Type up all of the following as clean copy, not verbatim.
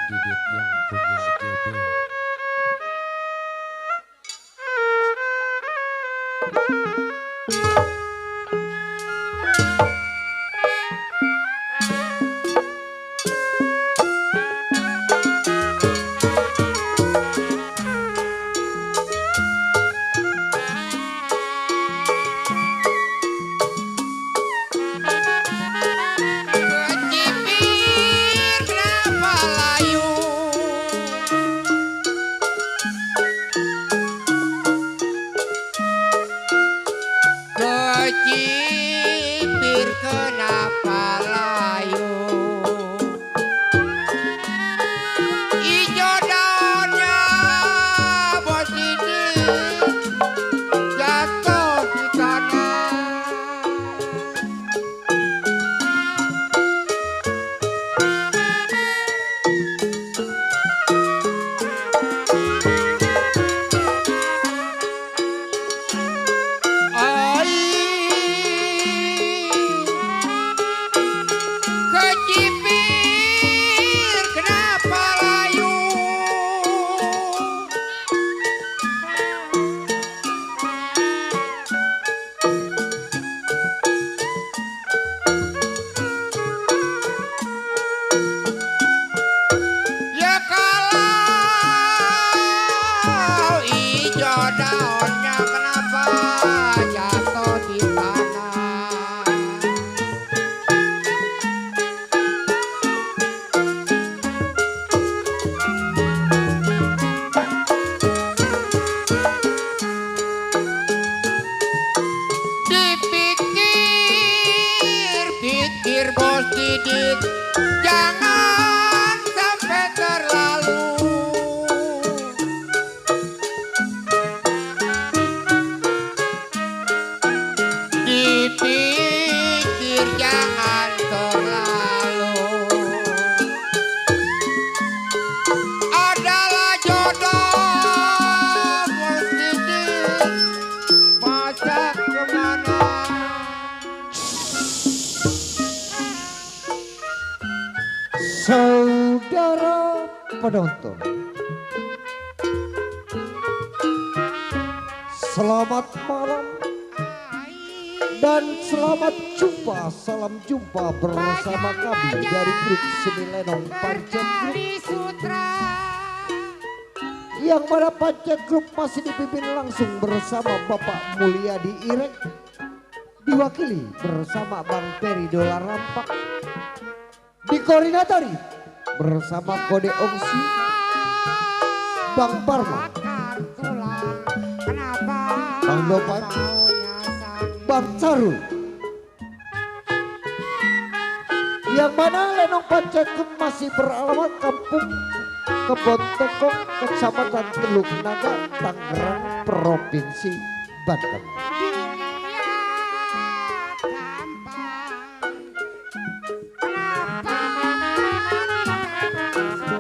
Didit yang punya JB. Kecipir kenapa layu, ijo daunnya bos ini jatuh di tanah. Kecipir kenapa layu, ya kalau ijo daunnya kenapa jatuh di tanah. Dipikir-pikir bos Didit, jangan sampai terlalu. Dipikir jangan terlalu. Adalah jodoh bos Didit, masa kemana? Saudara penonton, selamat malam dan selamat jumpa. Salam jumpa bersama kami dari grup Seni Lenong Pancet Group, yang mana Pancet Group masih dipimpin langsung bersama Bapak Mulyadi Irek, diwakili bersama Bang Peri Dolar Rampak, dikoordinatori bersama Kode Ongsi, Bang Parma, Bang Dopan, Bang Carul. Yang mana Lenong Pancet Group masih beralamat Kampung Kebon Tekong, Kecamatan Teluk Naga, Tangerang, Provinsi Banten.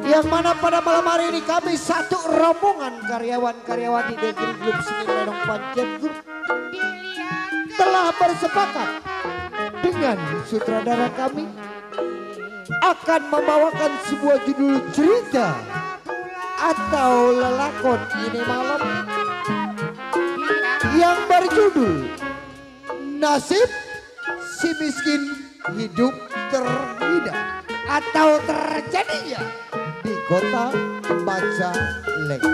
Yang mana pada malam hari ini kami satu rombongan karyawan-karyawati dari grup Seni Lenong Pancet Group telah bersepakat dengan sutradara kami akan membawakan sebuah judul cerita atau lelakon ini malam yang berjudul Nasib Si Miskin Hidup Terhina atau Terjadinya di Kota Majalengka.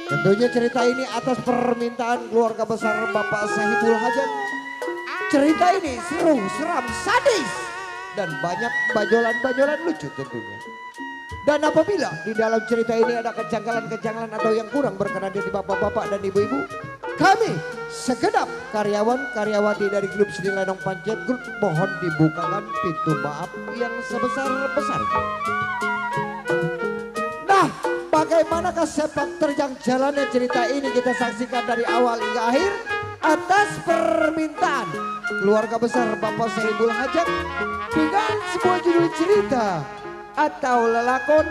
Tentunya cerita ini atas permintaan keluarga besar Bapak Sahibul Hajat. Cerita ini seru, seram, sadis, dan banyak bajolan-bajolan lucu tentunya. Dan apabila di dalam cerita ini ada kejanggalan-kejanggalan atau yang kurang berkenan dari bapak-bapak dan ibu-ibu, kami segenap karyawan-karyawati dari grup Seni Lenong Pancet Group mohon dibukakan pintu maaf yang sebesar-besarnya. Nah, bagaimanakah sepak terjang jalannya cerita ini kita saksikan dari awal hingga akhir atas permintaan keluarga besar Bapak Sahibul Hajat dengan sebuah judul cerita atau lelakon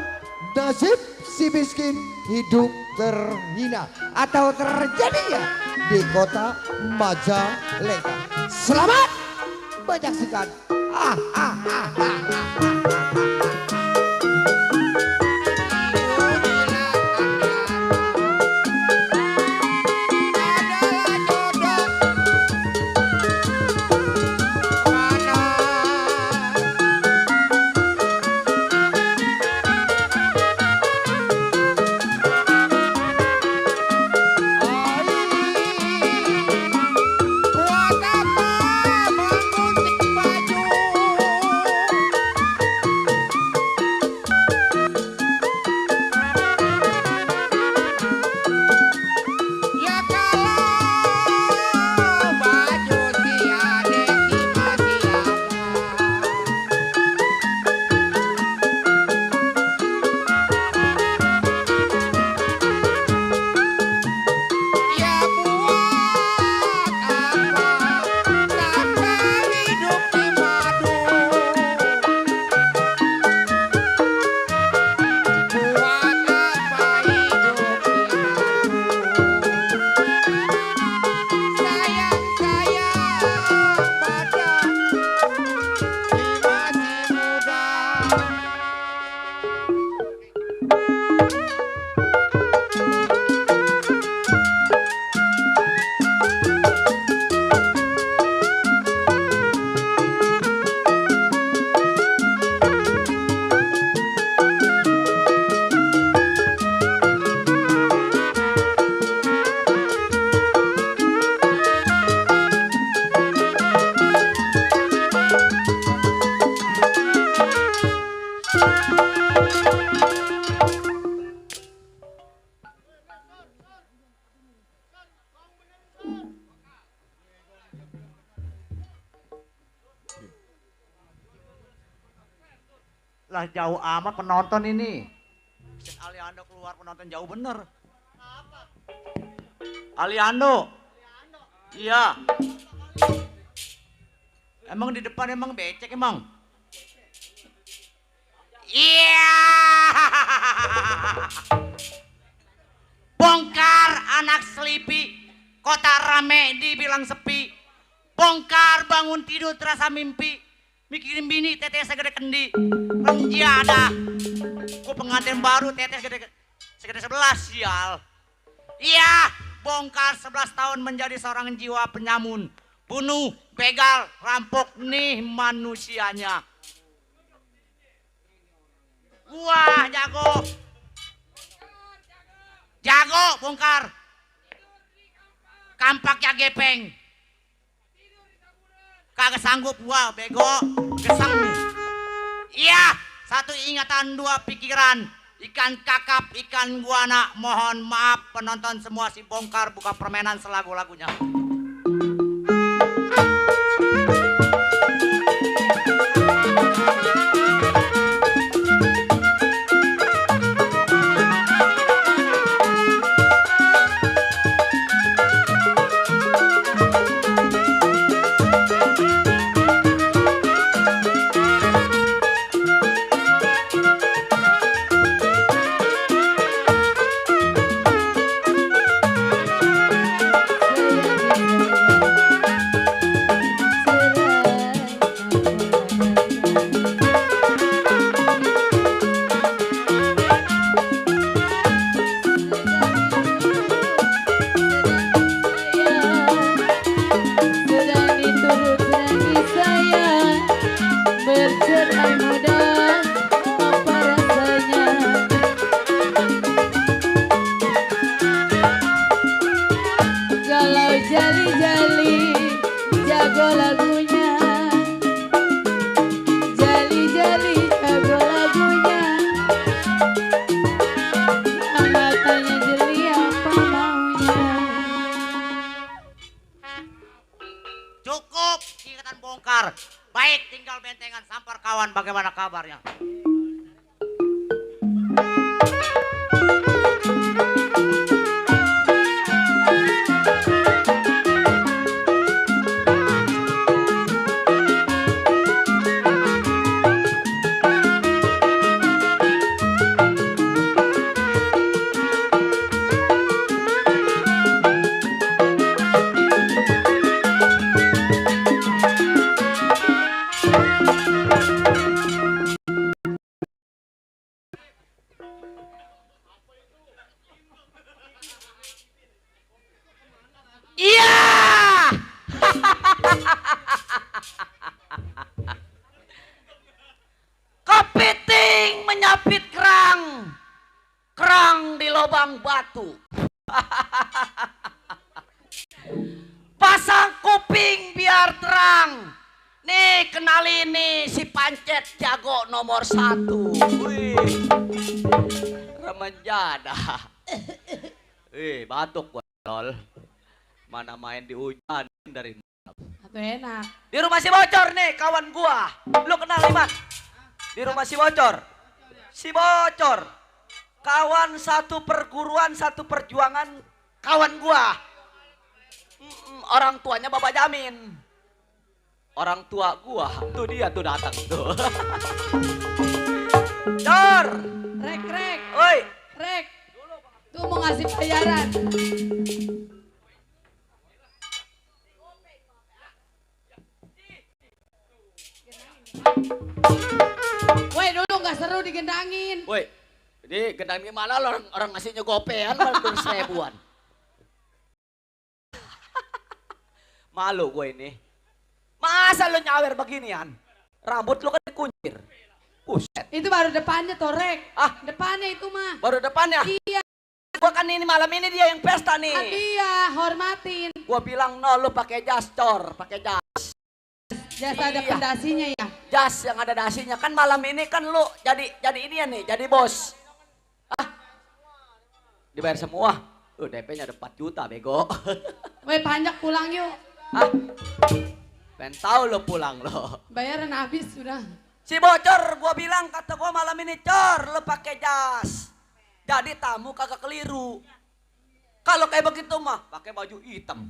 Nasib Si Miskin Hidup Terhina atau Terjadinya di Kota Majalengka. Selamat menyaksikan Lah jauh amat penonton ini. Set Aliando keluar penonton jauh bener. Aliando. Iya. Emang di depan emang becek emang? Iya. Bongkar anak selipi. Kota rame dibilang sepi. Bongkar bangun tidur terasa mimpi. Mikirin bini tetes segede kendi. Ada. Gue pengantin baru tetes segede 11 sial. Iya, bongkar 11 tahun menjadi seorang jiwa penyamun. Bunuh, begal, rampok nih manusianya. Wah, jago. Jago bongkar. Kampaknya gepeng. Kagak sanggup gua, bego. Kesang. Iya, satu ingatan dua pikiran. Ikan kakap, ikan guana. Mohon maaf penonton semua, si bongkar buka permainan selagu-lagunya. Cukup ingatan bongkar. Baik, tinggal bentengan sampar kawan, bagaimana kabarnya? Iya. Kepiting menyapit kerang. Kerang di lubang batu. Pasang kuping biar terang. Nih kenalin nih si Pancet jago nomor 1. Wih. Remenjada. Batuk gua lol. Mana main di hujan dari Atau enak. di rumah si Bocor nih kawan gua. Lu kenal Iman? Di rumah si Bocor. Si Bocor. Kawan satu perguruan, satu perjuangan kawan gua. Orang tuanya Bapak Jamin. Orang tua gua. Tuh dia tuh datang tuh. Cor. Rek, rek, Oi. rek. Tuh mau ngasih bayaran. Woi, dulu nggak seru digendangin. Woi. Jadi gendang gimana lo orang ngasihnya gopean malah 2.000-an. Malu gue ini. Masa lo nyawer beginian? Rambut lo kan dikuncir. Buset. Itu baru depannya tuh, rek. Ah, Depannya itu mah. baru depannya. Iya, Gua kan ini malam ini dia yang pesta nih. iya, hormatin. Gua bilang no lu pakai jas cor, pakai jas. Jasa ada Iya. pendasinya ya. Jas yang ada dasinya kan malam ini kan lu jadi ini ya nih, jadi bos. Ah. Dibayar semua. DP-nya ada 4 juta bego. Woi, panjak pulang yuk. Ah. Pengen tahu lo pulang lo. Bayaran habis sudah. Si Bocor gua bilang kata gua malam ini cor lu pakai jas. Jadi tamu kagak keliru. Kalau kayak begitu mah pakai baju hitam.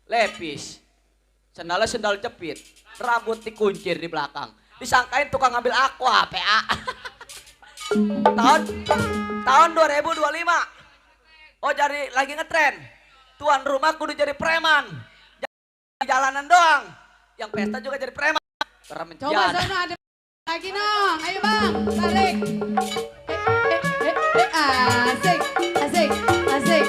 Lepis. Sendalnya sendal jepit. Rambut dikuncir di belakang. Disangkain tukang ngambil aqua, PA. tahun 2025. Oh jadi lagi ngetren. Tuan rumah kudu jadi preman. Jangan jalanan doang. Yang pesta juga jadi preman. Coba sana ada lagi nong. Ayo bang, tarik. Asik, asik, asik.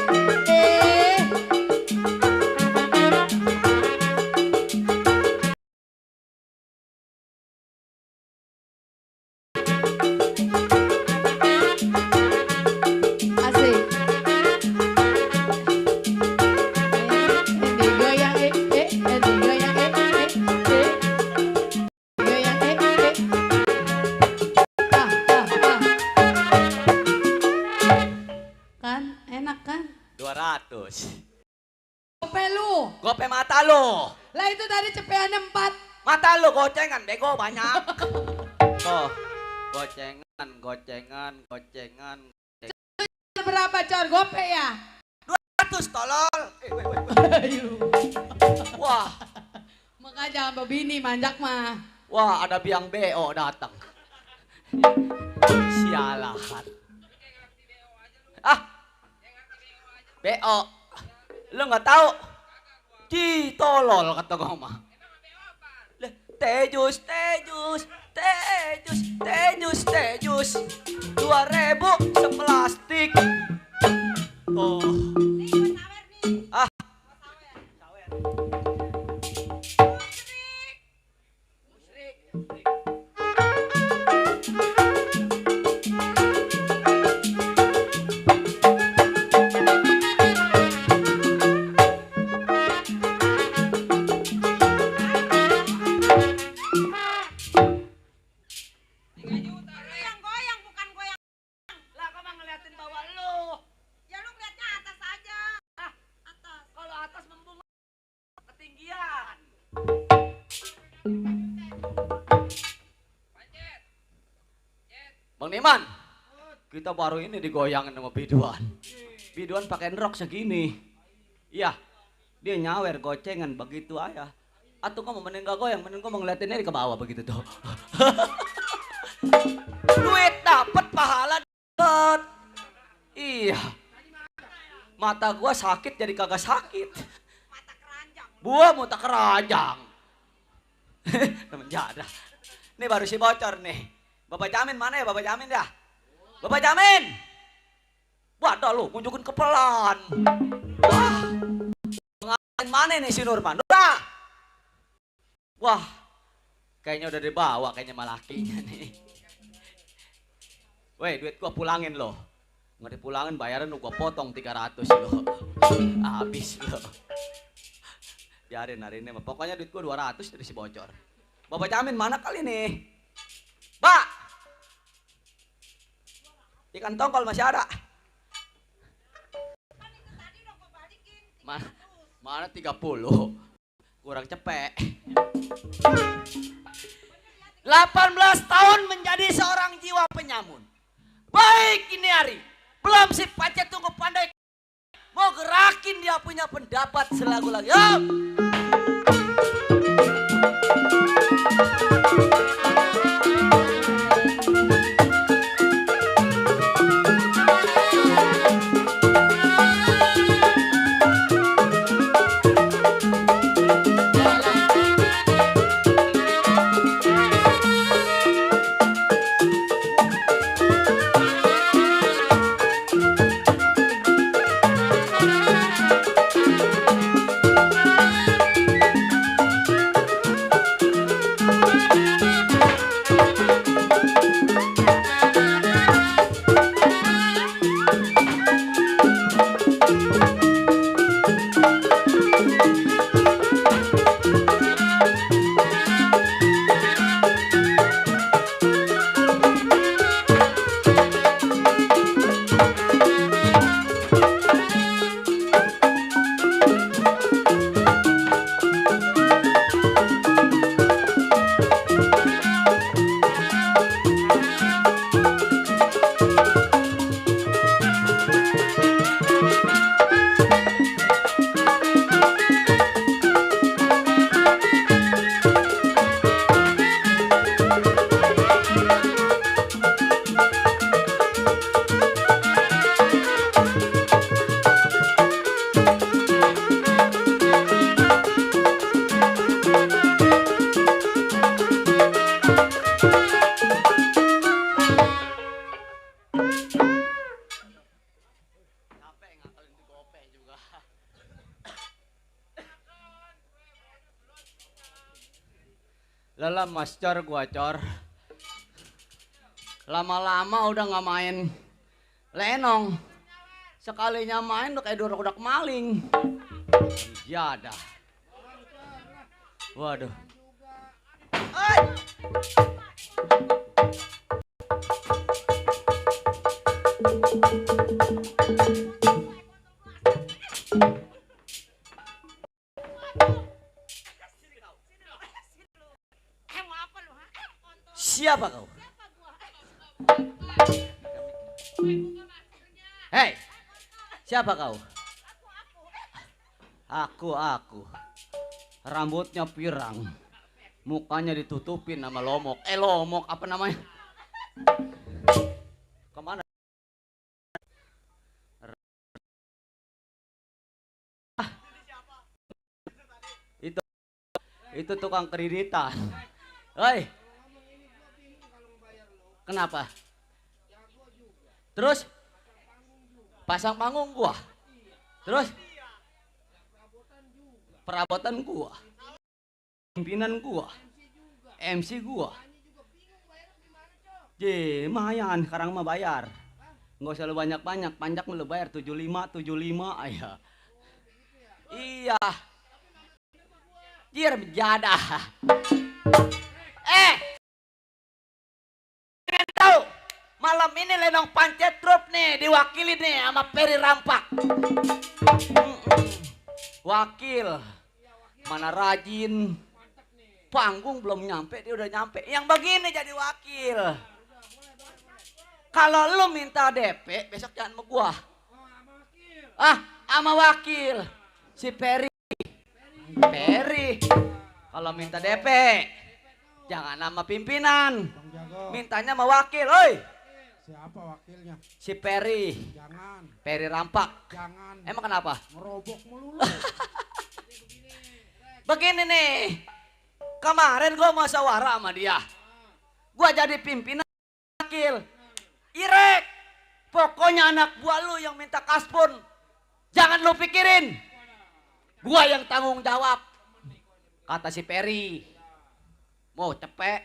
Asik. Digoyang, digoyang, Kan enak kan? 200. Gope lu. Gope mata lo. Lah itu tadi cepeannya 4. Mata lo gocengan bego banyak. Tuh. Gocengan, gocengan, gocengan. Berapa cor gope ya? 200 tolol. Wah, Makanya jangan bebini manjak mah. wah ada biang BO datang. Sialan. Ah. BO. Lu nggak tahu? Ci tolol kata gua mah. Tejus, tejus, tejus, tejus, tejus. 2.000 seplastik. Oh. Ah. Bang Niman, kita baru ini digoyangin sama Biduan. Biduan pakai rok segini. Iya, dia nyawer gocengan begitu aja. Atau kamu mending gak goyang, mending gua ngeliatin ini ke bawah begitu tuh. Duit dapet, pahala dapet. Iya. Mata gua sakit jadi kagak sakit. Mata keranjang. Buah mata keranjang. Temen jada. Ini baru si Bocor nih. Bapak Jamin mana ya Bapak Jamin dah? Bapak Jamin! Waduh lu, kunjungin kepelan. Wah, pulangin mana nih si Nurman? Nurman! Wah, kayaknya udah dibawa kayaknya malakinya nih. Weh, duit gua pulangin loh. Nggak dipulangin bayaran lu gua potong 300 loh. Habis loh. Biarin hari ini, pokoknya duit gua 200 dari si bocor. Bapak Jamin mana kali nih? Pak! Ikan tongkol masih ada. Mana 30? Kurang cepet. 18 tahun menjadi seorang jiwa penyamun. Baik ini hari. Belum si Pacet tunggu pandai. Mau gerakin dia punya pendapat selagu lagi. Yuk! Lelah mas cor gua cor. Lama-lama udah nggak main lenong. Sekalinya main udah kayak udah maling. Ya dah. Waduh. Siapa kau? Hei, siapa kau? Aku. Rambutnya pirang, mukanya ditutupin sama lomok. Lomok apa namanya? Kemana? Itu tukang kreditan. Hei. Kenapa? Terus? Pasang panggung gua. Terus? Perabotan gua. Pimpinan gua. MC gua. Lumayan, sekarang mah bayar. Nggak usah lu banyak-banyak, panjak lu bayar 75 ayah. Iya. Jir bejadah. Tahu malam ini Lenong Pancet Trup nih diwakili nih sama Peri Rampak. Wakil mana rajin, panggung belum nyampe dia udah nyampe. Yang begini jadi wakil. Kalau lu minta DP besok jangan sama gua. Sama wakil si Peri. Kalau minta DP jangan nama pimpinan, mintanya sama wakil, oi. Siapa wakilnya? Si Peri. Jangan. Peri Rampak. Jangan. Emang kenapa? Ngerobok melulu. Begini nih, kemarin gua mau sawara sama dia, gua jadi pimpinan wakil. Irek, pokoknya anak gua lu yang minta kaspun, jangan lu pikirin. Gua yang tanggung jawab. Kata si Peri, mau cepet,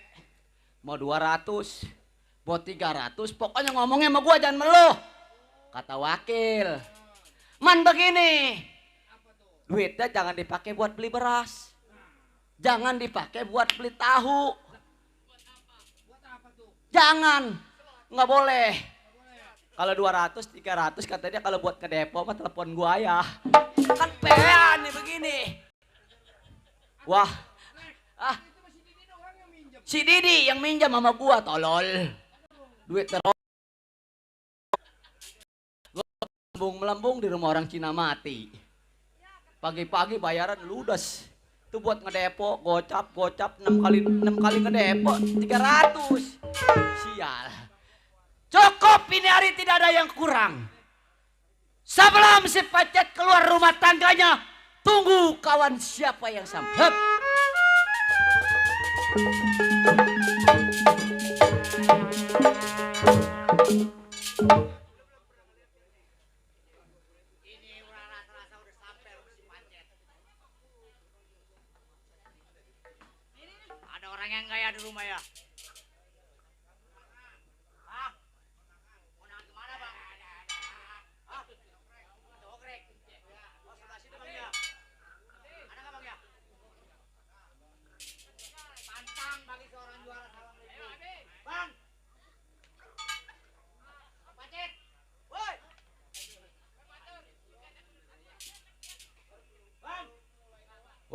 mau 200, mau 300, pokoknya ngomongnya sama gua jangan meluh. Kata wakil, man begini, duitnya jangan dipakai buat beli beras, jangan dipakai buat beli tahu, jangan, nggak boleh. Kalau 200, 300 katanya kalau buat ke depo mah telepon gua ya. Kan pean nih begini. Wah, si Didi yang minjam sama gua tolol. Duit terus. Melambung di rumah orang Cina mati. Pagi-pagi bayaran ludes. Itu buat ngedepo, gocap 6 kali ngedepo 300. Sial. Cukup, ini hari tidak ada yang kurang. Sebelum si Pacet keluar rumah tangganya, tunggu kawan siapa yang sampai. Ada orang yang kaya di rumah ya? Hah? Mau nahan kemana bang? Hah? Jogrek. Oh sebelah sini bang ya? Ada nggak bang ya? Pantang bagi seorang juara salam bang. Pacet. Woi. Bang.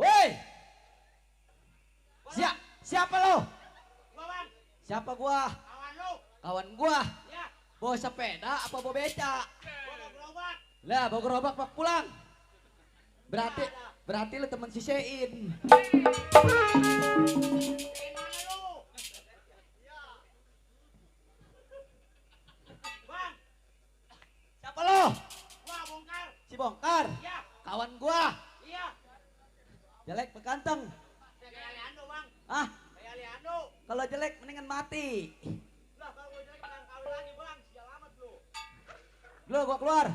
Woi, siapa lo? Gua bang. Siapa gua? Kawan lu. Kawan gua. Ya. Bawa sepeda apa bawa beca? Gua mau gerobak. Lah, bawa gerobak pak pulang. Berarti lo teman si Sein. Gimana lu? Bang. Siapa lo? Gua bongkar. Si Bongkar. Ya. Kawan gua. Iya. Jelek beganteng. Kayak Leando bang. Ah, Kayak Leando. kalau jelek mendingan mati. Lah kalau gue jelek jangan kawin lagi bang. Sial amat lu. Lo gua keluar.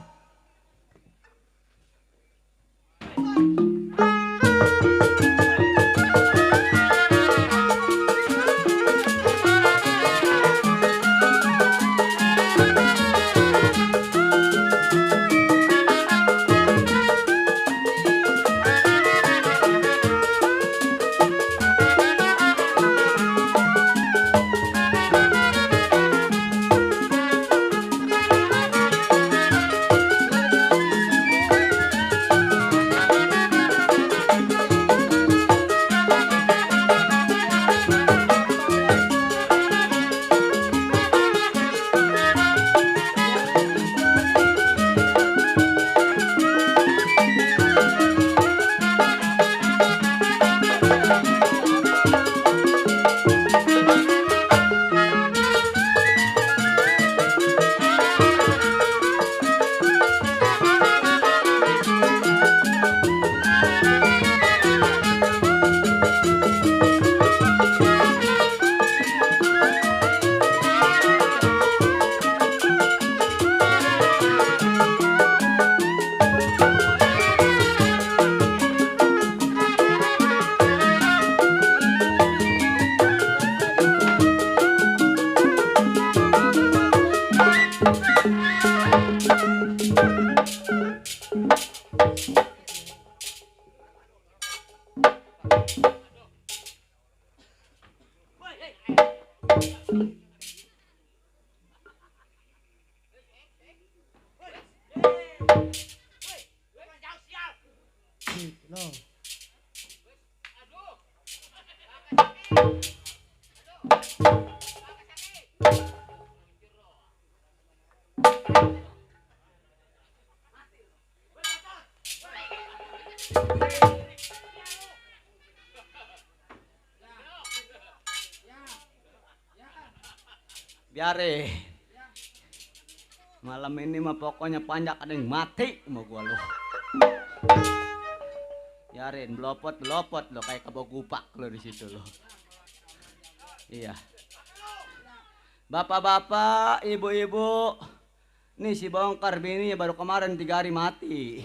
Biare. Malam ini mah pokoknya panjak ada yang mati sama gua lo. Biarin belopot lo kayak kebo gupak lo di situ lo. Iya. Bapak-bapak, ibu-ibu. Nih si Bongkar bininya baru kemarin 3 hari mati.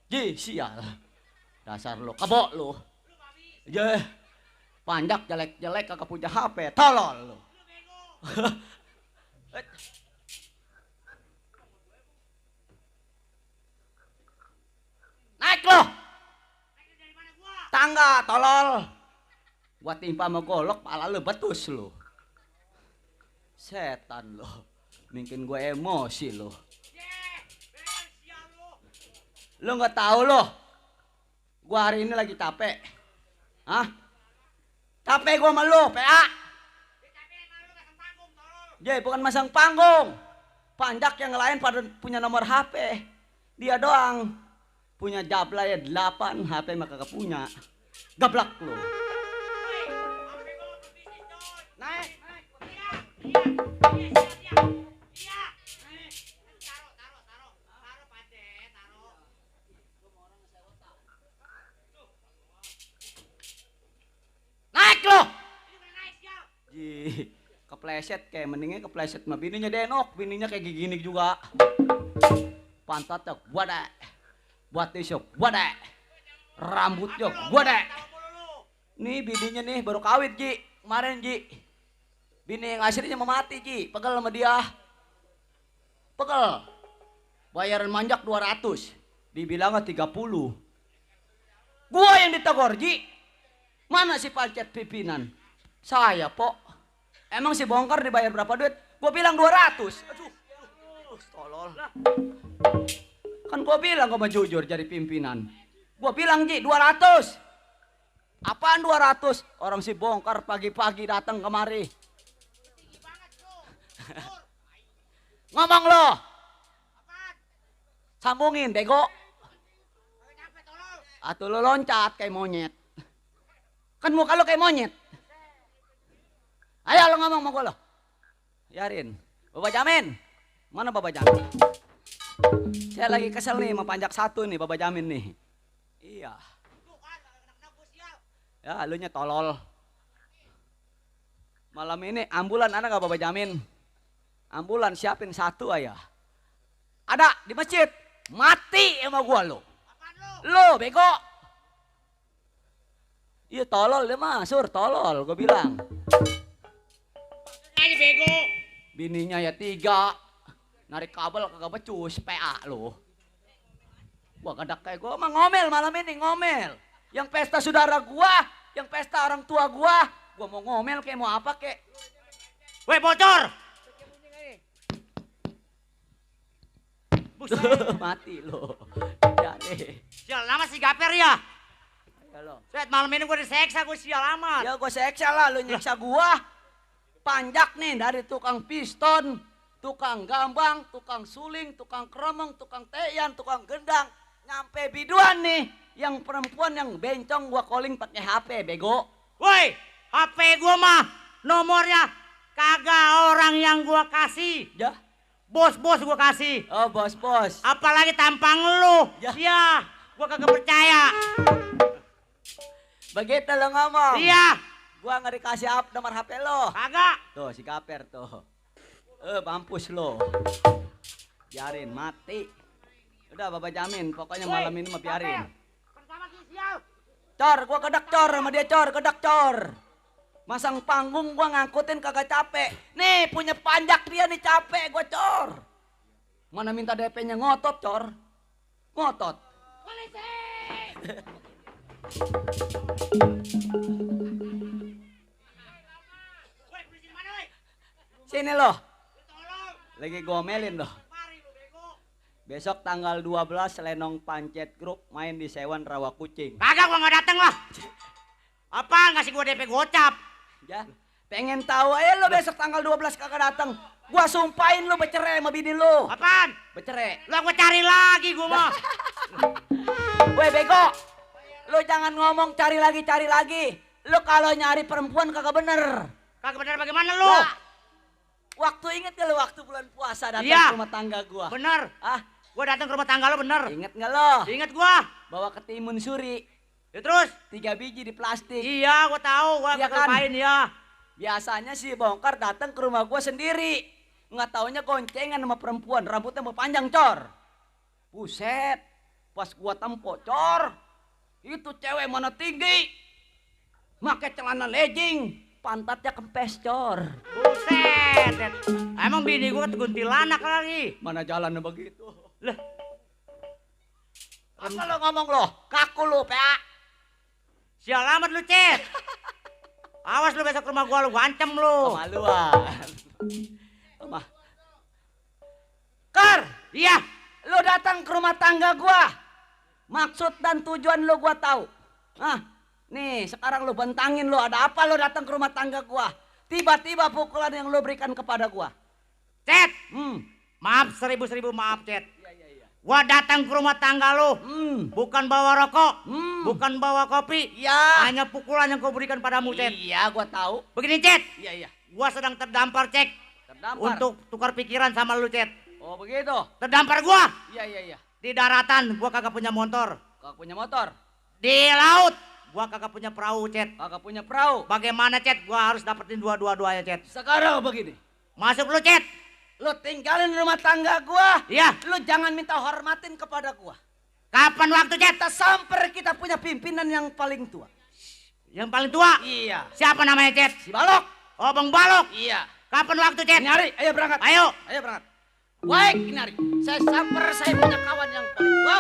Ji, sial. Dasar lo, kebok lo. Je, panjak jelek-jelek kagak punya HP, tolol lo. Naik lo. Tangga, tolol. Gua timpa sama golok, pala lo betus lo. Setan lo. Mungkin gue emosi lo. Lo nggak tahu lo. Gua hari ini lagi capek. Hah? Capek gua sama lo, PA. Jadi bukan masang panggung. Panjak yang lain pada punya nomor HP. Dia doang punya jabla ya 8, HP mah kagak punya. Gablak lo. Naik. Naik lo. Ji, kepleset kayak mendingnya kepleset mah bininya denok, bininya kayak gini juga. Pantat yok, gua deh. Buat tisuk, gua deh. Rambut yok, gua deh. Nih bininya nih baru kawin Ji, kemarin Ji. Bini yang aslinya mau mati Ji, pegel sama dia. Pegel. Bayaran manjak 200, dibilangnya 30. Gua yang ditegur Ji. Mana si pancet pimpinan? Saya, Pok. Emang si bongkar dibayar berapa duit? Gua bilang 200. Aduh, tolol. Kan gua bilang gua mau jujur jadi pimpinan. Gua bilang, Ji, 200. Apaan 200? Orang si bongkar pagi-pagi datang kemari. Ngomong lo. Sambungin, bego. Atau lo loncat kayak monyet. Kan muka lo kayak monyet. Ayo lo ngomong sama gue lo. Yarin. Bapak Jamin. Mana Bapak Jamin? Saya lagi kesel nih sama panjak satu nih Bapak Jamin nih. Iya. Ya lu nya tolol. Malam ini ambulan ada gak Bapak Jamin? Ambulan siapin satu aja. Ada di masjid. Mati sama gua lo. Lo bego. Iya tolol deh mah, Sur, tolol, gue bilang. Aja bego. Bininya ya 3, narik kabel kagak becus, PA lo. Gua kadak kayak gua mah ngomel malam ini, ngomel. Yang pesta saudara gua, yang pesta orang tua gua mau ngomel kayak mau apa kek. Weh bocor. Mati lo. Jadi. Sial lama si Gaper ya. Halo. Set malam ini gue diseksa, gue sial amat. Ya gue seksa lah, lu nyiksa gua. Panjak nih dari tukang piston, tukang gambang, tukang suling, tukang keremeng, tukang teyan, tukang gendang. Nyampe biduan nih, yang perempuan yang bencong gua calling pakai HP, bego. Woi, HP gue mah nomornya kagak orang yang gue kasih. Ya? Bos-bos gue kasih. Oh bos-bos. Apalagi tampang lu. Ya. Gue kagak percaya. Begitu lo ngomong. Iya. Gua nggak dikasih up nomor HP lo. Kagak. Tuh si Kaper tuh. Mampus lo. Biarin mati. Udah Bapak Jamin, pokoknya malam ini mah biarin. Pertama si sial. Cor, gua kedak cor sama dia cor, kedak cor. Masang panggung gua ngangkutin kagak capek. Nih punya panjak dia nih capek gua cor. Mana minta DP-nya ngotot cor. Ngotot. Polisi. Sini lo. Lagi gomelin lo. Besok tanggal 12 Lenong Pancet Group main di Sewan Rawa Kucing. Kagak gua nggak dateng lah. Apa ngasih gua DP gocap? Ya, pengen tahu aja lo besok tanggal 12 kagak datang. Gua sumpahin lo bercerai sama bini lo. Apaan? Bercerai. Lah gua cari lagi gua mah. Weh bego. Lo jangan ngomong cari lagi. Lo kalau nyari perempuan kagak bener. Kagak bener bagaimana lu? Wah, waktu inget gak lo waktu bulan puasa datang Iya. ke rumah tangga gua? Bener. Ah, Gua datang ke rumah tangga lu bener. inget gak lo? Ingat gua. Bawa ketimun suri. Ya terus? 3 biji di plastik. Iya, gua tahu. Gua Iya kan? ngapain ya. Biasanya si bongkar datang ke rumah gua sendiri. Nggak taunya goncengan sama perempuan, rambutnya mau panjang cor. Buset, Pas gua tempo, cor. Itu cewek mana tinggi. Make celana legging, pantatnya kempes, cor. Buset. Ted. Emang bini gua kuntilanak lagi. Mana jalannya begitu? Lah, Apa lo ngomong lo? Kaku lo, Pak. sial amat lu, Cet. Awas lu besok ke rumah gua lu ancam lu. Kemaluan. Mah. Kar, iya. Lu datang ke rumah tangga gua. Maksud dan tujuan lu gua tahu. Hah? Nih, sekarang lu bentangin lu ada apa lu datang ke rumah tangga gua? Tiba-tiba pukulan yang lu berikan kepada gua. Cet, Hmm. maaf seribu maaf, Cet. Gua datang ke rumah tangga lu, bukan bawa rokok, bukan bawa kopi, Iya. hanya pukulan yang kau berikan padamu, Cet. Iya, gua tahu. Begini, Cet, Iya. gua sedang terdampar, Cek, Terdampar. untuk tukar pikiran sama lu, Cet. Oh, begitu. Terdampar gua Iya. di daratan, gua kagak punya motor. Kagak punya motor, Di laut, gua kagak punya perahu, Cet. kagak punya perahu. Bagaimana, Cet? Gua harus dapetin dua-duanya, Cet. Sekarang begini. Masuk lu, Cet. Lu tinggalin rumah tangga gua. Iya. Lu jangan minta hormatin kepada gua. Kapan waktu, Cet? Kita samper kita punya pimpinan yang paling tua. Yang paling tua? Iya. Siapa namanya, Cet? Si Balok. Oh, Bang Balok. Iya. Kapan waktu, Cet? Nyari, ayo berangkat. Ayo. Ayo berangkat. Baik, Kinari. Saya samper, saya punya kawan yang paling tua.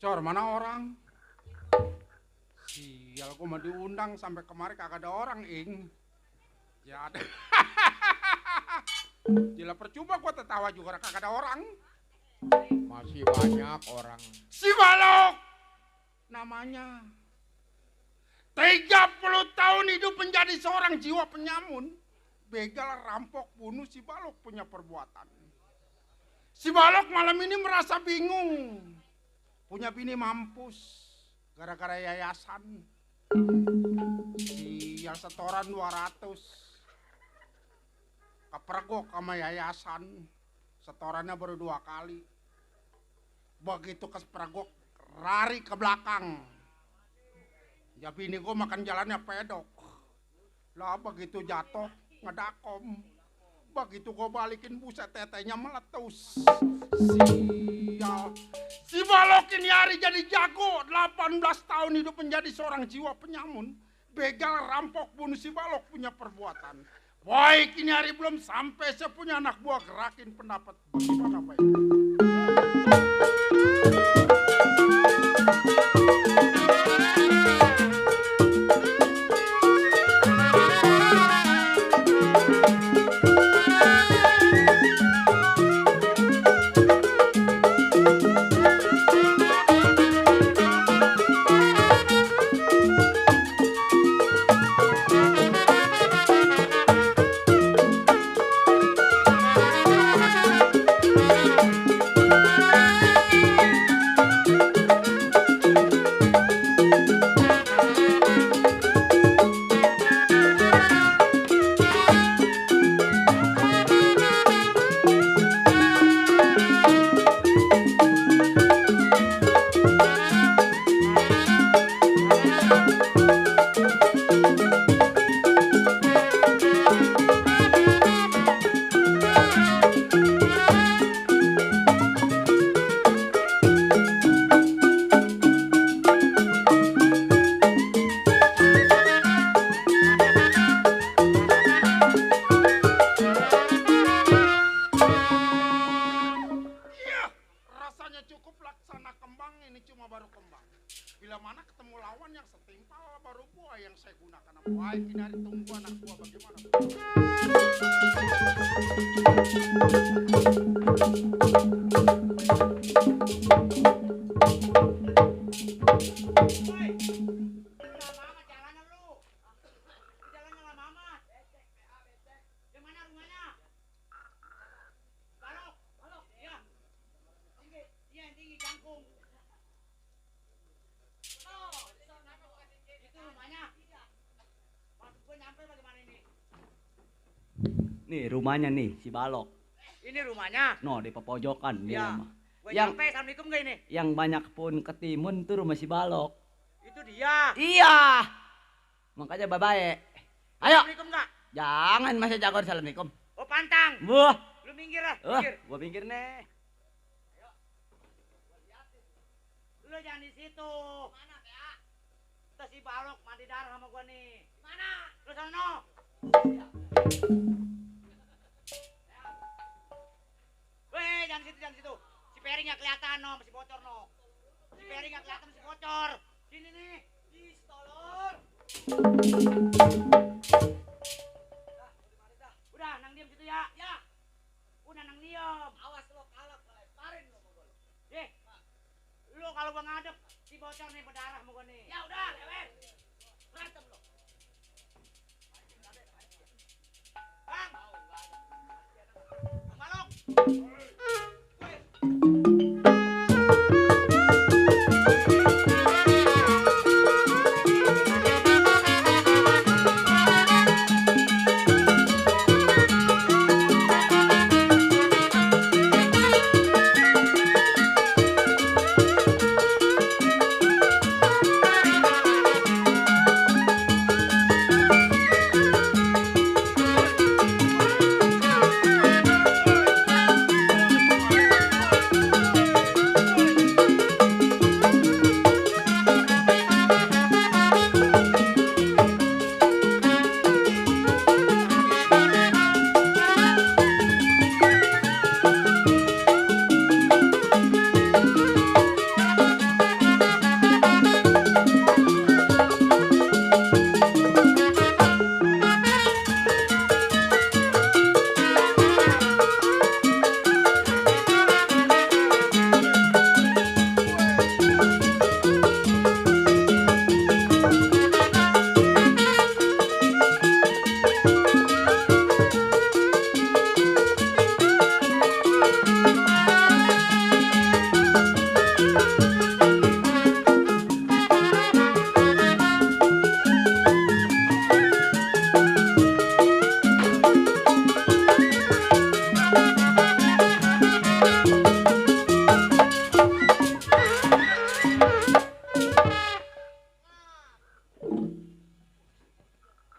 Cor, mana orang? Sial, gua mau diundang sampai kemarin kagak ada orang, Ing. Ya ada. Gila percuma gua tertawa juga kagak ada orang. Masih banyak orang. Si Balok namanya. 30 tahun hidup menjadi seorang jiwa penyamun. Begal, rampok, bunuh, si Balok punya perbuatan. Si Balok malam ini merasa bingung. Punya bini mampus gara-gara yayasan. Yang setoran 200. Kepergok sama yayasan. Setorannya baru 2 kali. Begitu kepergok, lari ke belakang. Ya bini gue makan jalannya pedok. Lah begitu jatuh, ngedakom. Begitu gue balikin, buset tetenya meletus. Sial. Si Balok ini hari jadi jago. 18 tahun hidup menjadi seorang jiwa penyamun. Begal, rampok, bunuh, si Balok punya perbuatan. Baik, ini hari belum sampai saya punya anak buah gerakin pendapat. Bagaimana baik? Bila mana ketemu lawan yang setimpal baru gua yang saya gunakan. Baik, ini hari tunggu anak gua bagaimana. Nih rumahnya nih si Balok. Ini rumahnya. No di pojokan dia Ya. mah. Gue Yang nyampe, assalamualaikum gak ini? yang banyak pun ketimun tuh rumah si Balok. Itu dia. Iya. Makanya bye-bye. Ayo. Assalamualaikum gak? Jangan masa jago assalamualaikum. Oh pantang. Wah. Lu minggir lah, minggir. Gua pinggir nih. Lu jangan di situ. Mana, Teh? Kita si Balok mandi darah sama gua nih. Mana? Lu sono. Weh, jangan situ, jangan situ. Si Peri nggak kelihatan, no, masih bocor, no. Si Peri nggak kelihatan, masih bocor. Sini nih. Ih, tolong. Udah, nang diam situ ya. Ya. Udah nang diam. Awas lo kalau lemparin lo sama gua. Lu kalau gua ngadep si bocor nih berdarah sama gua nih. Ya udah, lewat. Berantem lo. Bang. Balok.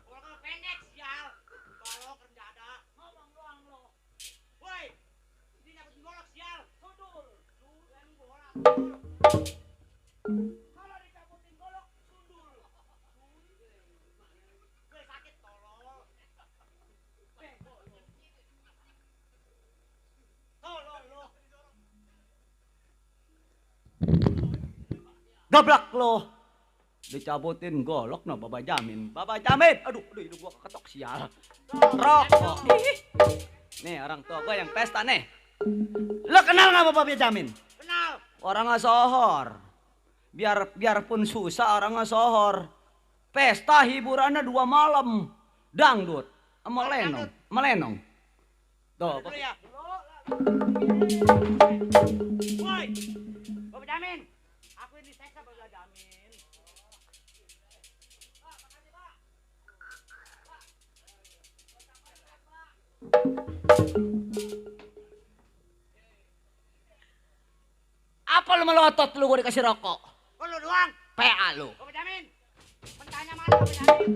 Bola pendek sial. Balok renjada. Ngomong doang lo. Woi. Ini nyabut golok sial. Sundul. Sundul bola. Kalau dicabutin golok sundul. Gue sakit tolol. Tolol lo. Gablak lo. Dicabutin golok no Baba Jamin. Baba Jamin. Aduh, hidup gua keketok sial. Rokok. Ih. Nih orang tua gua yang pesta nih. Lo kenal nggak Baba Jamin? Kenal. Orang sohor. Biarpun susah orang sohor. Pesta hiburannya 2 malam. Dangdut. Sama lenong. Sama lenong. Tuh. Dulu ya. Woi. Bapak Jamin. Aku ini seksa Bapak Jamin. Apa lu melotot lu gua dikasih rokok? Kok lu doang? PA lu. Bapak Jamin. Mentanya mana Bapak Jamin?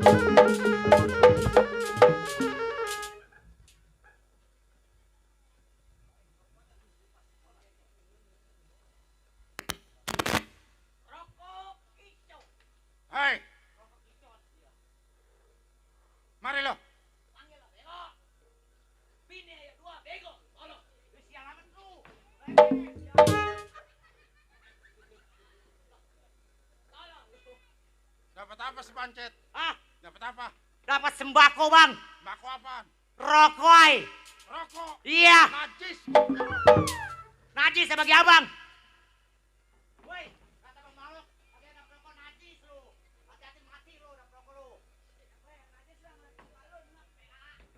Rokok hijau. Hei. Mari lo. Panggil lah, bego. Bini aja 2, bego. Tolong. Lu sial amat lu. Tolong lu. Dapat apa si Pancet? Ah, Dapat apa? dapat sembako, Bang. Bako apaan? Rokok. Rokok. Iya. Najis. Najis sebagai abang. Woi, kata Bang Maluk, ada yang rokok najis lu. Hati-hati mati lu, udah rokok lu.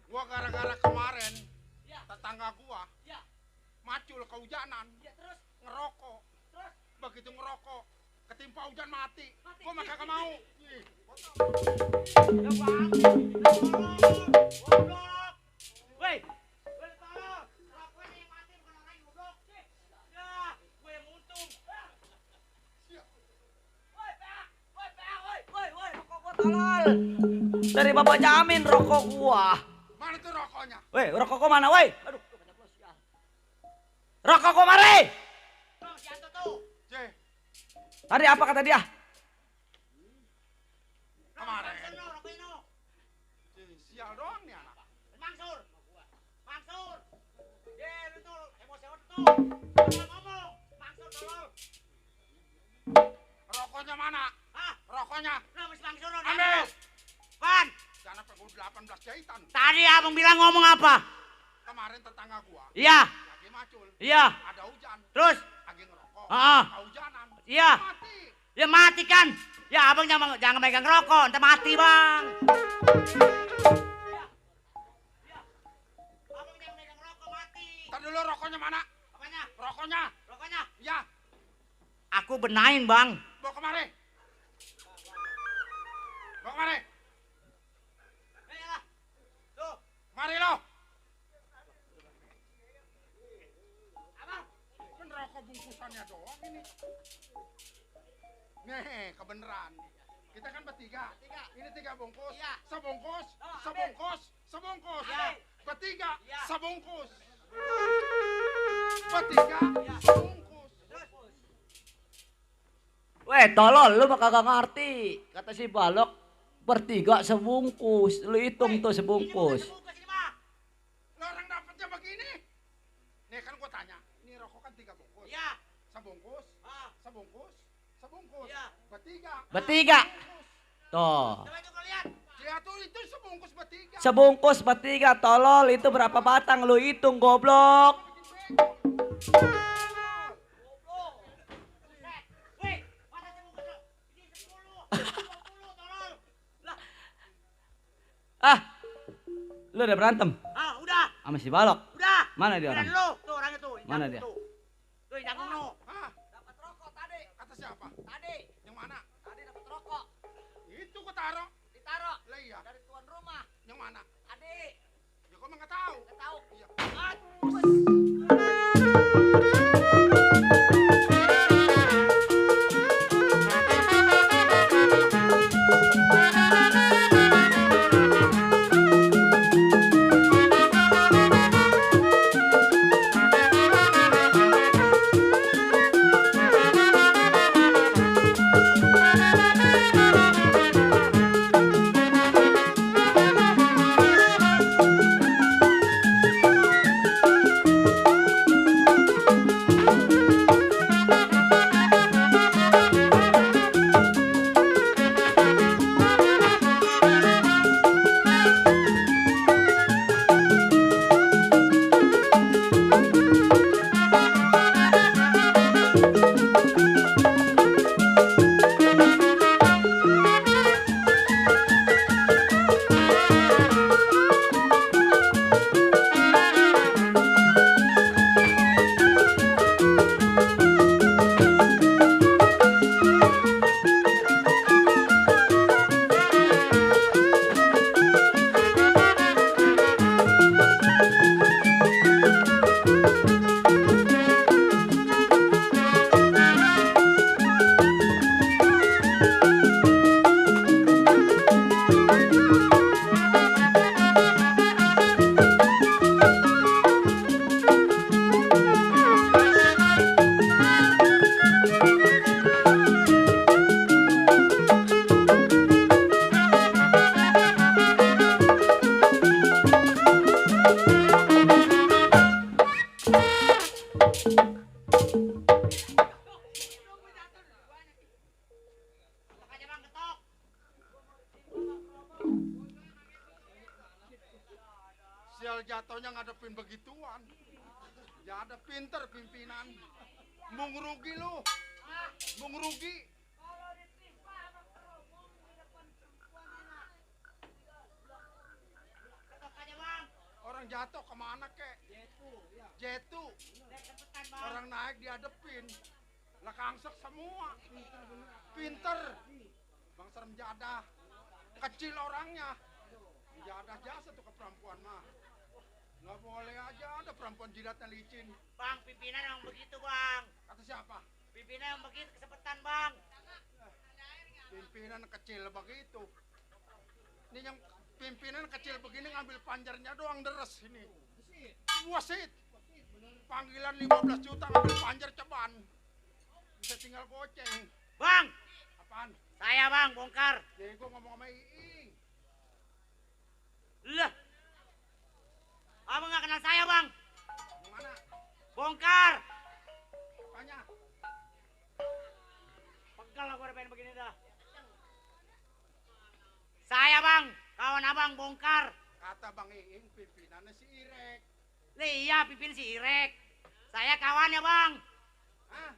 Gua gara-gara kemarin Ya. tetangga gua Ya. macul kehujanan. Ya terus, Ngerokok. terus. Begitu ngerokok ketimpa hujan mati. Gua mah kagak mau. Ih, Ya bang, goblok. tolol. Dari Bapak Jamin rokok gua. Mana tuh rokoknya? Weh, rokok gua mana, weh? Aduh, rokok gua mari. Tuh, jatuh tuh. C, Tadi apa kata dia? kemarin. Rokoknya no. Sial doang nih anak. Mangsur. Mangsur. Lu tuh emosi tuh. Ngomong. Mangsur tolol. Rokoknya mana? Hah? Rokoknya. Lu mesti mangsur no. Ambil. Pan, Jangan perlu 18 jahitan. tadi abang bilang ngomong apa? Kemarin tetangga gua Iya. lagi macul. Iya. Ada hujan. Terus? Lagi ngerokok. Ah. Kehujanan. Iya. Mati. Ya mati kan. Ya abang jangan megang rokok, ntar mati bang. Abang jangan megang rokok mati. Ntar dulu rokoknya mana? Apanya? Rokoknya. Rokoknya? Ya. Aku benain bang. Bawa kemari. Bawa kemari. Ayolah. Tuh. Mari lo. Abang. Kan rokok bungkusannya doang ini. Nih, kebenaran. Kita kan bertiga. Ini 3 bungkus. Iya. Sebungkus. Oh, Sebungkus. Sebungkus. Iya. Bertiga. Iya. Sebungkus. Bertiga. Iya. Sebungkus. Weh, tolol, lu mah kagak ngerti. Kata si balok, bertiga sebungkus. Lu hitung tuh sebungkus. Ini mah. Lo orang dapetnya begini. Nih kan gua tanya. Ini rokok kan 3 bungkus. Iya. Sebungkus. Ah. Sebungkus. Sebungkus. Iya. Bertiga. Bertiga. Sebungkus. Tuh. Coba itu kau lihat. Ya tuh itu sebungkus bertiga. Sebungkus bertiga, tolol. Itu berapa batang lu hitung, goblok. Wih, masa sebungkus lo? Ini 10 tolol. Lah, Ah, lu udah berantem udah. sama si balok. Udah. Mana dia orang? Keren lu, tuh orangnya tuh. Mana Nyangkut dia? Tuh, tuh nyangkut lu. Hah? Dapat rokok tadi. Kata siapa? Tadi. Yang mana? Tadi dapat rokok. Itu gua taruh. Ditaruh Lah iya. dari tuan rumah. Yang mana? Tadi. Ya gua mah nggak tahu. Nggak tahu. Iya. Makanya bang ketok. Sial jatuhnya ngadepin begituan. Ya ada pinter pimpinan. Mung rugi lu. Mung rugi. Ketok aja bang. Orang jatuh kemana kek? Jetu. Cepetan bang. Orang naik dihadepin. Lah kangsek semua. Pinter. Bang serem jadah. Kecil orangnya. Jadah jasa tuh ke perempuan mah. Nggak boleh aja ada perempuan jidatnya licin. Bang, pimpinan emang begitu bang. Kata siapa? Pimpinan emang begitu kesepetan bang. Pimpinan kecil begitu. Ini yang pimpinan kecil begini ngambil panjarnya doang deres ini. Wasit. Panggilan 15 juta ngambil panjar ceban. Bisa tinggal goceng. Bang, Apaan? saya bang bongkar. Jadi gua ngomong sama Iing. Lah, abang nggak kenal saya bang. Mana? Bongkar. Apanya? Pegal lah gua pengen begini dah. Saya bang, kawan abang bongkar. Kata Bang Iing pimpinannya si Irek. Lah iya pipin si Irek. Saya kawannya bang. Hah?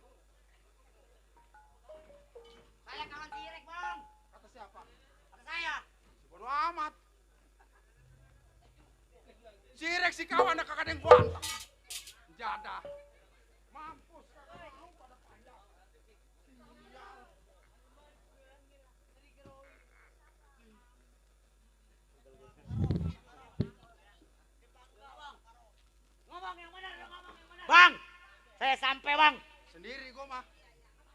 Saya kawan si Irek bang. Kata siapa? Kata saya. Bodo amat. Si Irek si kawan kagak ada yang bantah. Jadah. Mampus kagak mau pada panjang. Sial. Ngomong yang benar, ngomong yang benar. Bang, saya sampai bang. Sendiri gua mah.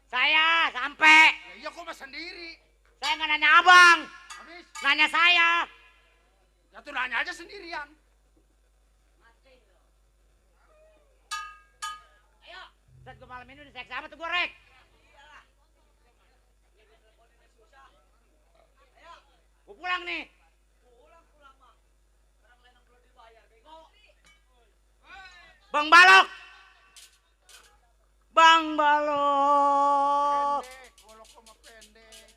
Saya sampai. Ya iya gua mah sendiri. Saya nggak nanya abang, Habis nanya saya. jatuh nanya aja sendirian. Ayo, saat gue malam ini udah seks sama tuh gue rek. Gue pulang nih. Bang Balok. Bang Balok. Pendek, golok gua mah pendek.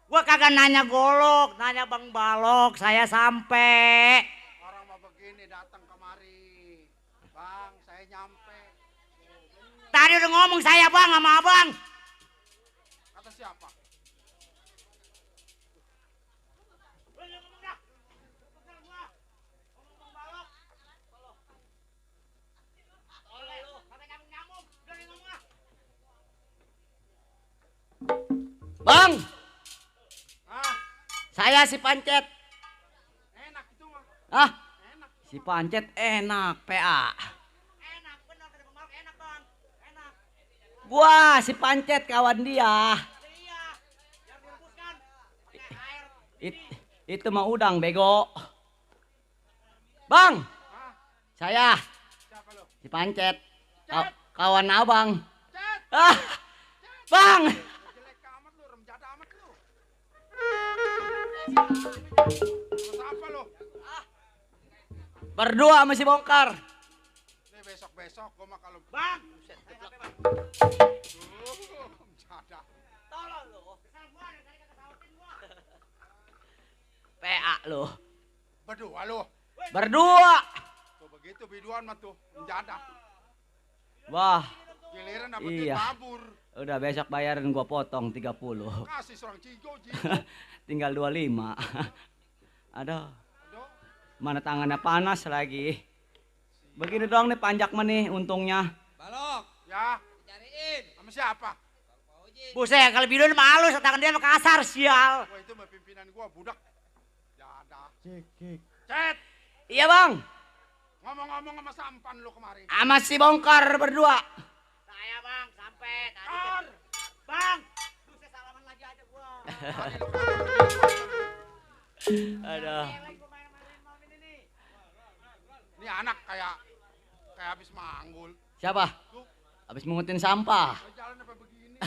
Gue kagak nanya golok, nanya Bang Balok. Saya sampai. Orang mah begini datang kemari. Bang, saya nyampe. Tadi udah ngomong saya bang sama abang. Kata siapa? Bang, Ah, saya si Pancet. enak itu mah. Ah, Enak. si Pancet enak, PA. Enak bener kata Bang Balok, enak bang, enak. Gua si Pancet kawan dia. Iya, yang direbuskan pakai air. Itu mah udang bego. Bang, Ah, saya siapa lo? si Pancet. Kawan abang. Cet, Ah, bang. jelek amat lu, remjada amat lu. Terus apa lu? Berdua sama si Bongkar. Nih besok-besok gua mah kalau Bang, buset, saya sampai bang. remjada. Tolong lu, kesal gua dari tadi kagak sautin gua. PA lo. Berdua lu. Berdua. Tuh begitu biduan mah tuh, remjada. Wah, Giliran dapet duit Iya. babur. udah besok bayaran gua potong 30. Kasih seorang cigo, Tinggal 25. Aduh, Aduh, mana tangannya panas lagi. Begini doang nih panjak mah nih untungnya. Balok, ya, cariin. sama siapa? Buset, kalau bidon malu, tangan dia mah kasar, sial. Wah itu mah pimpinan gua, budak. Jada. Cek. Cet, Iya bang, ngomong-ngomong sama sampan lu kemarin. sama si Bongkar berdua. Saya bang, sampai tadi. Kar, Bang, buset salaman lagi aja gua. tadi lu Aduh. Celeng gua main-mainin malam ini nih. ini anak kayak habis manggul. Siapa? Tuh, Habis mungutin sampah. lu jalan apa begini?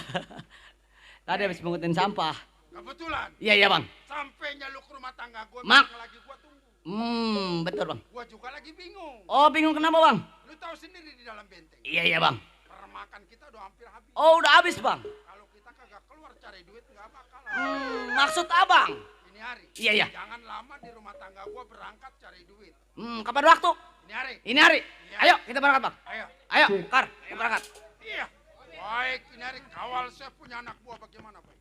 Tadi habis mungutin sampah. Kebetulan, Iya bang. sampainya lu ke rumah tangga gua, Mak. memang lagi gua tunggu. Betul bang. Gua juga lagi bingung. Oh bingung kenapa bang? Lu tahu sendiri di dalam benteng. Iya bang. Permakan kita udah hampir habis. Oh udah habis bang. Kalau kita kagak keluar cari duit nggak bakalan. Maksud abang? Ini hari. Iya. Jangan lama di rumah tangga gua berangkat cari duit. Kapan waktu? Ini hari. Ini hari. Iya. Ayo kita berangkat bang. Ayo. Ayo, Kar, kita berangkat. Iya. Baik, ini hari kawal saya punya anak buah bagaimana, Pak?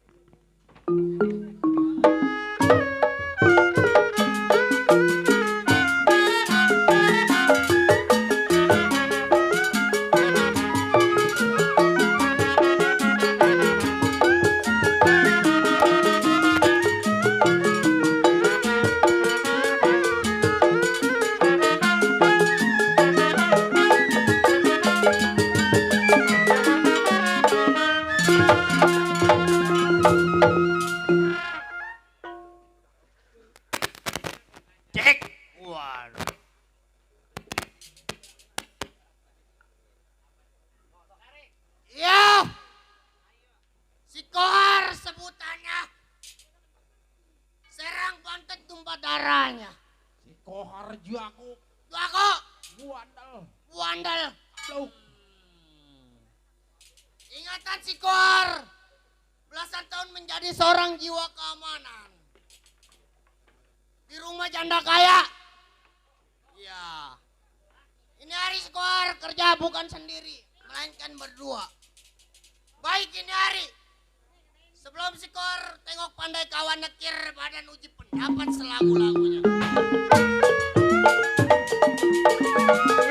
pengabaranya? Si Kohar Juaku. Juaku, Buandal. buandal. Blok. Ingatan si Kohar. Belasan tahun menjadi seorang jiwa keamanan. Di rumah janda kaya. Ya. Ini hari si Kohar kerja bukan sendiri, melainkan berdua. Baik ini hari. Sebelum si Kohar tengok pandai kawan nekir badan uji pendapat selagu-lagunya.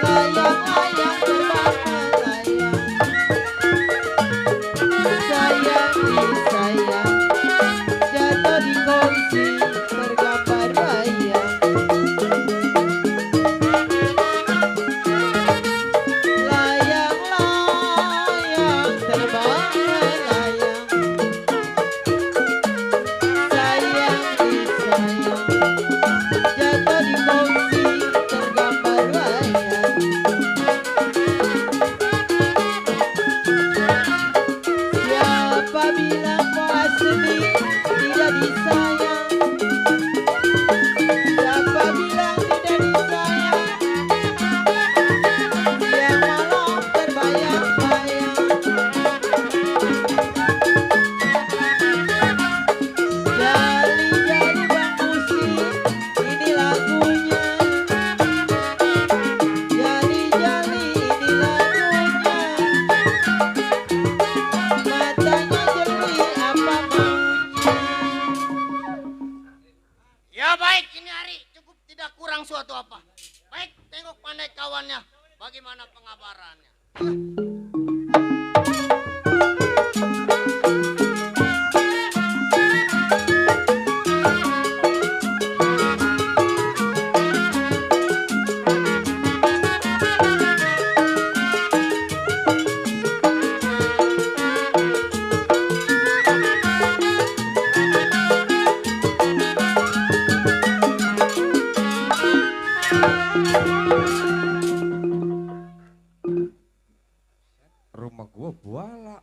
Layang-layang terbang melayang, sayang disayang, jatuh di kursi tergambar bayang. Layang-layang terbang melayang, sayang disayang, jatuh di kursi tergambar bayang. Siapa bilang bahwa seni tidak disayang? Siapa bilang tidak disayang? Siang malam terbayang-bayang. Jali-jali bang musik, ini lagunya. Jali-jali ini lagunya. Matanya jeli apa maunya. Ya baik ini hari cukup tidak kurang suatu apa. Baik tengok pandai kawannya. Bagaimana pengabarannya? Rumah gua buala.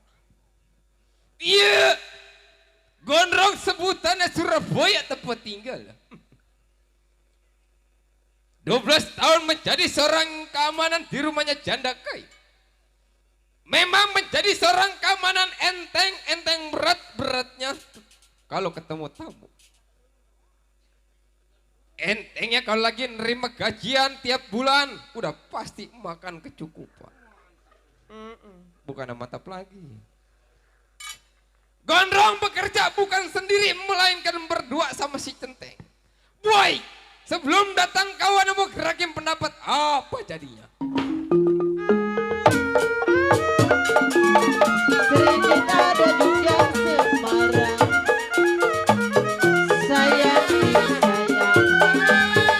Iya, gondrong sebutannya Surabaya tempat tinggal. 12 tahun menjadi seorang keamanan di rumahnya janda kaya. Memang menjadi seorang keamanan enteng berat-beratnya kalau ketemu tamu. Entengnya kalau lagi nerima gajian tiap bulan, udah pasti makan kecukupan. Bukan mantap lagi. Gondrong bekerja bukan sendiri, melainkan berdua sama si Centeng. Boy, sebelum datang kawan mau gerakin pendapat, apa jadinya? Sedikit ada juga Semarang, sayang disayang,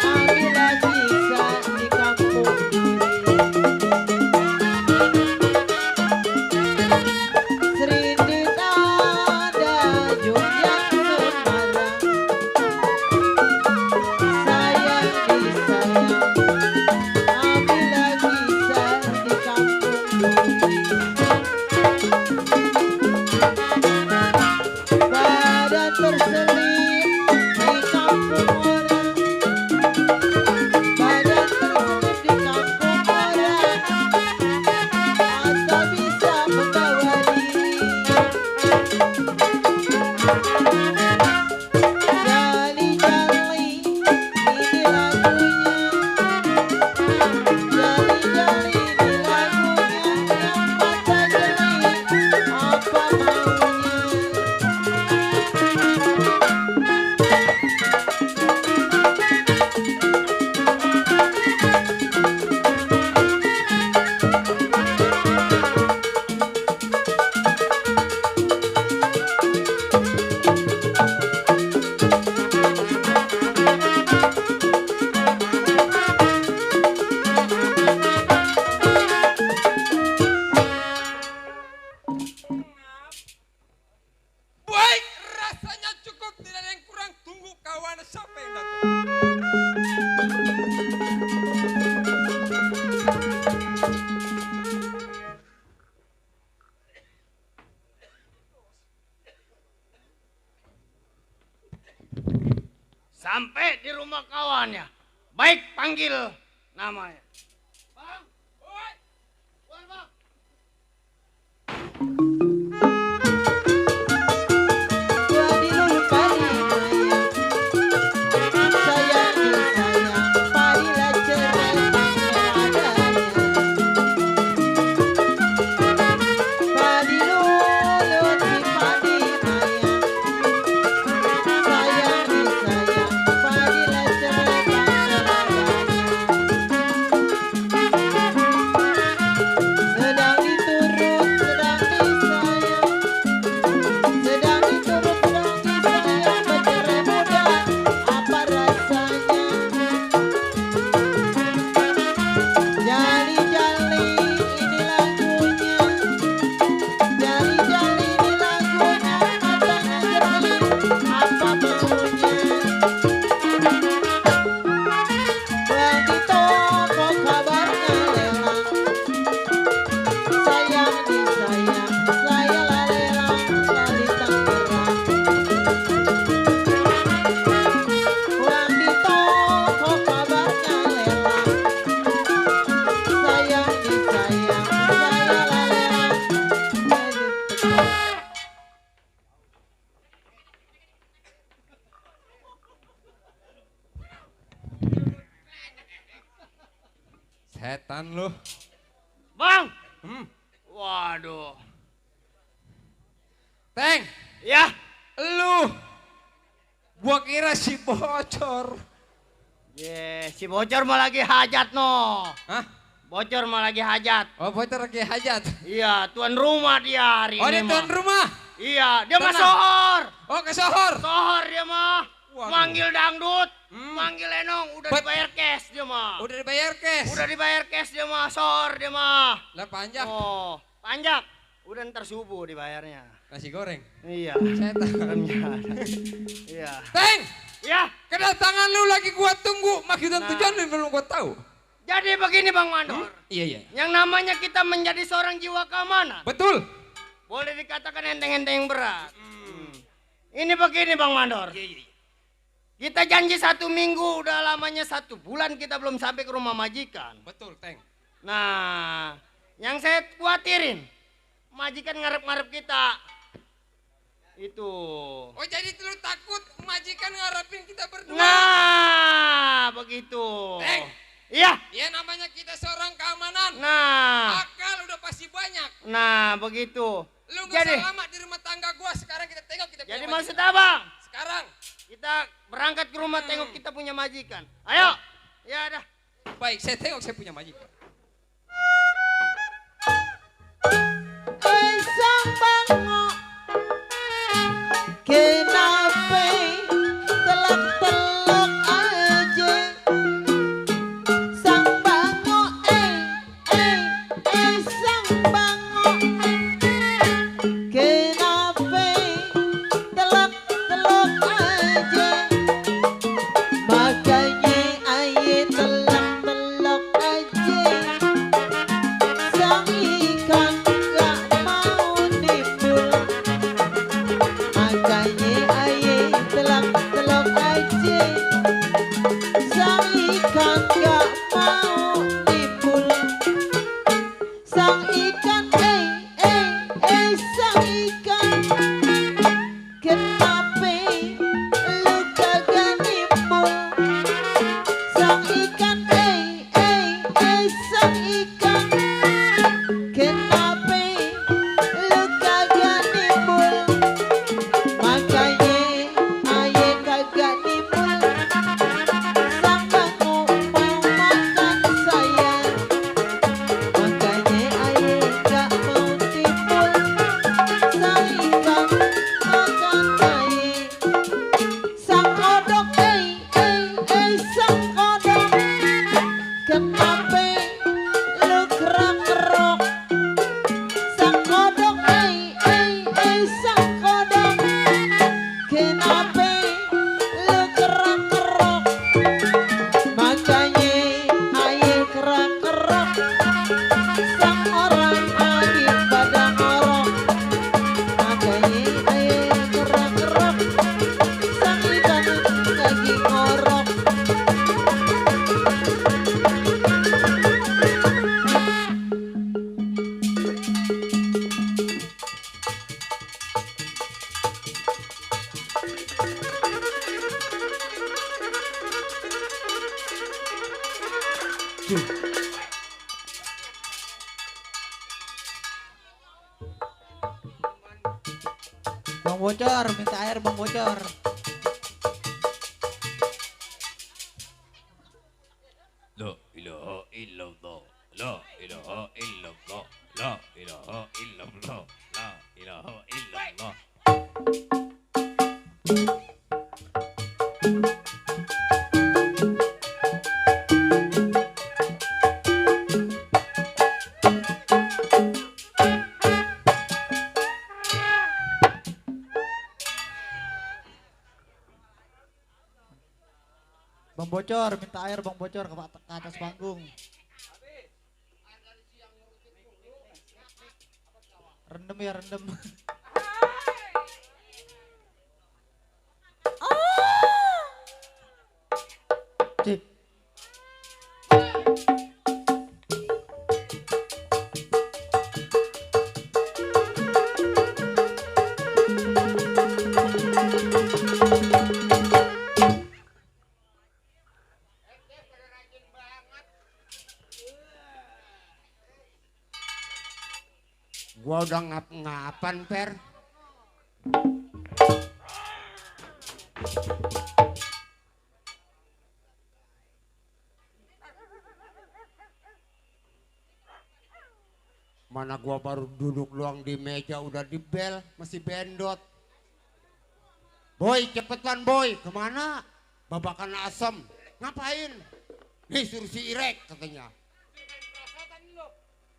ambil bisa di kampung duri. Sedikit ada juga Semarang, sayang disayang, ambil sampai di rumah kawannya. Baik panggil namanya. Bang, woi, keluar bang. Setan lu. Bang. Waduh. Teng, Ya. lu. Gua kira si bocor. Si bocor mah lagi hajat no. Hah? Bocor mah lagi hajat. Oh, bocor lagi hajat. Iya, tuan rumah dia hari Oh, ini dia mah. tuan rumah. Iya, dia mah Tenang. sohor. Oh, ke sohor. Sohor dia mah. Waduh. Manggil dangdut, manggil enong, udah Bet- dibayar cash dia mah. Udah dibayar cash. Udah dibayar cash dia mah, sohor dia mah. Lah panjang. Oh, panjang. Udah ntar subuh dibayarnya. Nasi goreng. Iya. Setan. Iya. Teng, Ya, kedatangan lu lagi gua tunggu. Maksud dan Nah. tujuan lu belum gua tahu. jadi begini Bang Mandor. Iya, iya. Yang namanya kita menjadi seorang jiwa keamanan. Betul. Boleh dikatakan enteng-enteng berat. Ini begini Bang Mandor. Kita janji 1 minggu, udah lamanya 1 bulan kita belum sampai ke rumah majikan. Betul, Teng. Nah, yang saya khawatirin, majikan ngarep-ngarep kita. Itu. Oh, jadi lu takut majikan ngarepin kita berdua? Nah, begitu. Teng. Iya. Ya namanya kita seorang keamanan. Nah, Akal udah pasti banyak. nah begitu. Lu gak Jadi, usah lama di rumah tangga gua. Sekarang kita tengok kita punya jadi majikan. maksud apa? Sekarang. Kita berangkat ke rumah tengok kita punya majikan. Ayo. Ya dah. Baik, saya tengok saya punya majikan. Sang bango, kenapa telak-telak aja? Sang bango, sang bango, kenapa telak-telak aja? Makanya aye telak-telak aja. Bang Bocor, minta air Bang Bocor. La ilaha illallah. La ilaha illallah. La ilaha illallah. La ilaha illallah. Bang Bocor, minta air Bang Bocor ke atas panggung. Rendem ya, rendem. Cik. Gua udah ngap-ngapan, Per. Mana gua baru duduk doang di meja udah dibel, masih bendot. Boy, cepetan boy, kemana? Babakan asem, ngapain? Nih suruh si Irek katanya.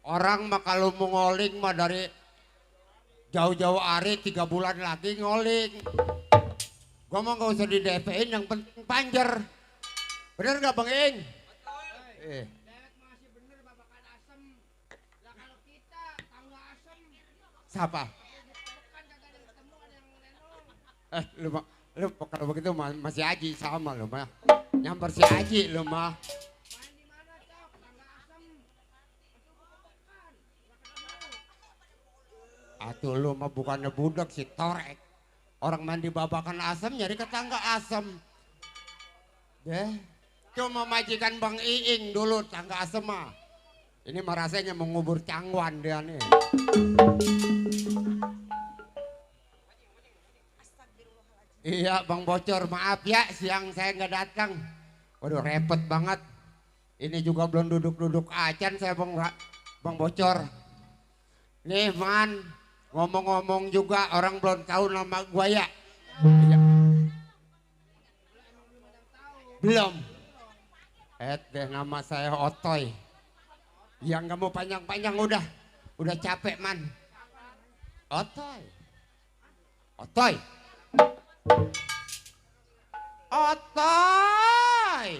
Orang mah kalau mau ngoling mah dari jauh-jauh hari 3 bulan lagi ngoling. Gua mau gak usah di DP-in, yang penting panjer. Bener gak Bang Ing? Dewek masih bener babakan asem. Lah kalau kita tangga asem. Siapa? Lu kalau begitu masih Aji sama lu mah. Nyamper si Aji lu mah. Atuh lu mah bukannya budak si torek. Orang mandi babakan asam nyari ke tangga asam. Deh, cuma majikan Bang Iing dulu tangga asam mah. Ini mah rasanya mengubur cangwan dia nih. Iya Bang Bocor, maaf ya siang saya nggak datang. Waduh repot banget. Ini juga belum duduk-duduk acan saya Bang Bocor. Nih man, ngomong-ngomong juga orang belum tahu nama gua ya. Iya. Belum. Deh nama saya Otoy. Yang nggak mau panjang-panjang udah capek man. Otoy. Otoy. Otoy.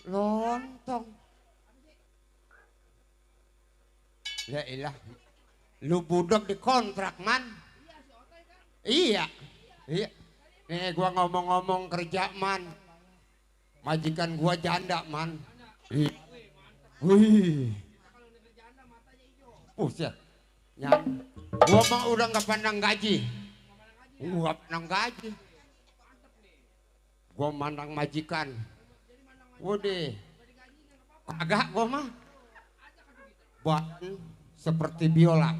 Lontong. Ya ilah, lu budak dikontrak man. Iya, iya. Nih gua ngomong-ngomong kerja man. Majikan gua janda man. Wih. Buset. Gua mah udah nggak pandang gaji. Gua pandang gaji. Gua mandang majikan. Waduh. Agak gua mah. Buat seperti biola.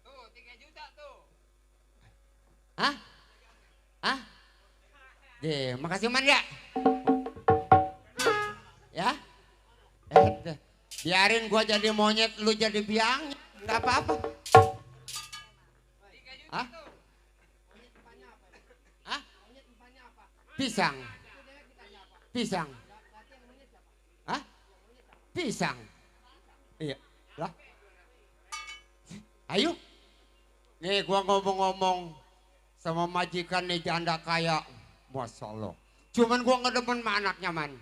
Tuh 3 juta tuh. Hah? Hah? Deh, makasih man ya. Ya? Biarin gua jadi monyet, lu jadi biang, nggak apa-apa. Hah? Hah? Pisang. Pisang. Hah? Pisang. Iya. Lah. Ayo. Nih gua ngomong-ngomong sama majikan nih janda kaya. Masya Allah. Cuman gua nggak demen sama anaknya man.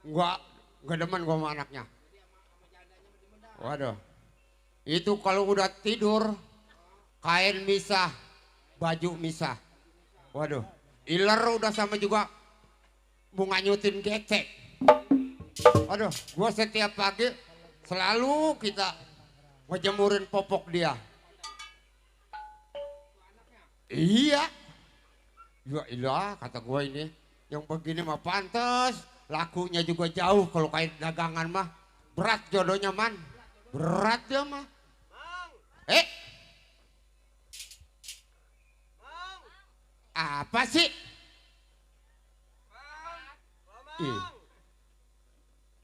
Gua nggak demen gua sama anaknya. Waduh. Itu kalau udah tidur kain misah, baju misah. Waduh. Iler udah sama juga mau nganyutin gecek. Aduh, gua setiap pagi selalu kita ngejemurin popok dia. Iya. Ya ilah kata gua ini, yang begini mah pantas, lakunya juga jauh kalau kayak dagangan mah. Berat jodohnya man. Berat dia mah. Apa sih?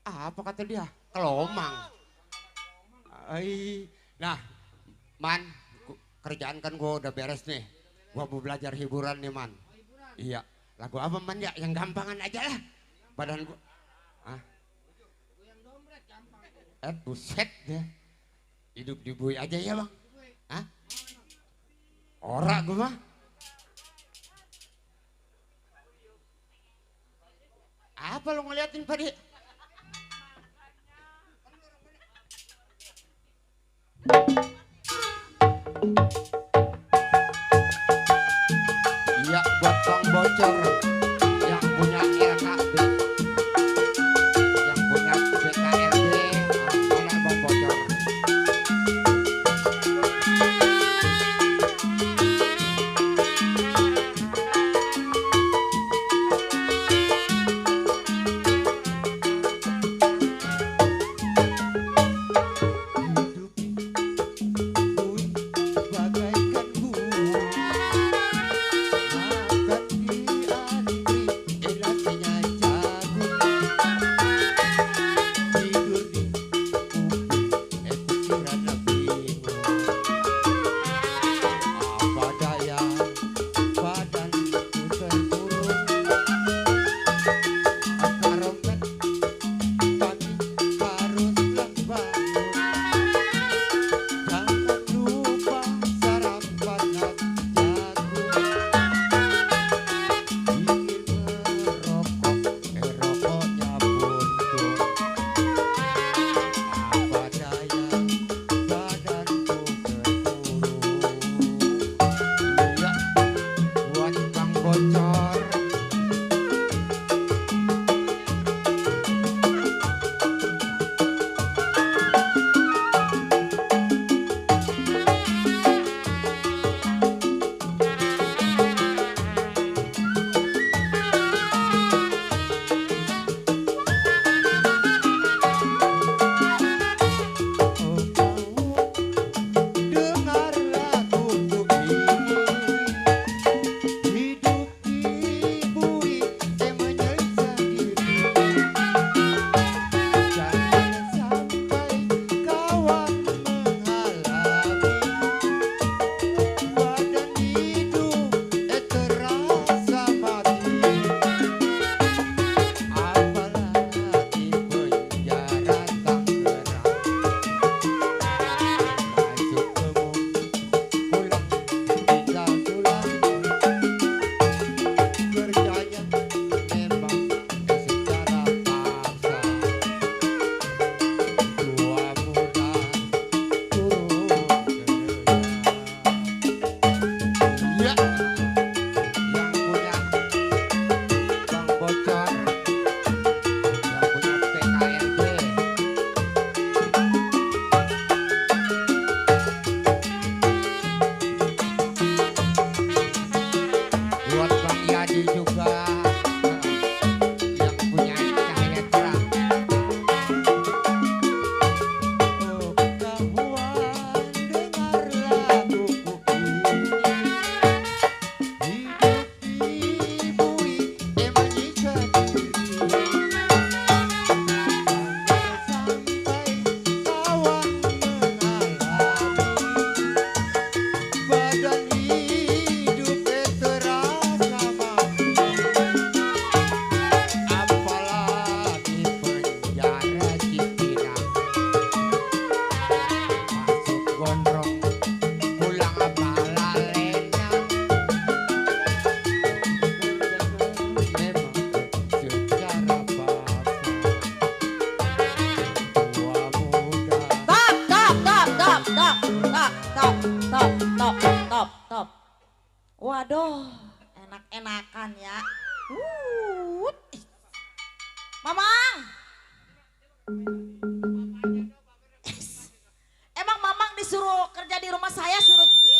Apa kata dia? Kelomang. Nah, man, kerjaan kan gua udah beres nih. Gua mau belajar hiburan nih man. Iya, lagu apa man ya? Yang gampangan aja lah. Badan gua. Buset deh. Hidup di bui aja ya bang. Ora gua mah. Apa lo ngeliatin Padi? Iya buat Bang Bocor yang punya LKB, yang punya BKLB, mana Bang Bocor? Waduh, enak-enakan ya. Ih. Mamang. Emang Mamang disuruh kerja di rumah saya suruh nyanyi.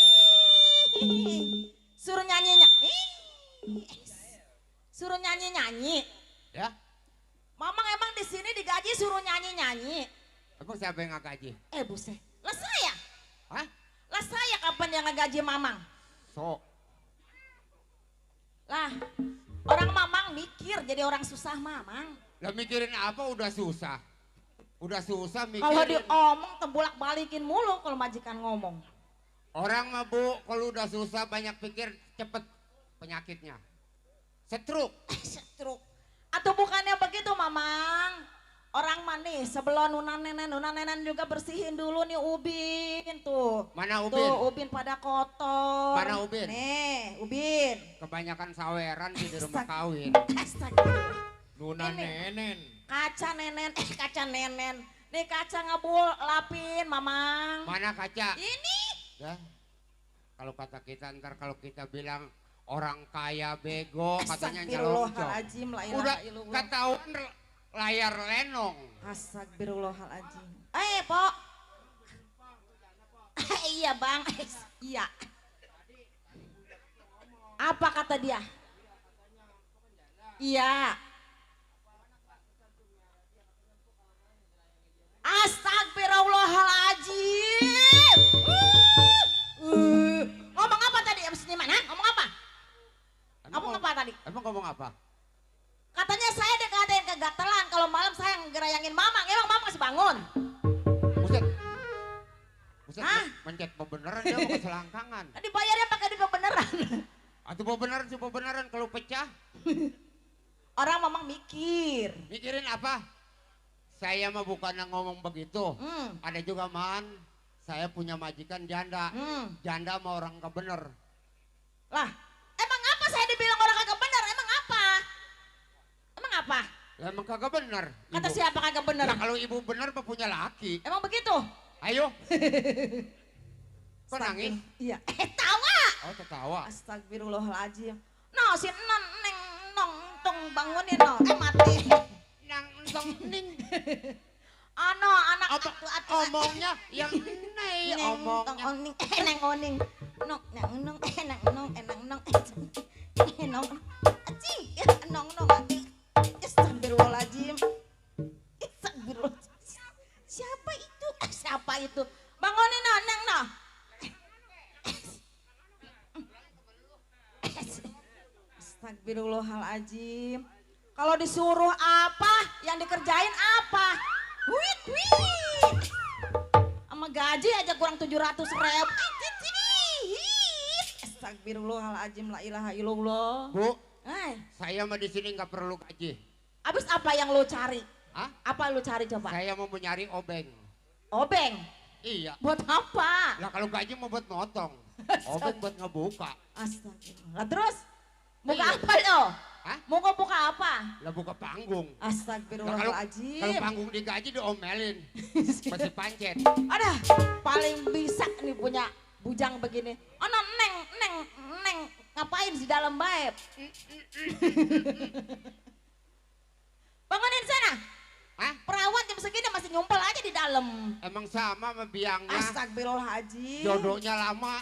Suruh nyanyi-nyanyi. Ya. Mamang emang di sini digaji suruh nyanyi-nyanyi. Emang siapa yang nggak gaji? Buset. Lah saya. Hah? Lah saya kapan yang ngegaji mamang? So, Lah, orang mamang mikir jadi orang susah mamang. lah mikirin apa udah susah. Udah susah Kalau mikirin. diomong tebulak balikin mulu kalau majikan ngomong. Orang mah Bu, kalau udah susah banyak pikir cepet penyakitnya. Stroke. Stroke. Atau bukannya begitu mamang? Orang manis sebelum nenen juga bersihin dulu nih ubin tuh. Mana ubin? Tuh ubin pada kotor. Mana ubin? Nih ubin. Kebanyakan saweran di rumah kawin. Astagfirullah. Nuna Ini. nenen. Kaca nenen. Nih kaca ngebul lapin mamang. Mana kaca? Ini. Ya. Kalau kata kita ntar kalau kita bilang orang kaya bego katanya nyelonjong. Astagfirullahaladzim la ilaha Udah illallah. ketahuan layar lenong. Astagfirullahaladzim. Pok. Iya bang, iya. Apa kata dia? Iya. Astagfirullahaladzim. Ngomong apa tadi? Seniman, ha? Ngomong apa? Ngomong apa tadi? Emang ngomong apa? Katanya saya dikatain kegatelan kalau malam saya ngerayangin mamang. Emang mamang masih bangun? Buset. Buset, Hah? mencet beneran dia mau ke selangkangan. Dibayarnya pakai di beneran. Atau beneran kalau pecah. Orang mamang mikir. Mikirin apa? Saya mah bukan yang ngomong begitu. Ada juga man, saya punya majikan janda. Janda mah orang gak bener. Lah, emang apa saya dibilang orang kagak bener? Emang apa? Emang apa? Lah, emang kagak bener. Kata Ibu. siapa kagak bener? Nah, kalau ibu bener mah punya laki. Emang begitu? Ayo. Kok nangis? Iya. Tawa. Oh, ketawa. Astagfirullahaladzim. No, si neng nong tong bangunin no. Mati. Nang tong ning. Ano, anak Apa omongnya yang nei omongnya. Neng oning. Nong nong aci nong aci. Astagfirullahaladzim. Astagfirullahaladzim. Siapa itu? Siapa itu? Bangunin no, neng no. Astagfirullahaladzim. Kalau disuruh apa, yang dikerjain apa? Wit. Sama gaji aja kurang 700.000. Astagfirullahaladzim la ilaha illallah. Bu, Hai, saya mah di sini nggak perlu gaji. abis apa yang lo cari? Hah? Apa lo cari coba? Saya mau nyari obeng. Obeng. Iya. Buat apa? Lah kalau gaji mau buat motong. Obeng buat ngebuka. Astagfirullah. Lah terus? Buka Iya. apa lo? Hah? Mau buka apa? Lah buka panggung. Lah Astagfirullahaladzim. kalau panggung digaji diomelin. Masih pancet. Aduh, paling bisa nih punya bujang begini. Oh, no, neng, ngapain di dalam baik? Bangunin sana. Hah? Perawat jam segini masih nyumpel aja di dalam. Emang sama sama biangnya. Astagfirullahaladzim. Jodohnya lama.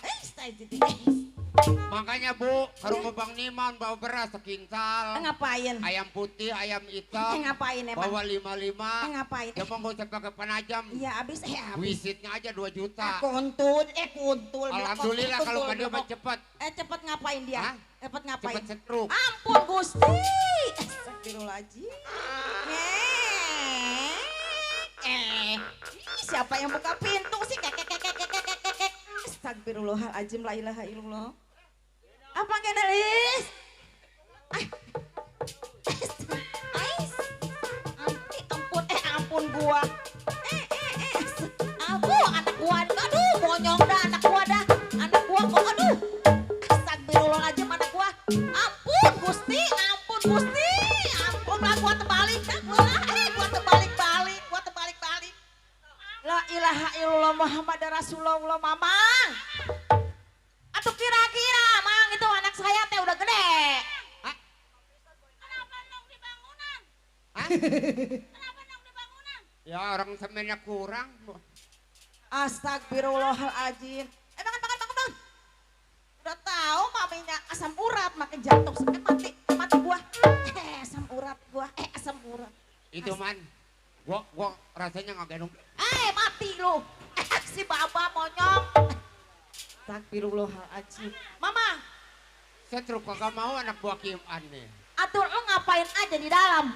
Makanya Bu, ke rumah Bang Niman bawa beras sekintal. Ngapain? Ayam putih, ayam hitam. Ngapain emang? Bawa 55. Ngapain? Ya Bang gak usah pakai penajam. Iya habis. Wisitnya aja 2 juta. Kuntul. Alhamdulillah kalau nggak dia mah cepet. Cepet ngapain dia? Hah? Cepet ngapain? Cepet setruk. Ampun Gusti. Astagfirullahaladzim. Siapa yang buka pintu sih? Astagfirullahaladzim la ilaha illallah. Apa genelis? Ampun gua. Anak gua. Aduh, monyong dah anak gua dah. Anak gua kok aduh. Astagfirullahaladzim anak gua. Ampun Gusti. Ampun lah gua terbalik dah. Gua terbalik-balik. La ilaha illallah Muhammad Rasulullah mamang. Atau kira-kira mang itu anak saya teh udah gede. Hah? Kenapa nong di bangunan? Hah? Kenapa nong di bangunan? Ya orang semennya kurang. Astagfirullahaladzim. Bangun. Udah tahu maminya asam urat makin jatuh sampai mati gua. Asam urat gua. Asam urat. Itu man. Gua rasanya nggak gendong. Mati lu. Si Baba monyong. Astagfirullahaladzim. Mama, Setru kagak mau anak buah Kim An nih. atur lu ngapain aja di dalam?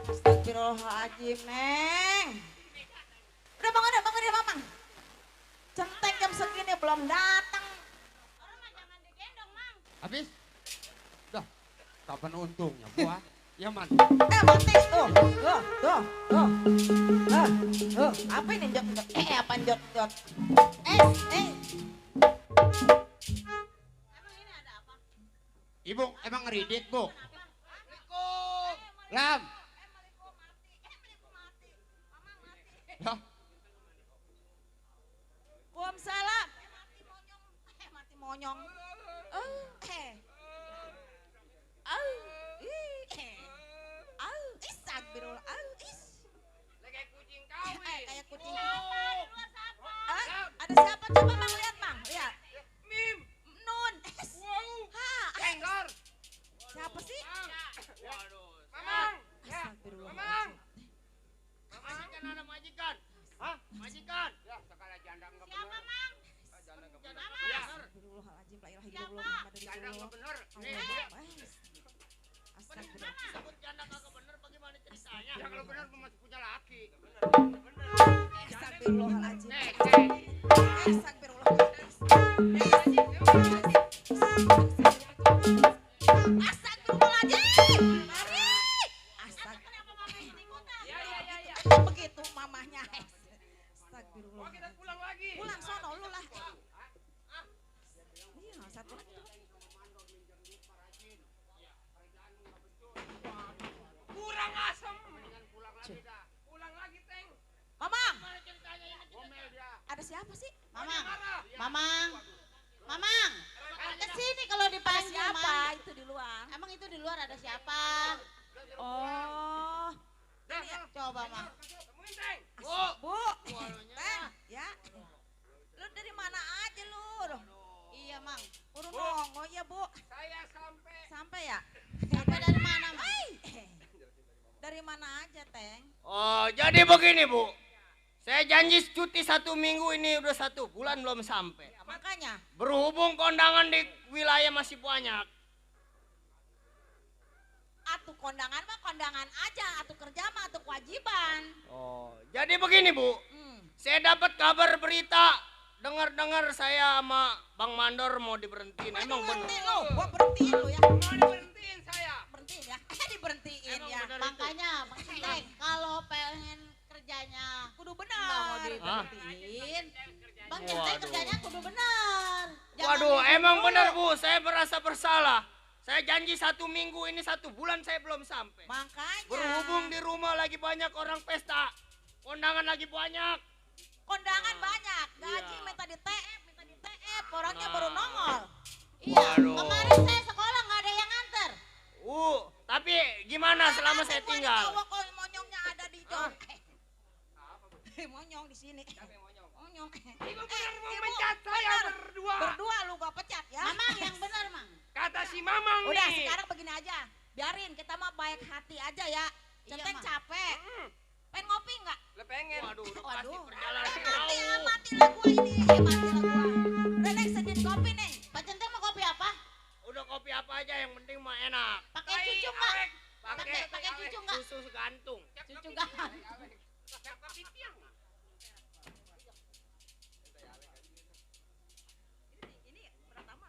Astagfirullahaladzim, Neng. Udah bangun deh, Mamang. Centeng jam segini belum datang. Habis? Dah, kapan untungnya gua? Ya man. Mati. Tuh. Apa ini jod? Apa jod? Ibu emang ngeridit, Bu? Lam. Lah, Waalaikumsalam. Mati monyong. Astagfirullah. Kayak kucing kawin. Kayak kucing. Ada siapa coba Mang lihat, Mang? Lihat. Mim. Nun. Tengkor. Siapa sih? Waduh. Mamang. Astagfirullah. Majikan ada majikan. Hah? Majikan. Ya, sekali janda enggak bener. Siapa, Mang? Janda enggak bener. Astagfirullahaladzim. La ilaha illallah Muhammadur Janda enggak Rasulullah. bener. Nih, Astagfirullah. Sebut janda kagak bener bagaimana ceritanya? ya kalau bener gua masih punya laki. Astagfirullahaladzim. Astagfirullahaladzim. Mari. Astagfirullah. Begitu mamahnya. Astagfirullah. Kita pulang lagi. Pulang sono lu lah. Iya, satu lagi. Kurang asem. Pulang lagi dah. Pulang lagi, Teng. Mamang, Ngomel dia. ada siapa sih? Mamang, Marah. Mamang, ke sini kalau dipanggil, Siapa Mang. itu di luar? Emang itu di luar ada siapa? Oh, Dah, Coba, Mang. temuin, Teng. Bu, Teng, ya. Lu dari mana aja lu? Iya, Mang. Urung nongol ya, Bu. Saya sampai Sampai ya? Sampai dari mana, Mang? Dari mana aja, Teng? Oh, jadi begini, Bu. Saya janji cuti 1 minggu, ini udah 1 bulan belum sampai. Ya, makanya. Berhubung kondangan di wilayah masih banyak. Atuh kondangan mah kondangan aja, atuh kerja mah atuh kewajiban. Oh, jadi begini, Bu. Hmm. Saya dapat kabar berita, dengar-dengar saya sama Bang Mandor mau diberhentiin. Emang bener? Berhenti lu, gua berhentiin lu ya. mau diberhentiin saya. Berhentiin ya. Diberhentiin ya. Makanya, Mang Centeng, kalau pengen kerjanya Kudu nggak benar. mau diberhentiin, Bang Centeng Waduh. kerjanya kudu benar. Jangan Waduh, gitu emang dulu. benar, Bu. Saya merasa bersalah. Saya janji 1 minggu, ini 1 bulan saya belum sampai. Makanya. Berhubung di rumah lagi banyak orang pesta, kondangan lagi banyak. Kondangan banyak, gaji Iya. minta di TF, orangnya baru nongol. Iya, Waduh. kemarin saya sekolah nggak ada yang nganter. Tapi gimana selama saya Gua tinggal? Cowok kok monyongnya ada di John. Monyong di sini. Monyong. Ibu bener mau mencat saya berdua. Berdua lu gua pecat ya. Mamang yang benar, Mang. Kata si Mamang Udah nih. sekarang begini aja. Biarin kita mah baik hati aja ya. Centeng Mang. capek. Pengen ngopi nggak? Lo pengen. Waduh, udah pasti Waduh. perjalanan Mati jauh. mati lah gua ini. Mati lah gua. Udah Neng sedin kopi Neng. Pak Centeng mau kopi apa? Udah kopi apa aja yang penting mah enak. Pakai cucu nggak? Pakai Pakai cucu nggak? susu gantung. Cucu gantung. Kopi tiang. Ini pertama.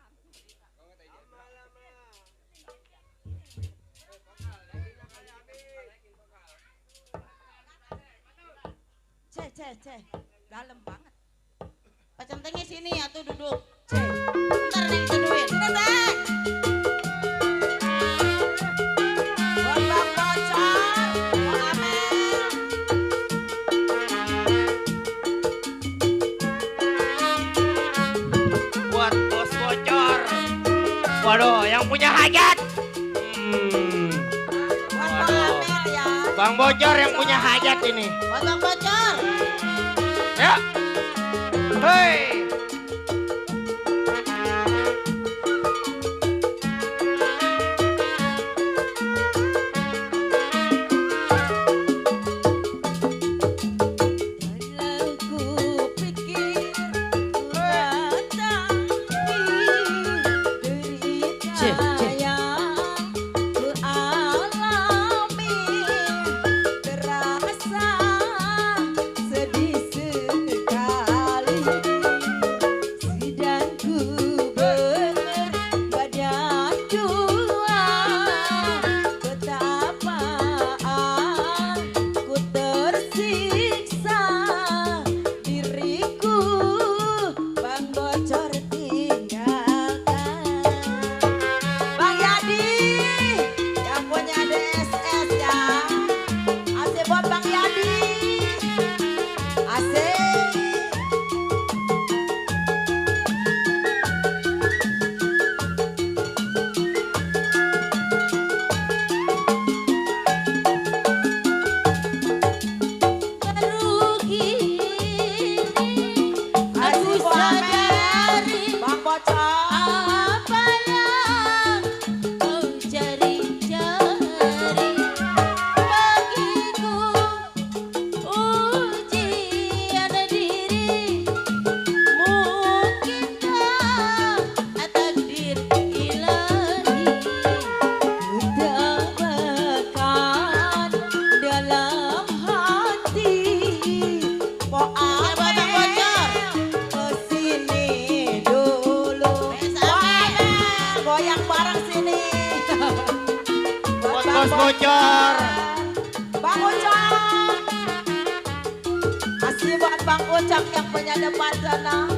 Ceh. Dalam banget. Pak Centengnya sini ya tuh duduk. Ceh. Ntar nih dituduhin. Ini Teh. Buat Bang Bocor. Buat Amel. Buat bos bocor. Waduh, yang punya hajat. Buat Bang Amel ya. Bang Bocor yang punya hajat ini. Buat Bang Bocor. Ya. Hei. Bos Bocor. Bang Ucok. Masih buat Bang Ucok yang punya depan sana.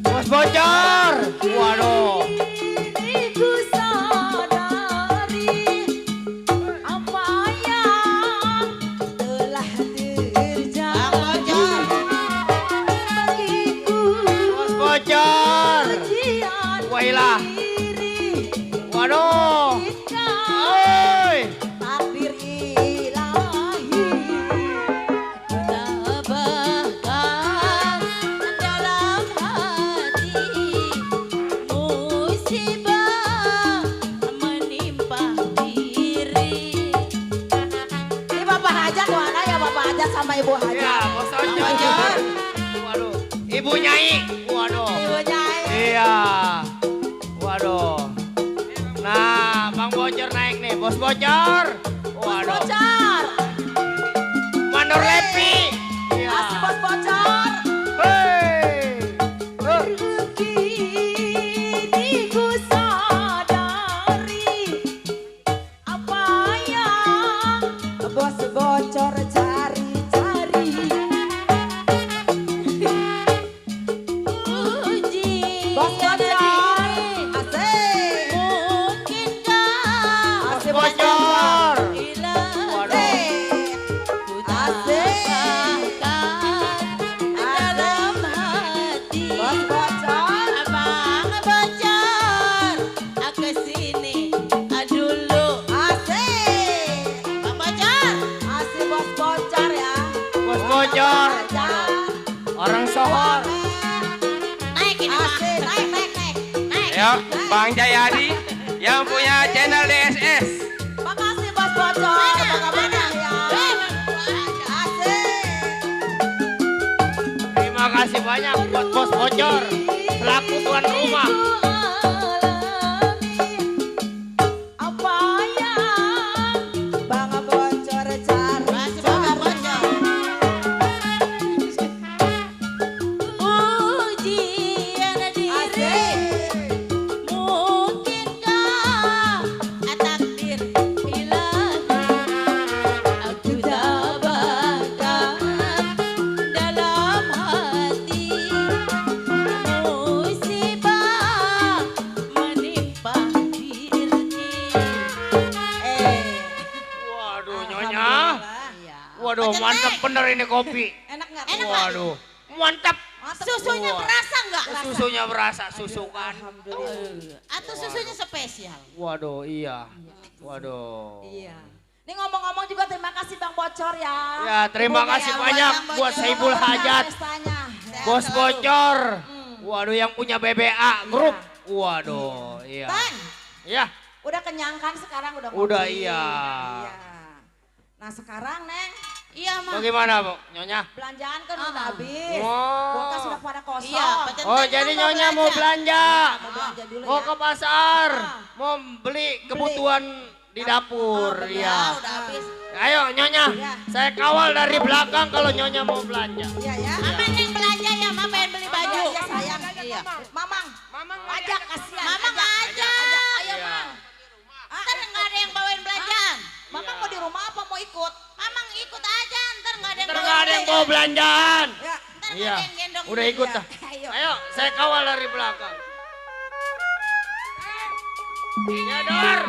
Bos Bocor. Waduh. Diriku sadari apa yang telah terjadi bagiku. Bos Bocor. Wailah. Waduh. Oi. Takdir ilahi tabahkan dalam hati, musibah menimpa diri. Ini Bapak Hajat mana ya, Bapak Hajat sama Ibu Hajat? Ya, Bos Bocor. Waduh. Ibu Nyai. Waduh. Ibu Nyai. Iya. Waduh. Nah, Bang Bocor naik nih. Bos Bocor. Waduh. Bocor. Mandor Lepi. Iya. Masih Bos Bocor. Hei. Kini ku sadari apa yang Bos Bocor cari-cari. Bos Bocor, asik. Mungkinkah Bos Bocor. dalam hati. Bos Bocor. Abang Bocor, aku sini dulu. Asik. Bang Bocor. Asik Bos Bocor ya. Bos Bocor. Orang Sohor. Naik ini Asik, naik. Ya, Bang Jayadi yang punya channel DSS. Makasih Bos Bocor. Bagaimana ya? Asik. Terima kasih banyak buat Bos Bocor selaku tuan rumah. Apa yang Bang Bocor cari? Ujian diri, mungkinkah takdir ilahi aku tabahkan dalam hati, musibah menimpa diri. Waduh, Nyonya. Waduh, mantap bener ini kopi. Enak nggak? Waduh, mantap. Susunya Wah. berasa nggak? Susunya berasa, susu kan. Atau susunya spesial? Waduh, iya. Waduh. Iya. Ini ngomong-ngomong juga terima kasih Bang Bocor ya. Ya, terima Ibunya kasih ya, banyak Bang buat Bocor. Saibul Hajat. Pestanya. Bos Bocor. Waduh, yang punya BBA Group. Waduh, iya. Bang, Ya, udah kenyang kan sekarang udah udah ngopi? iya. Nah sekarang Neng, iya Mak. Bagaimana, Bu? Nyonya? Belanjaan kan udah habis. Wow. Kulkas sudah pada kosong. Iya, Oh, jadi Nyonya mau belanja. Mau belanja dulu Mau ya. ke pasar. Mau beli kebutuhan di dapur. Iya. Udah habis. Ayo Nyonya, Ya. saya kawal dari belakang kalau Nyonya mau belanja. Iya ya. Mama Neng belanja ya, Mama pengen beli baju. Iya sayang. Iya. Mamang. Ajak kasihan. Mama aja. Ayo Iya. Mang. Ntar nggak ada yang bawain belanjaan. Mamang mau di rumah apa mau ikut? Mamang ikut aja, ntar nggak ada yang Ntar nggak ada yang bawa belanjaan. Ya. Ntar nggak Iya, ada yang gendong. udah ikut dah. Ayo. Ayo, saya kawal dari belakang. Ya, Dor.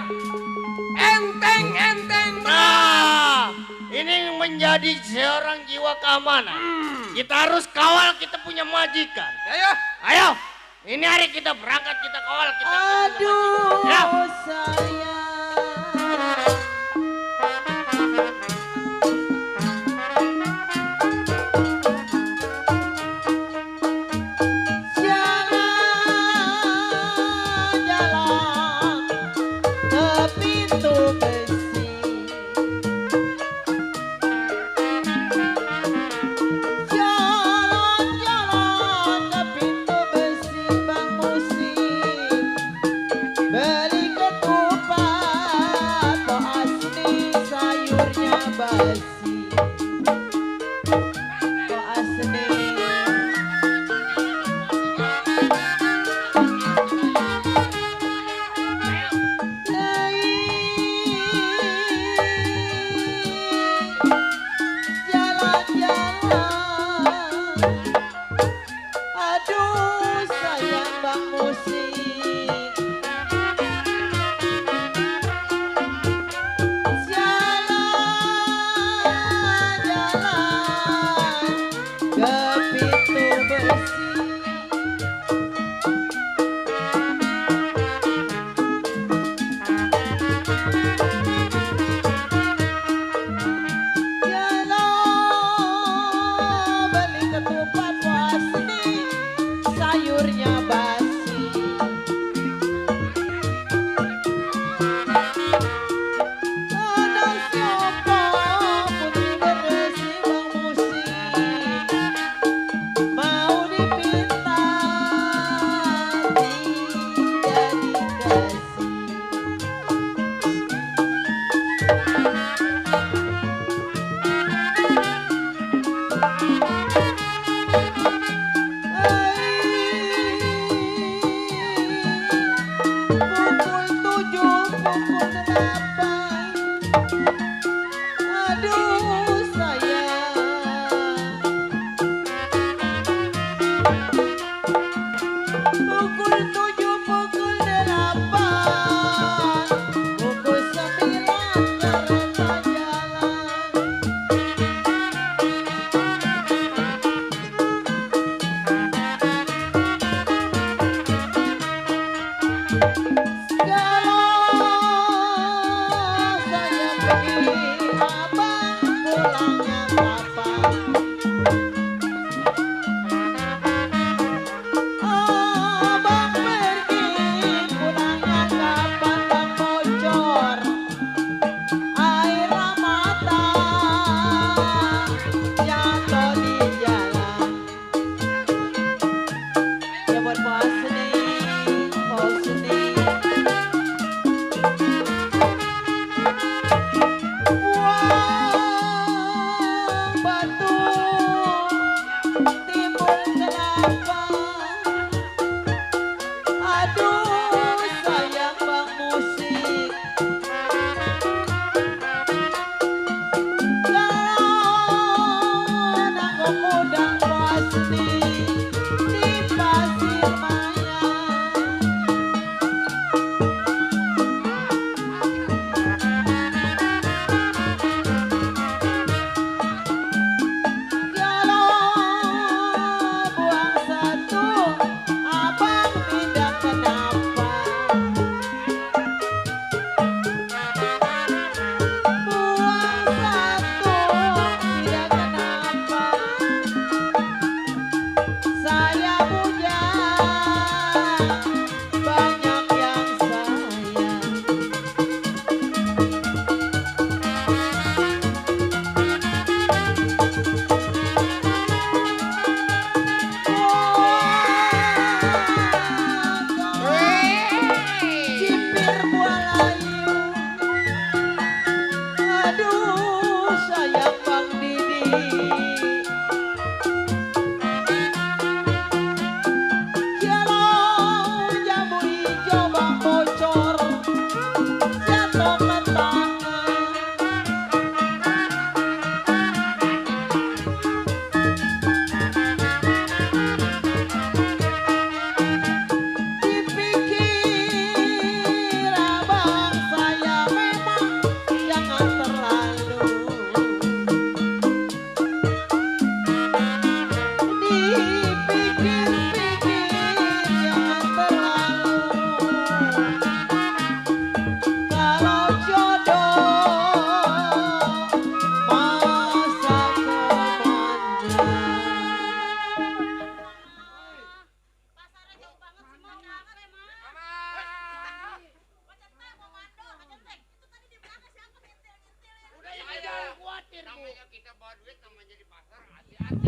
Enteng. Nah, ini menjadi seorang jiwa keamanan. Kita harus kawal, kita punya majikan. Ayo. Ayo, ini hari kita berangkat, kita kawal, kita punya majikan. Ya. sayang. Jalan ke pintu besi. Jalan ke pintu besi Bang Musi. Beli ketupat Pukul 7, pukul 8, pukul 9 kereta jalan. Kalau saya pergi, abang pulangnya kapan? Abang pergi, pulangnya kapan? Bang bocor air mata jatuh di jalan. Ya buat puas nih, puas nih. Buang batu timbul kelapa. Aduh sayang bang musik. Kalau nanggung udang puas nih di pasir maya. Kalau buang satu, abang tidak kenapa. Buang satu, tidak kenapa. Saya bujang, banyak yang sayang. Cipir bualayu. Aduh sayang Bang Didi. Kalau jambu hijau Bang bocor jatuh ke tangan. Dipikir abang saya memang jangan terlalu. Dipikir-pikir jangan terlalu. Kalau jodoh masa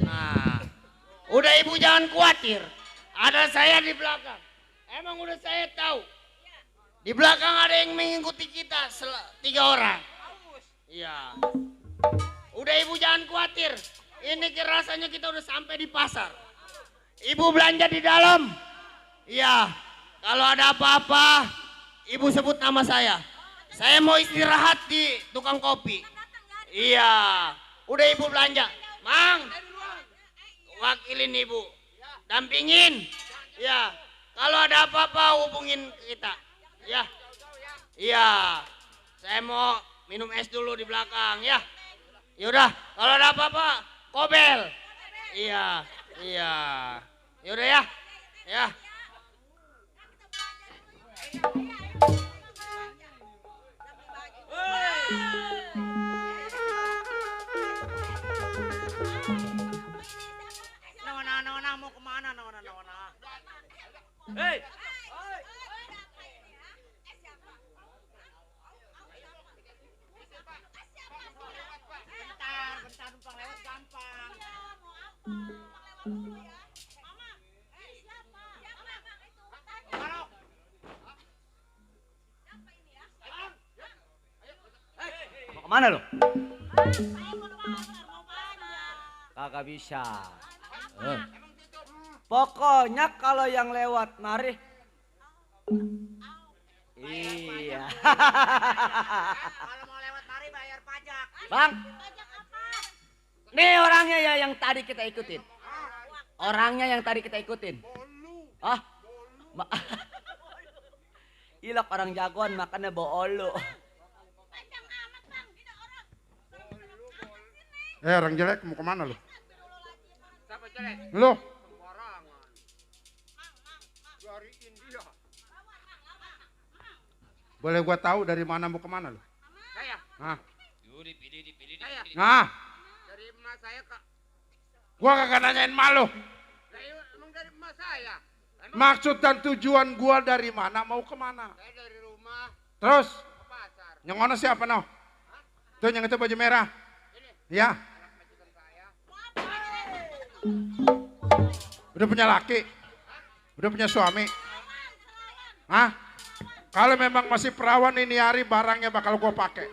Nah, udah ibu jangan khawatir. Ada saya di belakang. Emang udah saya tahu. Di belakang ada yang mengikuti kita 3 orang. Iya. Udah ibu jangan khawatir. Ini rasanya kita udah sampai di pasar. Ibu belanja di dalam. Iya. Kalau ada apa-apa, ibu sebut nama saya. Saya mau istirahat di tukang kopi. Iya. Udah ibu belanja. Mang, wakilin ibu. Dampingin. Ya. Kalau ada apa-apa hubungin kita. Ya. Iya. Saya mau minum es dulu di belakang ya. Yaudah, kalau ada apa-apa kobel. Iya. Iya. Yaudah ya. Ya. Nona mau kemana Nona? Hei. Bentar numpang lewat gampang. Mau kemana lo? Kagak bisa. Pokoknya kalau yang lewat mari. Iya. Kalau mau lewat mari bayar pajak. Bang. Nih orangnya ya yang tadi kita ikutin. Orangnya yang tadi kita ikutin. Ah, ilok orang jagoan makannya boolo. Orang jelek mau kemana lu? Siapa jelek? Lu? Sembarangan. Dari India. Boleh gua tahu dari mana mau kemana lu? Saya. Hah? Saya. Nah, Dari emak saya kak. gua kagak nanyain malu. Emang dari emak saya. Maksud dan tujuan gua dari mana mau kemana? Saya dari rumah Terus, ke pasar. yang mana siapa no? Tuh yang itu baju merah. Ya. Udah punya laki? Udah punya suami? Hah? Kalau memang masih perawan ini hari barangnya bakal gua pakai.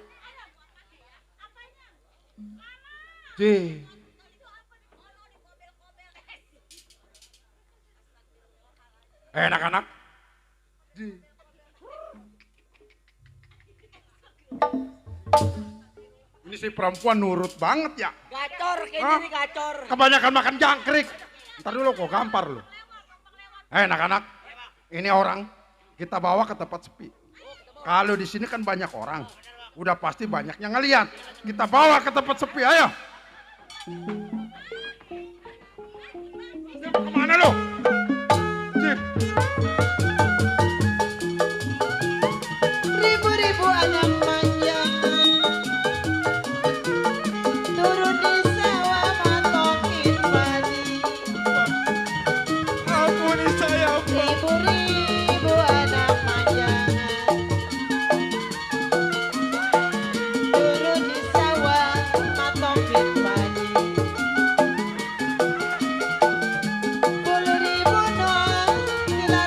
Ji. Anak-anak. Ji. Ini si perempuan nurut banget ya. Gacor kayak Hah? gini gacor. Kebanyakan makan jangkrik. Ntar dulu kok gampar lu. Anak-anak. Ini orang kita bawa ke tempat sepi. Kalau di sini kan banyak orang. Udah pasti banyak yang ngeliat. Kita bawa ke tempat sepi, ayo. Kemana lu? Cik. Ribu-ribu anak manja turun di sawah matokin padi. Ampuni saya, Pak. Ribu-ribu anak manja turun di sawah matokin padi. 10.000 non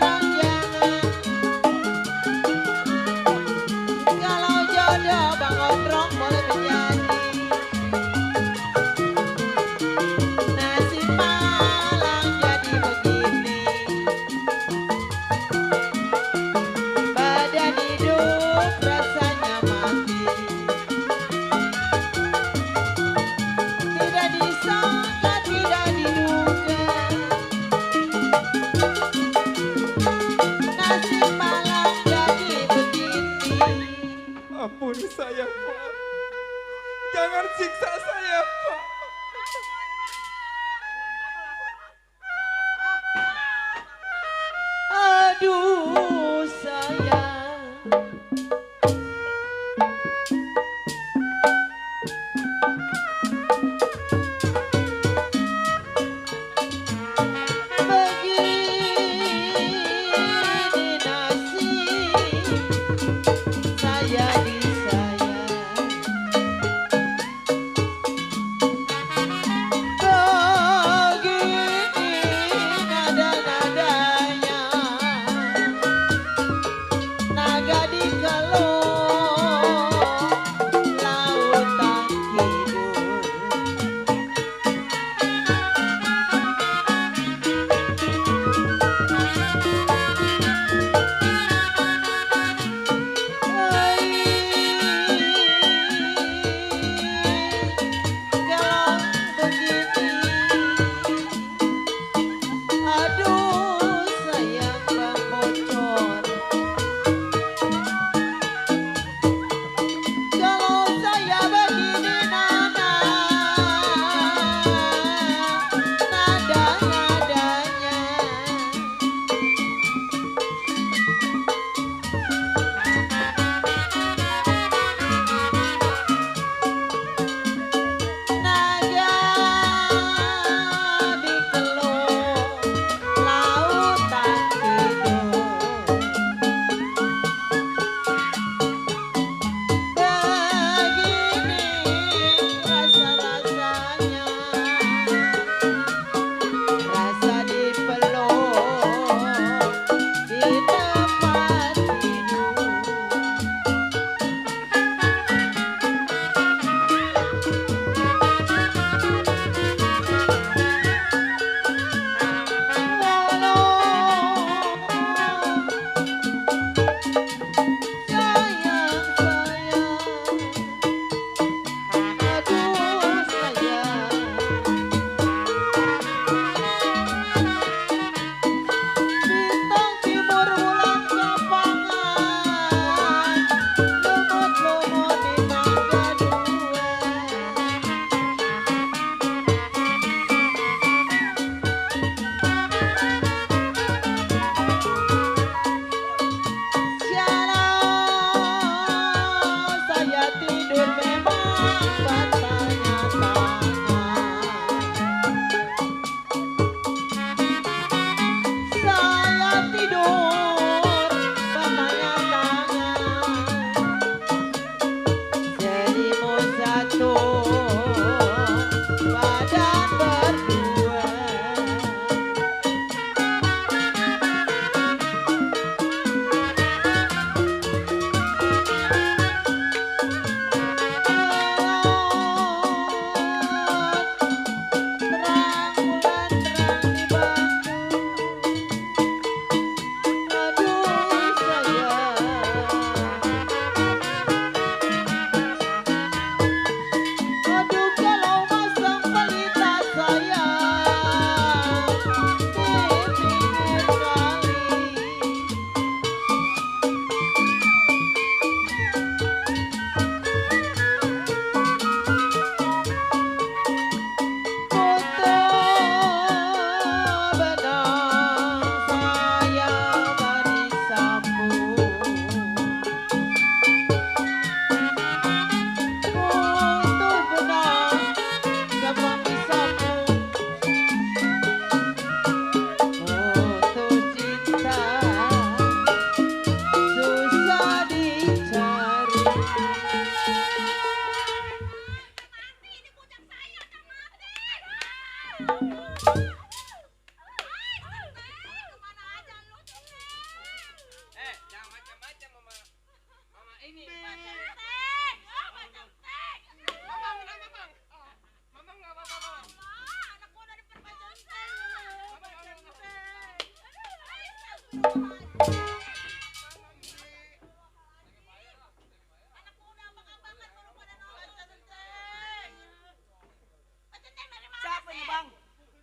Siapa ini bang?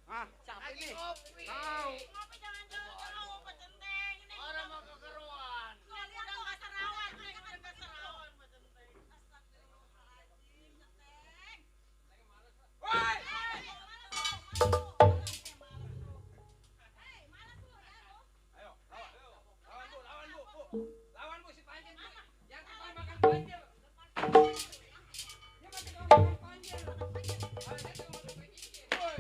Hah? Siapa ini? Tahu. Orang mau kekeruan. Lawan bu si Panjen bu. Yang tukang makan banjir. Dia masih tukang makan banjir. Dia tukang makan banjir. Woi.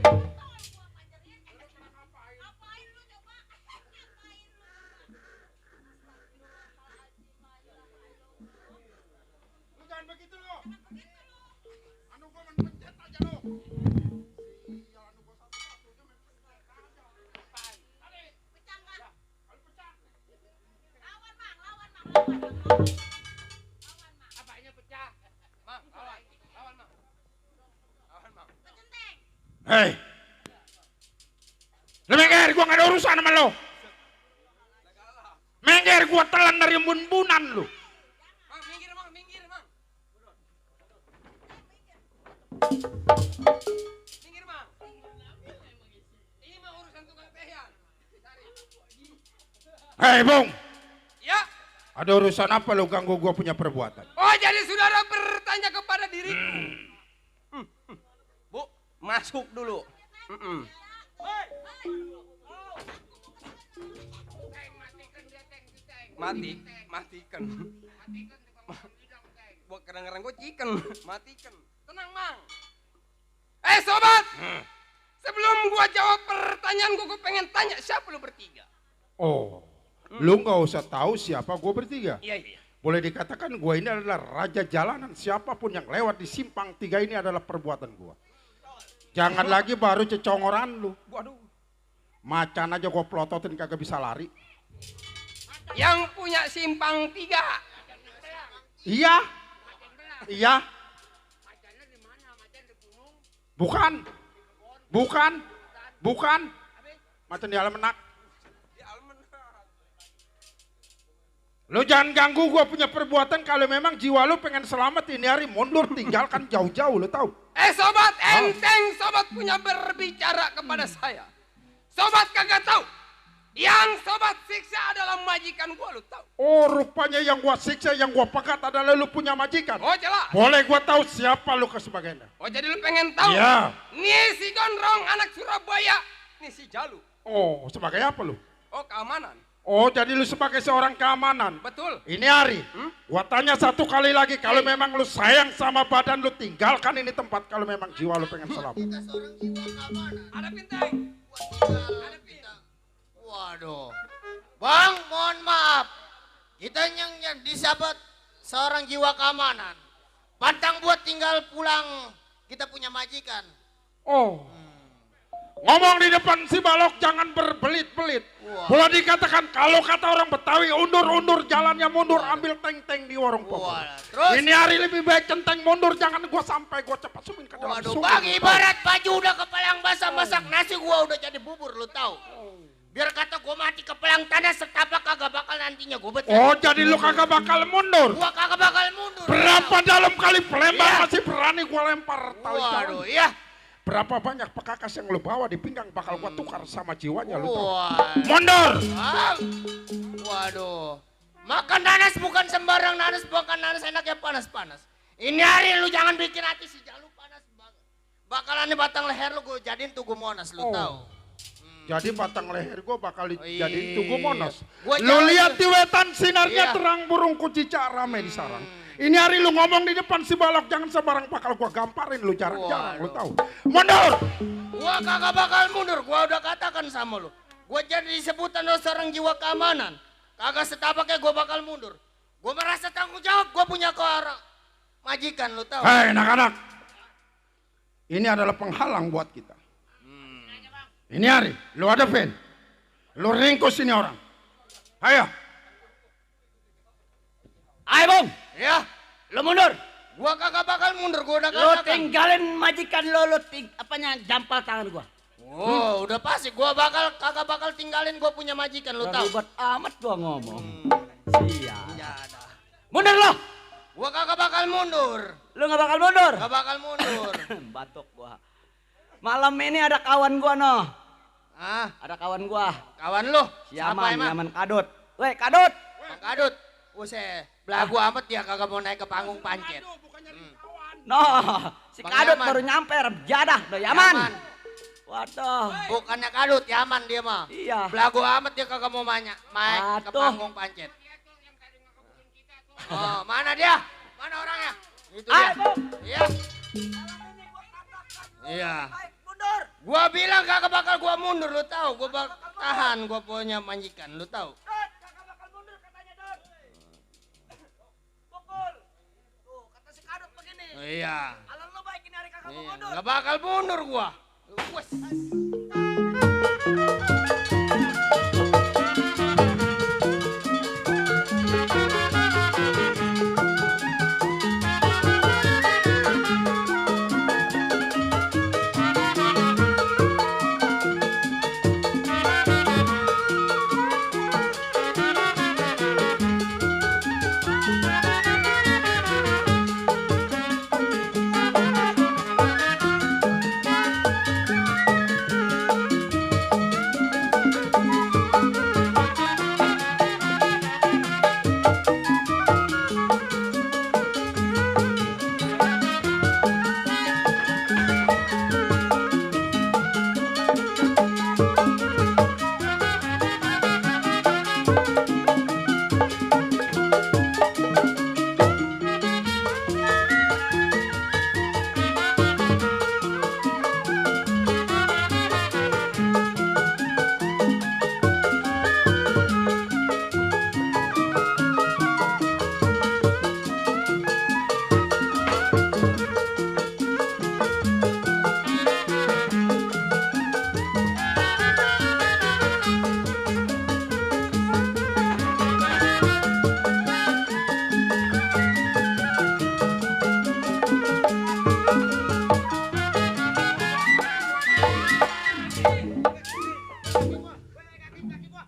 Lu jangan begitu lu. Anu gua main pencet aja lu. Sial, anu gua satu-satu aja main pencet aja. Tadi. Pecah nggak? Ya, kalau pecah. Lawan Mang, lawan Mang, lawan Mang. Apanya pecah? Mang, lawan. Lawan Mang. Lawan Mang. Pecenteng. Hei. Lu menger, gua gak ada urusan sama lu. Menger, gua telan dari embun-embunan lu. Mang, minggir Mang, minggir Mang. Minggir Mang. Ini mah urusan tukang tehian. Hei, Bung. Ya. Ada urusan apa lu ganggu gua punya perbuatan? Oh, jadi saudara bertanya kepada diriku. Bu, masuk dulu. Matikan. Buat kadang-kadang gue chicken, matikan. Tenang, Mang. Sobat. Sebelum gua jawab pertanyaan gua pengen tanya siapa lu bertiga? Oh, lu nggak usah tahu siapa gua bertiga. Iya. Boleh dikatakan gua ini adalah raja jalanan. Siapapun yang lewat di simpang 3 ini adalah perbuatan gua. Jangan lagi baru cecongoran lu. Waduh. Macan aja gua pelototin kagak bisa lari. Yang punya simpang 3. Iya. Iya. Bukan. Macan di Almenak. Lu jangan ganggu gua punya perbuatan. Kalau memang jiwa lu pengen selamat ini hari, mundur, tinggalkan jauh-jauh, lu tahu. Sobat, enteng sobat punya berbicara kepada saya. Sobat kagak tahu. Yang sobat siksa adalah majikan gua, lu tahu. Oh, rupanya yang gua siksa, yang gua pekat adalah lu punya majikan. Oh, jelas. Boleh gua tahu siapa lu ke sebagainya? Oh, jadi lu pengen tahu? Iya. Nih si Gondrong anak Surabaya. Nih si Jalu. Oh, sebagai apa lu? Oh, keamanan. Oh, jadi lu sebagai seorang keamanan. Betul. Ini Ari, gua tanya satu kali lagi, kalau memang lu sayang sama badan lu, tinggalkan ini tempat kalau memang jiwa lu pengen selamat. Kita seorang jiwa keamanan. Ada Pinteng. Ada Waduh. Bang, mohon maaf. Kita yang disahabat seorang jiwa keamanan. Pantang buat tinggal pulang. Kita punya majikan. Oh. Ngomong di depan si balok jangan berbelit-belit. Boleh dikatakan kalau kata orang Betawi undur-undur jalannya mundur, ambil teng-teng di warung pokok. Terus? Ini hari lebih baik centeng mundur, jangan gua sampai gua cepat sumin ke dalam Waduh, sungai. bang, ibarat baju udah kepelang basah, masak nasi gua udah jadi bubur, lu tahu. Biar kata gua mati kepelang tanah, setapak kagak bakal nantinya gua betul. Oh, jadi lu kagak bakal mundur. Gua kagak bakal mundur. Berapa dalam kali pelempar Iya. masih berani gua lempar tali Waduh, jalan. iya. Berapa banyak pekakas yang lu bawa di pinggang bakal gua tukar sama jiwanya, lu tahu. Wah. Mundur. Bang. Waduh. Makan nanas bukan sembarang nanas, bukan nanas enaknya panas-panas. Ini hari lu jangan bikin hati si Jalu panas banget. Bakalan di batang leher lu gua jadiin tugu Monas, lu tahu. Jadi batang leher gua bakal dijadiin iya. tugu Monas. Gua Lu jangan- lihat di wetan sinarnya Iya. terang burung kucicak rame di sarang. Ini hari lu ngomong di depan si balok jangan sembarang bakal gua gamparin lu jarang-jarang, lu tahu. Mundur. Gua kagak bakal mundur, gua udah katakan sama lu. Gua jadi disebutan lu seorang jiwa keamanan. Kagak setapaknya gua bakal mundur. Gua merasa tanggung jawab, gua punya majikan, lu tahu. Hei anak-anak. Ini adalah penghalang buat kita. Ini hari, lu ada pen. Lu ringkus ini orang. Ayo. Ayo Bung, Ya, lu mundur. Gua kagak bakal mundur, gua udah lo katakan. tinggalin majikan lo, apanya jampal tangan gua. Oh, udah pasti gua kagak bakal tinggalin gua punya majikan, lu tahu. Ribet amat gua ngomong. Sia. Mundur lo. Gua kagak bakal mundur. Lu nggak bakal mundur? Gak bakal mundur. Batuk gua. Malam ini ada kawan gua noh. Ah, Ada kawan gua. kawan lu. Si Siapa Yaman, emang? Yaman Kadut. Weh, Kadut. Bang Kadut. Buset, belagu amat dia kagak mau naik ke panggung pancet. Noh, si Bang Kadut Yaman. baru nyampe, jadah, udah Yaman. Yaman. Waduh. Bukannya Kadut, Yaman dia mah. Iya. Belagu amat dia kagak mau main ke Atuh. panggung pancet. Oh, mana dia? Mana orangnya? Itu dia. Iya. Iya. Gua bilang kagak bakal gua mundur, lu tahu? Gua tahan, gua punya majikan, lu tahu? Oh, iya. Iya, nggak bakal mundur gua. Wes.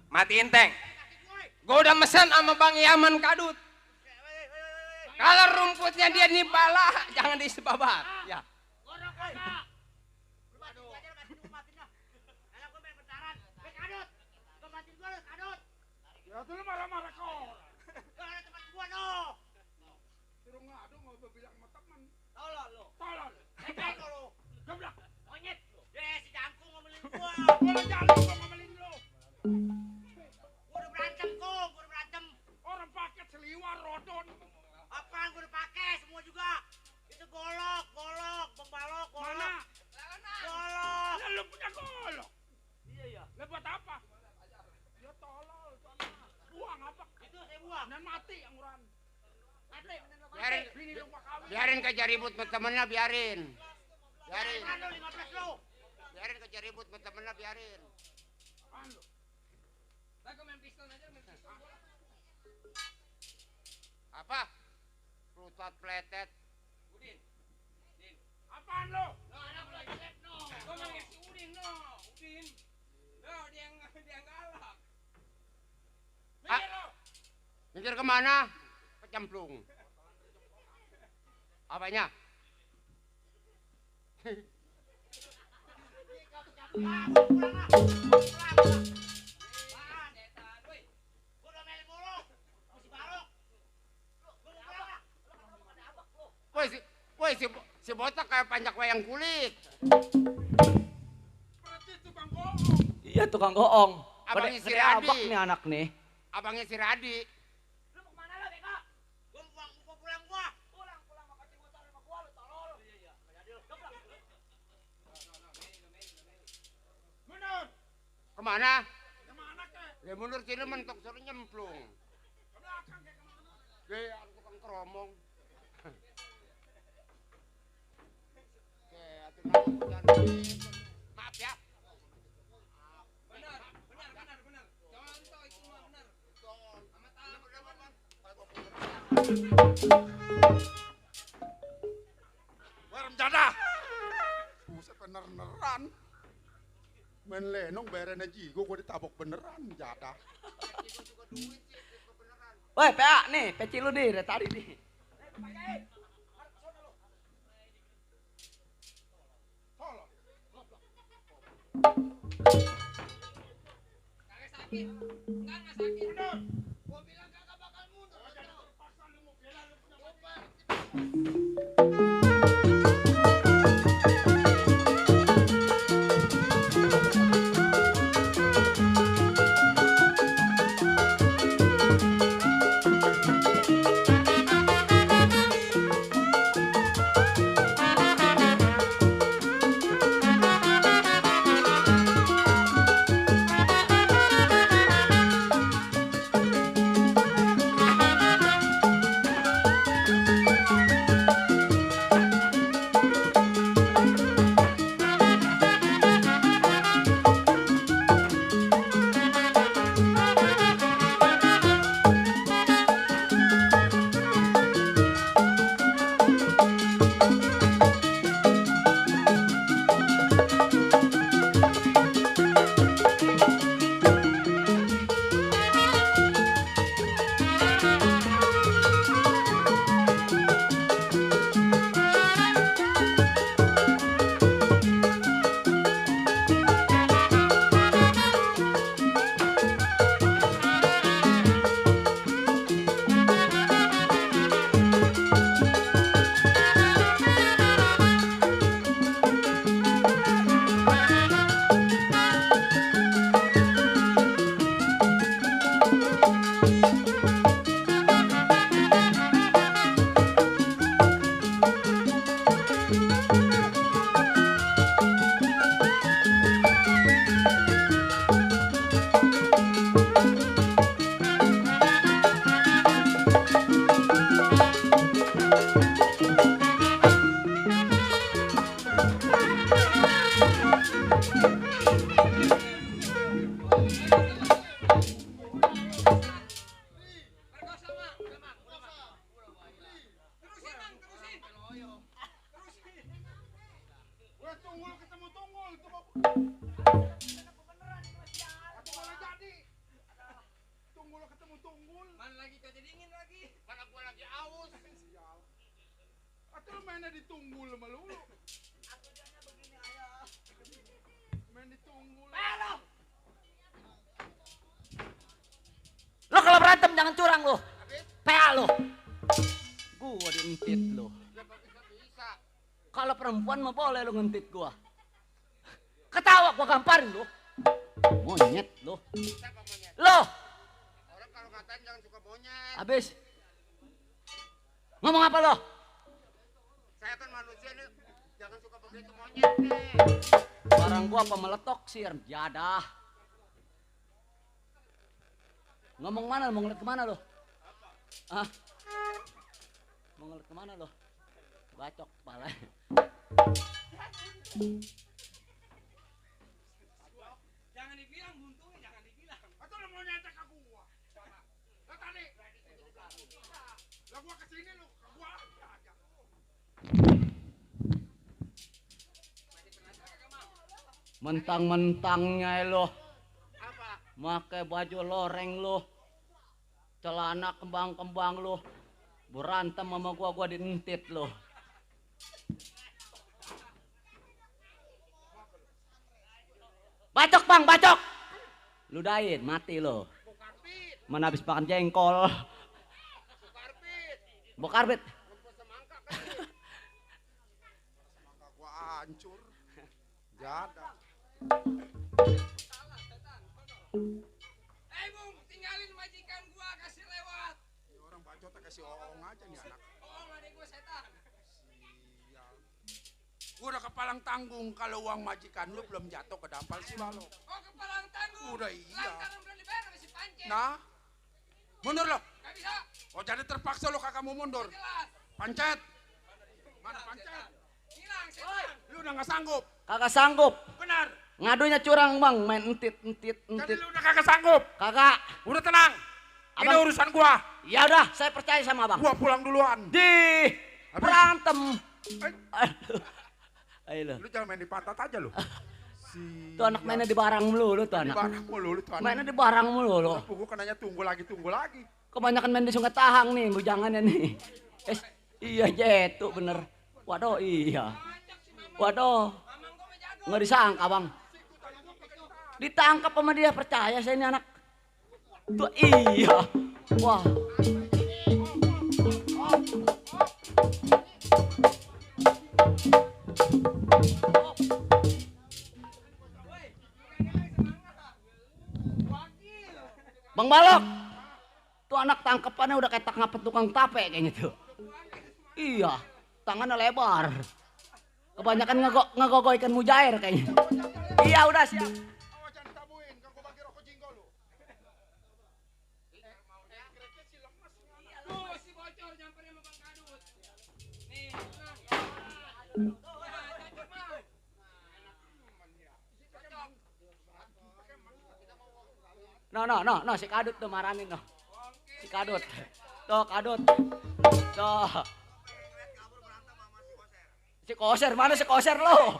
Matiin Teng. Gua udah mesen sama Bang Yaman Kadut. Kalau rumputnya dia nibala, jangan disebabat. Ya. Ya tuh lu marah-marah ke orang. Suruh ngadu mau bilang sama temen. Tolol lu. Tolol. Cepet lu. Goblok. Monyet. Si jangkung ngomelin gua. Gua jalan gua ngomelin lu. Gua udah berantem kok, gua udah berantem. Orang pakai seliwar rodon. Apaan gua udah pakai semua juga. Itu golok, pembalok, golok. Mana? Golok. Lah lu punya golok. Iya ya. Lah buat apa? Ya tolol, sana. Buang apa? Itu saya buang. Dan mati yang uran. Mati, bener lo mati. Biarin, Bini lu gua kawin. biarin kerja ribut sama temennya, biarin. Biarin. Apaan lu 15 lu? Biarin kerja ribut sama temennya, biarin. Apaan lu? Aku main pistol aja, main pistol. Apa? Plutot pletet. Udin. Apaan lu? No, anak lu lagi lep, no. Gua manggil si Udin, no. Udin. No, dia yang galak. Ah, mikir kemana? Kecemplung. Apanya? Si botak kayak panjak wayang kulit. Berarti itu Bang Goong. Iya tukang goong. Abangnya si Gede Radi. abak nih anak nih. Abangnya si Radi. Lu mau kemana lu, Beko? Gua pulang gua. Pulang sama kucing motor sama gua lu tolol. Iya. Jadi lu goblok. Mundur. Kemana? Kemana kek? Ya mundur sini mentok suruh nyemplung. Ke belakang kek kemana? Ya tukang keromong. Maaf ya. Benar. Contoh itu mah benar. Sama Warem jadah. Buset bener-beneran. benong bayarnya jigo gue ditabok beneran jadah. Woi, PA nih, peci lu nih dari tadi nih. Mainnya ditunggul sama lu. Main ditunggul. Lo kalau berantem jangan curang lo. PA lo. Gua dientit lo. Kalau perempuan mah boleh lo ngentit gua. Ketawa gua gamparin lo. Monyet lo. Lo. Orang kalau ngatain jangan suka monyet. Habis. Ngomong apa lo? Saya kan manusia nih, jangan suka begitu monyet nih. Barang gua apa meletok sih, jadah. Ngomong mana, mau ngeliat kemana lo? Ah? Mau ngeliat kemana lo? Bacok kepala. Jangan dibilang buntungnya, jangan dibilang. Atau lo mau nyetek ke gua? Lo tadi. Lah gua kesini lo, ke gua aja. Mentang-mentangnya lo. Pakai baju loreng lo. Celana kembang-kembang lo. Berantem sama gua dientit lo. Bacok bang, bacok. Ludahin, mati lo. Mana habis makan jengkol. Bokarbit. Semangka gua hancur. Jadah. Bung, tinggalin majikan gua, kasih lewat. Ini orang bacot kasih oong aja nih anak. Oong adek gua setan. Sial. Gua udah kepalang tanggung kalau uang majikan lu belum jatuh ke dampal sih lo. Oh, kepalang tanggung. Udah iya. Lantaran belum dibayar sama si Pancet. Nah, mundur lo. Gak bisa. Oh jadi terpaksa lo kakak mau mundur. Jelas. Pancet. Mana Pancet? Hilang setan. Lu udah gak sanggup. Kagak sanggup. Benar. Ngadunya curang bang, main entit. Jadi lu udah kagak sanggup. Kagak. Udah tenang. Ini Abang, urusan gua. Ya udah, saya percaya sama abang. Gua pulang duluan. Berantem. Aduh. Ayo lo. Lu jangan main di pantat aja lu. Tuh anak mainnya di barang melulu tuh Di anak. barang melulu tuh anak. Mainnya di barang melulu. Gue kenanya tunggu lagi. Kebanyakan main di Sungai Tahang nih, bujangannya nih. Iya jetu bener. Waduh iya. Waduh. Nggak disangka bang. Ditangkap sama dia, percaya saya ini anak. Tuh iya. Wah. Bang Balok, tuh anak tangkepannya udah kayak ngapet tukang tape kayaknya tuh. Iya, tangannya lebar. Kebanyakan ngegogo ikan mujair kayaknya. Iya udah siap. No, si Kadut tuh maranin no. Si Kadut. Tuh Kadut. Tuh. Si Koser, mana si Koser lo?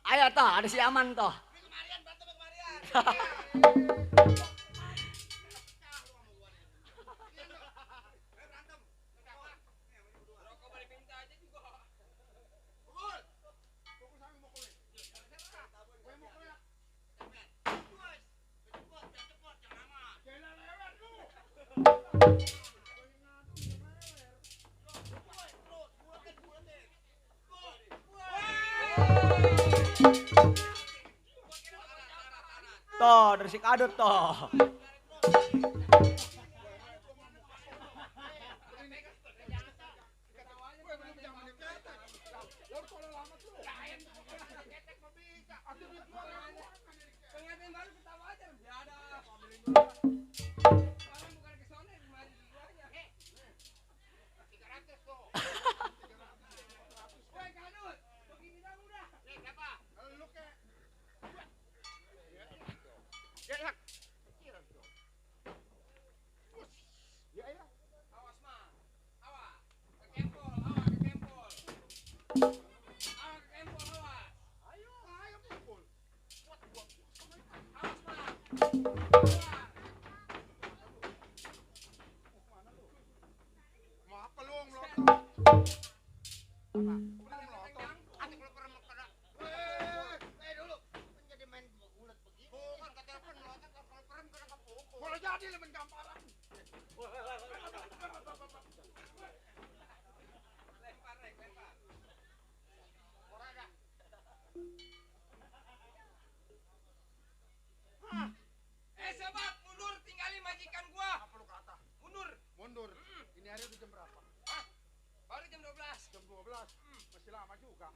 Ayo toh, ada si Aman toh. Toh, dari si Kadut toh. Sobat, mundur, tinggalin majikan gua. Apa lu kata? Mundur. Mundur. Ini hari udah jam berapa? Baru jam 12. Jam 12. Masih lama juga.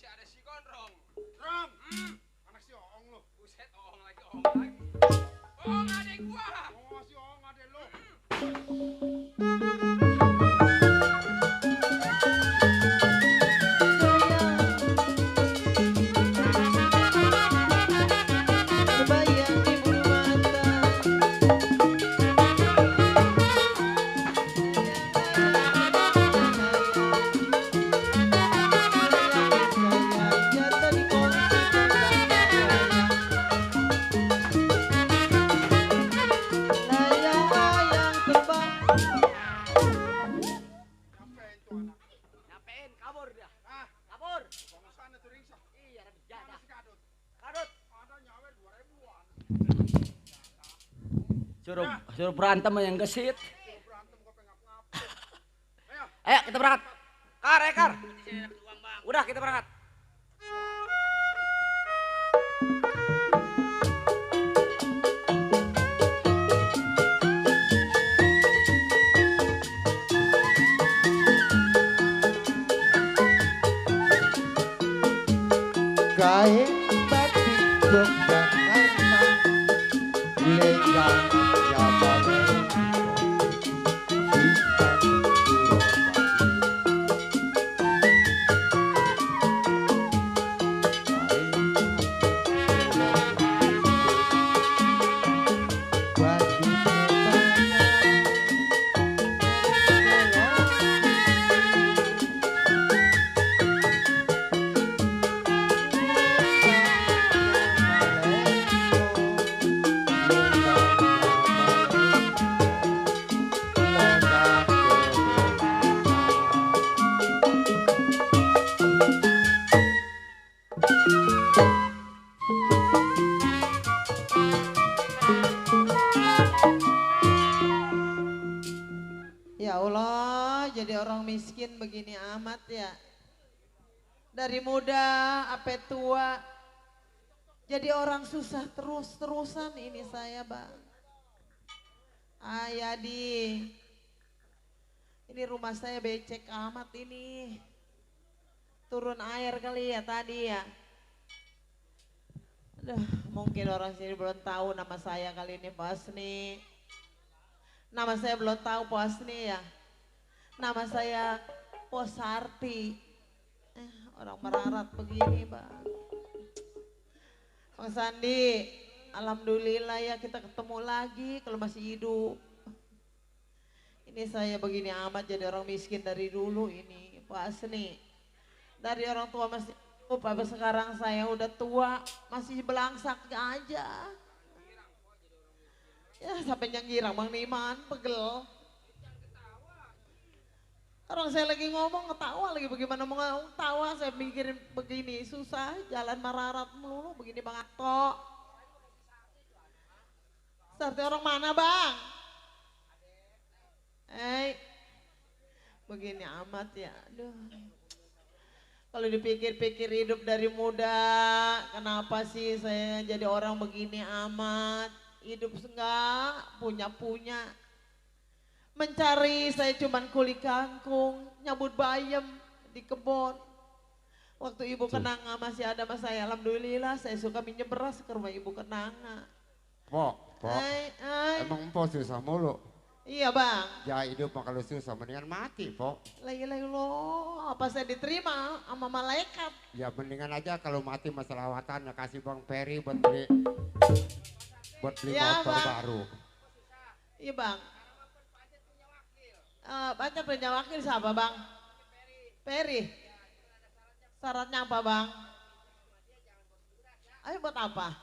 masih ada si Gondrong. Rong, anak si Oong lu. Buset, Oong lagi, Oong lagi. Oong adek gua. Oh, si Oong adek lu. Terbayang di bulu mata. Jatuh di kursi layang-layang terbang. Ngapain tuh anak? Nyampein, kabur dia. Hah? Kabur. Bangsa itu ringsa. Iya, ada jadah. Mana si Kadut? Kadut. Ada nyawa 2000-an. Suruh berantem yang gesit. Berantem gue pengap-ngap. Ayo kita berangkat. Kar, Kar. Udah kita berangkat. Kain batik Yogyakarta Lenggang Jawa Hitam Ya Allah, jadi orang miskin begini amat ya. Dari muda sampai tua, jadi orang susah terus-terusan ini saya bang. Ayadi, ini rumah saya becek amat ini. Turun air kali ya tadi ya. Aduh, mungkin orang sini belum tahu nama saya kali ini pas nih. Nama saya belum tahu Pos nih ya. Nama saya Posarti. Orang merarat begini bang. Bang Sandi, alhamdulillah ya kita ketemu lagi kalau masih hidup. Ini saya begini amat jadi orang miskin dari dulu ini Pas nih. Dari orang tua masih hidup, apa sekarang saya udah tua masih belangsak aja. Ya sampai nyangirang Bang Niman, pegel. Orang saya lagi ngomong ketawa lagi bagaimana mau tawa saya mikirin begini susah jalan mararat melulu begini Bang Ato. Sarti orang mana Bang? Begini amat ya, aduh. Kalau dipikir-pikir hidup dari muda, kenapa sih saya jadi orang begini amat? Hidup enggak punya. Mencari saya cuman kuli kangkung, nyabut bayam di kebun. Waktu ibu kenanga masih ada mas saya, alhamdulillah saya suka minjem beras ke rumah ibu kenanga. Pok, emang Pok susah mulu. Iya bang. Ya hidup mah kalau susah mendingan mati Pok. Lah apa saya diterima sama malaikat? Ya mendingan aja kalau mati masalahwatan ya kasih Bang Peri buat beli Ya, motor Bang. baru. Iya bang. Baca punya wakil siapa bang? Peri. Syaratnya apa bang? Ayo buat apa?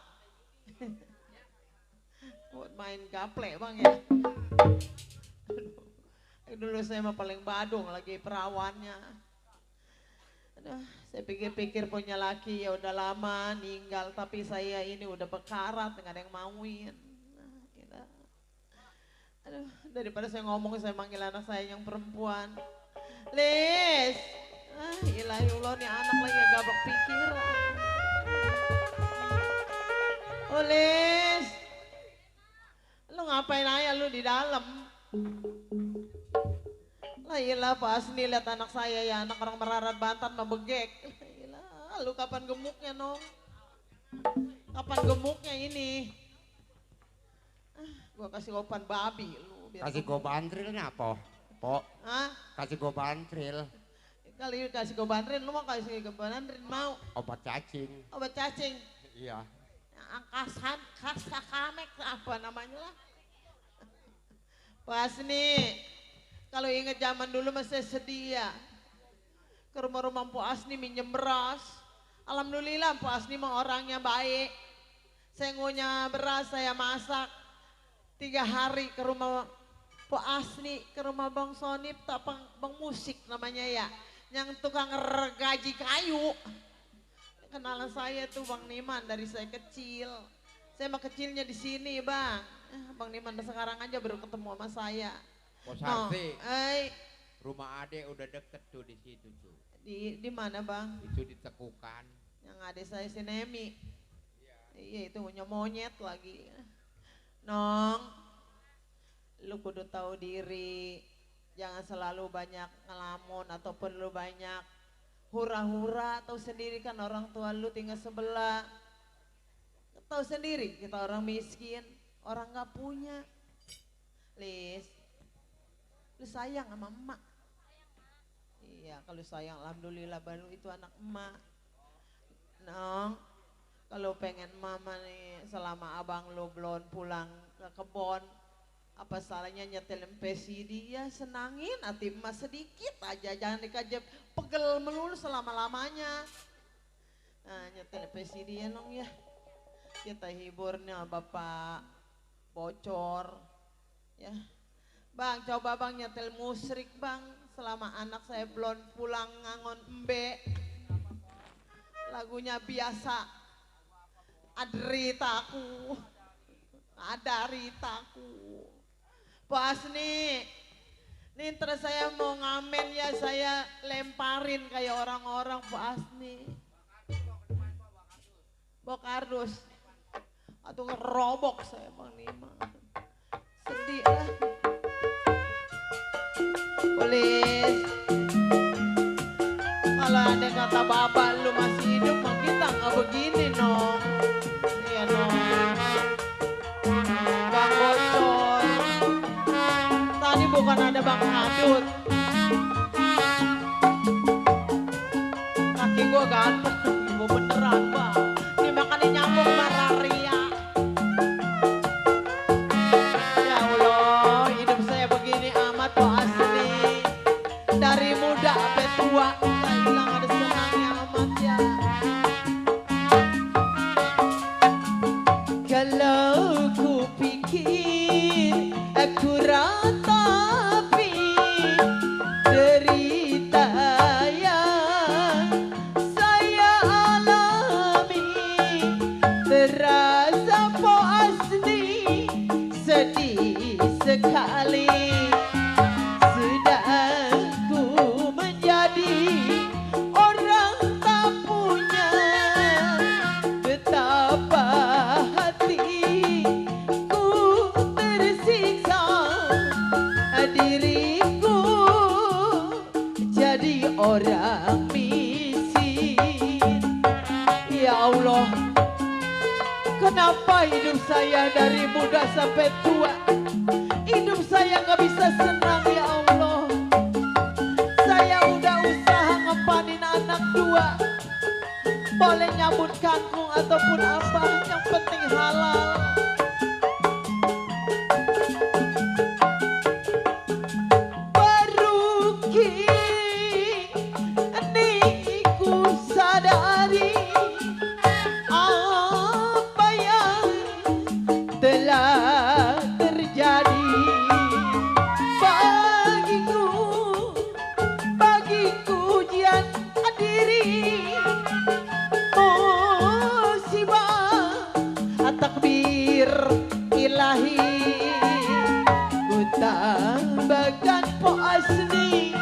Buat main gaple bang ya. Dulu saya mah paling badung lagi perawannya. Aduh, saya pikir-pikir punya laki ya udah lama ninggal tapi saya ini udah bekarat nggak ada yang mauin. Aduh, daripada saya ngomong saya manggil anak saya yang perempuan. Lis, ilahiullah nih anak lagi gabak pikiran. Oh Lis, lu ngapain aja lu di dalam? Lah iyalah pas nih lihat anak saya ya anak orang merarat Banten mah begek. Lu kapan gemuknya, Nong? Kapan gemuknya ini? Gua kasih opan babi lu. Kasih gue bantril apa? Po, Hah? kasih gue bantril. Kali kasih ke bandrin, lu mau kasih ke bandrin mau? Obat cacing. Obat cacing. Iya. Angkasan, kasakamek, apa namanya lah. Pas nih, kalau inget zaman dulu masih sedih ya. Ke rumah-rumah Mpok Asni minjem beras. Alhamdulillah Mpok Asni mah orangnya baik. Saya ngunyah beras, saya masak. 3 hari ke rumah Mpok Asni, ke rumah Bang Sonip, tak Bang Musik namanya ya. Yang tukang gaji kayu. Kenalan saya tuh Bang Niman dari saya kecil. Saya mah kecilnya di sini Bang. Bang Niman sekarang aja baru ketemu sama saya. Pos Sarti, Eh, rumah Ade udah deket tuh di situ tuh. di mana Bang? Itu ditekukan. Yang adik saya si Nemi. Iya itu monyet lagi. Nong, lu kudu tahu diri. Jangan selalu banyak ngelamun ataupun lu banyak hura-hura. Tahu sendiri kan orang tua lu tinggal sebelah. Tahu sendiri kita orang miskin, orang nggak punya. Lis, lu sayang sama emak. Iya, kalau sayang alhamdulillah baru itu anak emak. Nong, kalau pengen mama nih selama abang lu belum pulang ke kebon, apa salahnya nyetel MP3 dia senangin hati emak sedikit aja, jangan dikajep pegel melulu selama-lamanya. Nah, nyetel MP3 ya Nong ya. Kita hiburnya Bapak Bocor ya. Bang, coba Bang nyetel musrik Bang selama anak saya belum pulang ngangon embe. Lagunya biasa. Aderitaku. Adaritaku. Pas nih. Nih terus saya mau ngamen ya saya lemparin kayak orang-orang pas nih. Bokardus. Atau ngerobok saya Bang Nima. Sedih lah. Polis. Kalau ada kata bapak lu masih hidup mah kita nggak begini Nong. Iya Nong. Bang Bocor. Tadi bukan ada Bang Adut. Kaki gua ganteng. Gua beneran Bang. Ini makanya nyambung malaria. Ya Allah, hidup saya begini amat kok asli. Dari muda sampai tua, saya bilang ada senangnya amat ya. Kalau ku pikir aku ratapi derita yang saya alami, terasa po asli sedih sekali. Sudah ku menjadi orang tak punya, betapa hatiku tersiksa, diriku jadi orang miskin. Ya Allah, kenapa hidup saya dari muda sampai tua, hidup saya gak bisa senang ya Allah. Saya udah usaha ngepanin anak 2, boleh nyambut kangkung ataupun apa, yang penting halal. Baru kini ku sadari apa yang telah terjadi bagiku ujian diri, musibah takbir ilahi. Ku tambahkan po asli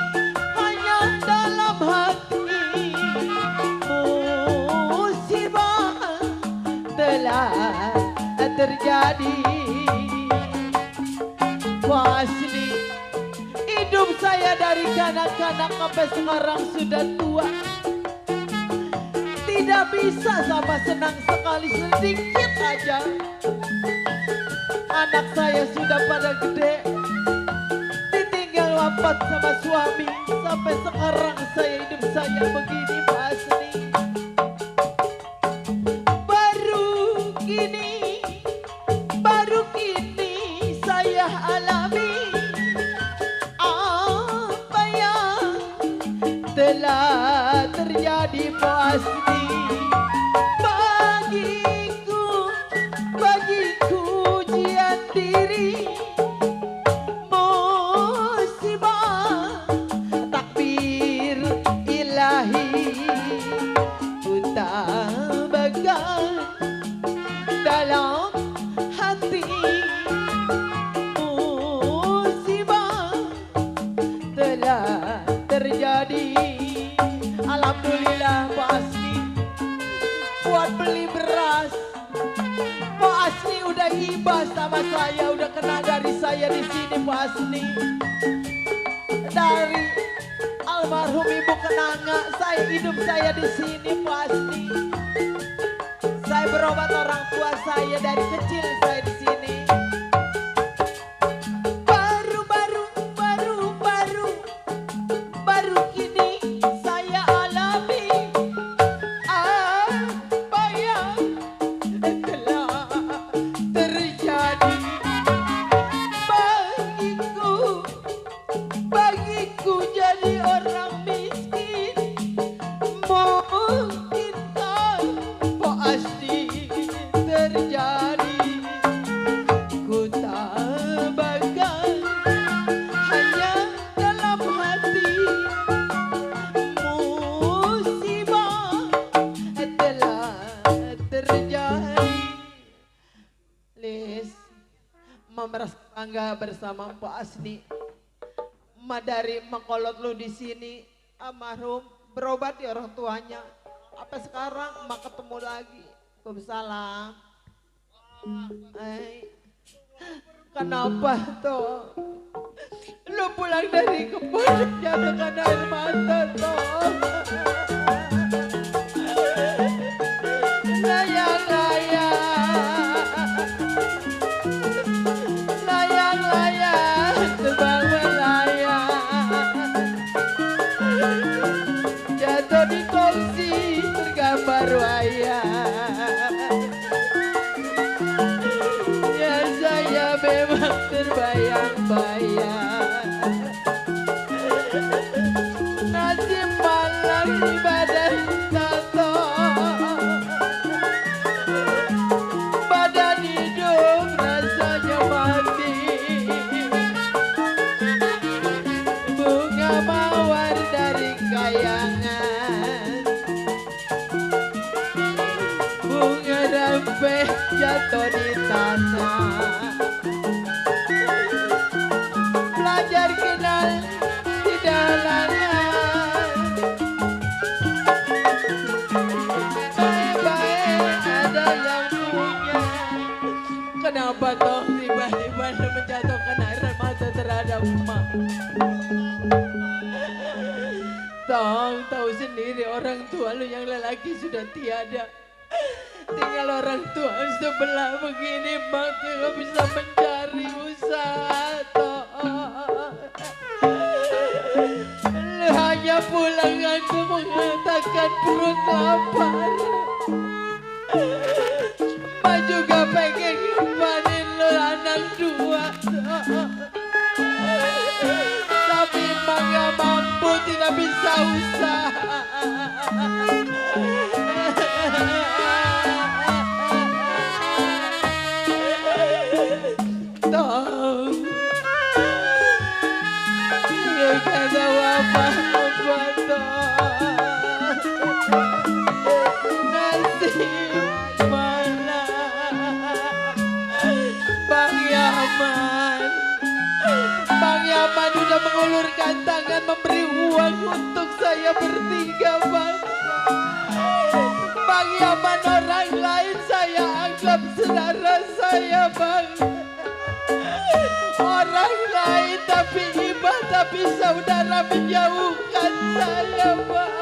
hanya dalam hati, musibah telah terjadi. Asli hidup saya dari kanak-kanak sampai sekarang sudah tua, Saya bisa sama senang sekali sedikit aja. Anak saya sudah pada gede, ditinggal wafat sama suami. Sampai sekarang saya hidup saya begini Pak Asni. Baru kini saya alami apa yang telah terjadi Pak Asni. Bagiku ujian diri, musibah takbir ilahi. Ku tabahkan dalam hati, musibah telah terjadi. Alhamdulillah Pak Asni, buat beli beras Pak Asni udah hibah sama saya, udah kena dari saya di sini Pak Asni. Dari almarhum Ibu Kenanga, saya hidup saya di sini Pak Asni. Saya berobat orang tua saya dari kecil saya di sini. Baru kini saya alami apa yang telah terjadi. Bagiku jadi orang miskin, mungkin tak Pak Asni terjadi. Ku tabahkan hanya dalam hati, musibah telah terjadi. Lis, merasa bangga bersama Pak Asni. Dari mengkolot lu di sini, almarhum berobat di orang tuanya. Apa sekarang mak ketemu lagi? Waalaikumsalam. Kenapa toh? Lu pulang dari kebun jatuhkan air mata toh. Layang-layang terbang melayang, jatuh di kursi tergambar wayang. Ya saya memang terbayang-bayang, nasib malang di badan tato, badan hidup rasanya mati. Bunga mawar dari kayangan, bunga rampe jatuh di tanah. Belajar kenal tidak lalang, baik-baik ada yang punya. Kenapa toh tiba-tiba lu menjatuhkan air mata terhadap emak? Tahu sendiri orang tua lu yang lelaki sudah tiada. Tinggal orang tua sebelah begini, mak nggak bisa mencari usaha toh. Lu hanya pulang aku mengatakan perut lapar. Mak juga pengen nyimpanin lu anak dua toh. Tapi mak gak mampu, tidak bisa usaha. Toh, lu kata apa buat toh. Nasib mana Bang Yaman. Bang Yaman udah mengulurkan tangan memberi uang untuk saya bertiga bang. Bang Yaman orang lain saya anggap saudara saya bang. Orang lain tapi iba tapi saudara menjauhkan saya bang.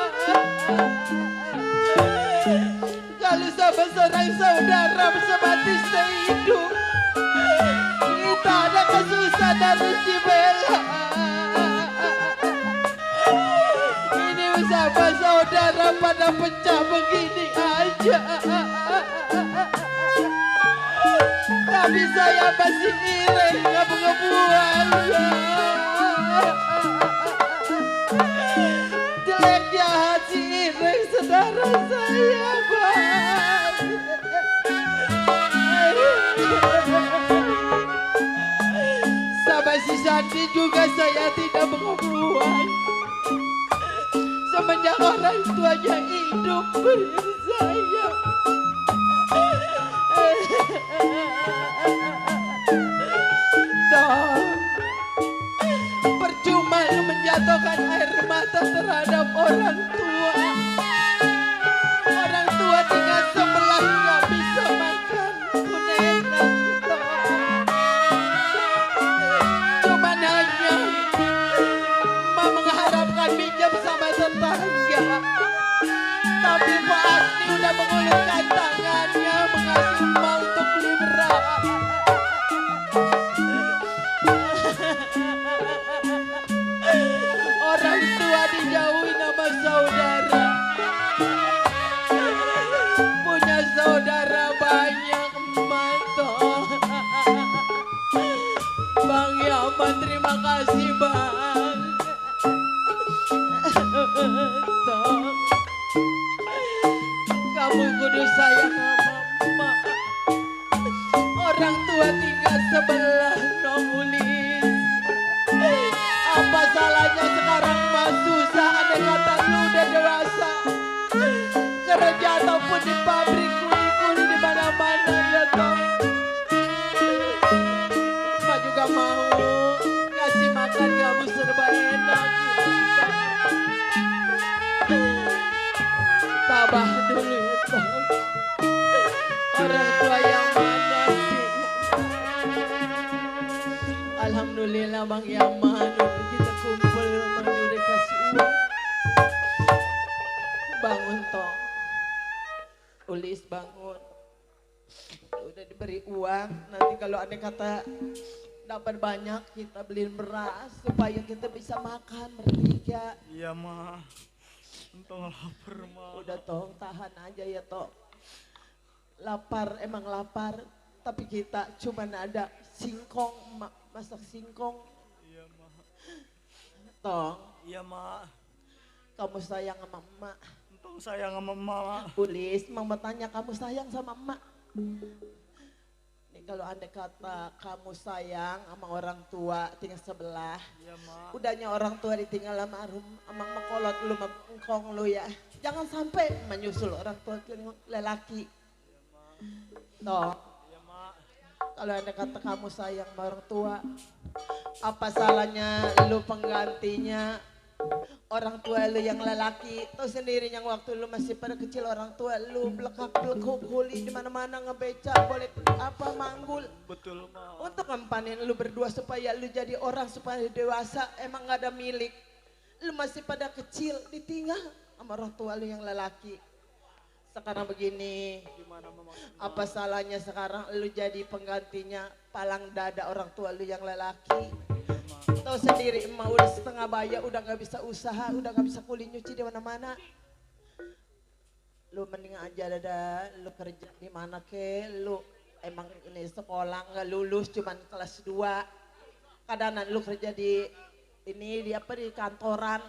Kalau sama seorang saudara semati sehidup, kita ada kesusahan harus dibela. Ini sama saudara pada pecah begini aja. Tapi saya masih iri ngebuang. Jeleknya hati iri saudara saya, Bang. Sama si Sandi juga saya tidak mengebuang. Semenjak orang tuanya hidup beri saya. Dong, percuma lu menjatuhkan air mata terhadap orang tua. Orang tua tinggal sebelah nggak bisa makan pun enak. Cuman hanya mau mengharapkan minjam sama tetangga. Tapi Pak Asni udah mengulurkan tangannya mengasih emak untuk beli beras. Orang tua dijauhi nama saudara. Punya saudara banyak emak toh. Bang Yaman terima kasih Bang. Toh. Kamu kudu sayang sama emak. Orang tua tinggal sebelah Nomulis. Apa salahnya sekarang mah susah, andai kata lu udah dewasa. Kerja ataupun di pabrik, kuli-kuli di mana-mana ya toh. Emak juga mau ngasih makan kamu serba enak. Tabah dulu ya toh. Orang tua yang mana sih? Alhamdulillah Bang Yaman kita kumpul Bang udah kasih uang. Bangun toh. Ulis bangun. Udah diberi uang. Nanti kalau ada kata dapat banyak kita beliin beras supaya kita bisa makan bertiga. Iya mah. Entong lapar mah. Udah toh tahan aja ya toh. Lapar emang lapar. Tapi kita cuman ada singkong, masak singkong. Iya mah. Tong. Iya mah. Kamu sayang sama emak. Entong sayang sama emak. Ulis, mama tanya kamu sayang sama emak. Nih kalau andai kata kamu sayang sama orang tua tinggal sebelah. Iya mah. Udahnya orang tua ditinggal sama emang mekolot lu sama engkong lu ya. Jangan sampai menyusul orang tua lelaki. Toh. Kalau ada kata kamu sayang sama orang tua, apa salahnya lu penggantinya orang tua lu yang lelaki? Tahu sendiri yang waktu lu masih pada kecil orang tua lu belekak-belekuk kuli di mana-mana ngebeca, boleh apa manggul. Betul mah. Untuk ngempanin lu berdua supaya lu jadi orang supaya dewasa emang gak ada milik. Lu masih pada kecil ditinggal sama orang tua lu yang lelaki. Sekarang begini, apa salahnya sekarang lu jadi penggantinya palang dada orang tua lu yang lelaki. Tahu sendiri emak udah setengah bayar, udah gak bisa usaha, udah gak bisa kuli nyuci di mana-mana. Lu mending aja dada, lu kerja di mana ke, lu emang ini sekolah nggak lulus cuman kelas 2. Kadang lu kerja di ini di apa di kantoran.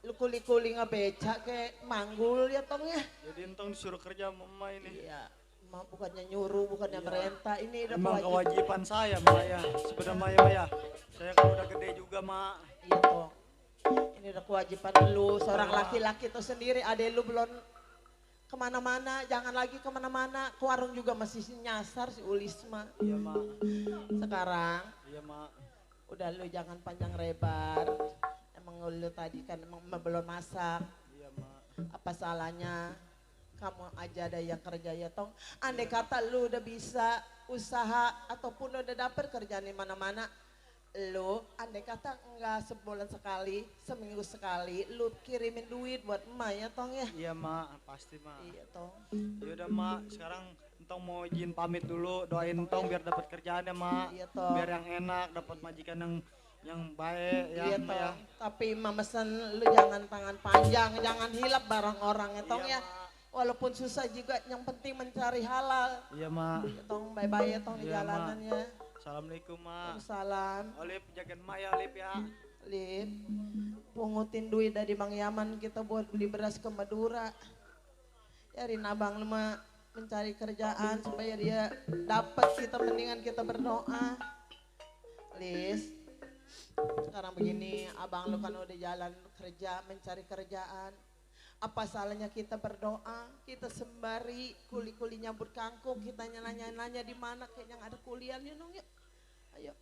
Lu kuli-kuli ngebeca ke manggul ya tong ya. Jadi entong disuruh kerja sama emak ini. Iya, emak bukannya nyuruh, bukannya merintah. Ini udah emang kewajiban saya mak ya. Sebenarnya ya. Saya kan udah gede juga mak. Iya tong. Ini udah kewajiban lu, seorang laki-laki tuh sendiri. Adek lu belum kemana-mana, jangan lagi kemana-mana. Ke warung juga masih nyasar si Ulis mah. Iya mak. Sekarang. Iya mak. Udah lu jangan panjang lebar. Emang lu tadi kan emang belum masak. Iya mak. Apa salahnya kamu aja ada yang kerja ya tong. Andai kata lu udah bisa usaha ataupun udah dapet kerjaan di mana-mana, lu andai kata enggak sebulan sekali, seminggu sekali, lu kirimin duit buat emak ya Tong ya? Iya mak, pasti mak. Iya Tong. Yaudah mak, sekarang Entong mau izin pamit dulu, doain Entong biar dapat kerjaan ya mak. Iya Tong. Biar yang enak, dapat majikan yang baik ya. Iya Mak, ya. Tong. Tapi emak mesen lu jangan tangan panjang, jangan hilap barang orang ya Tong Iya, ya. Walaupun susah juga, yang penting mencari halal. Iya mak. Ya Tong, bye-bye ya Tong di Iya, Mak. jalanannya. Assalamualaikum mak. Salam. Olip jagain mak ya Olip ya. Lip, pungutin duit dari Bang Yaman kita buat beli beras ke Madura. Yarin abang lu mah mencari kerjaan supaya dia dapat, kita mendingan kita berdoa. Lis, sekarang begini, abang lu kan udah jalan kerja, mencari kerjaan. Apa salahnya kita berdoa, kita sembari kuli-kuli nyambut kangkung, kita nanya-nanya di mana kayaknya nggak ada kuliah nih Nong yuk. Ayo.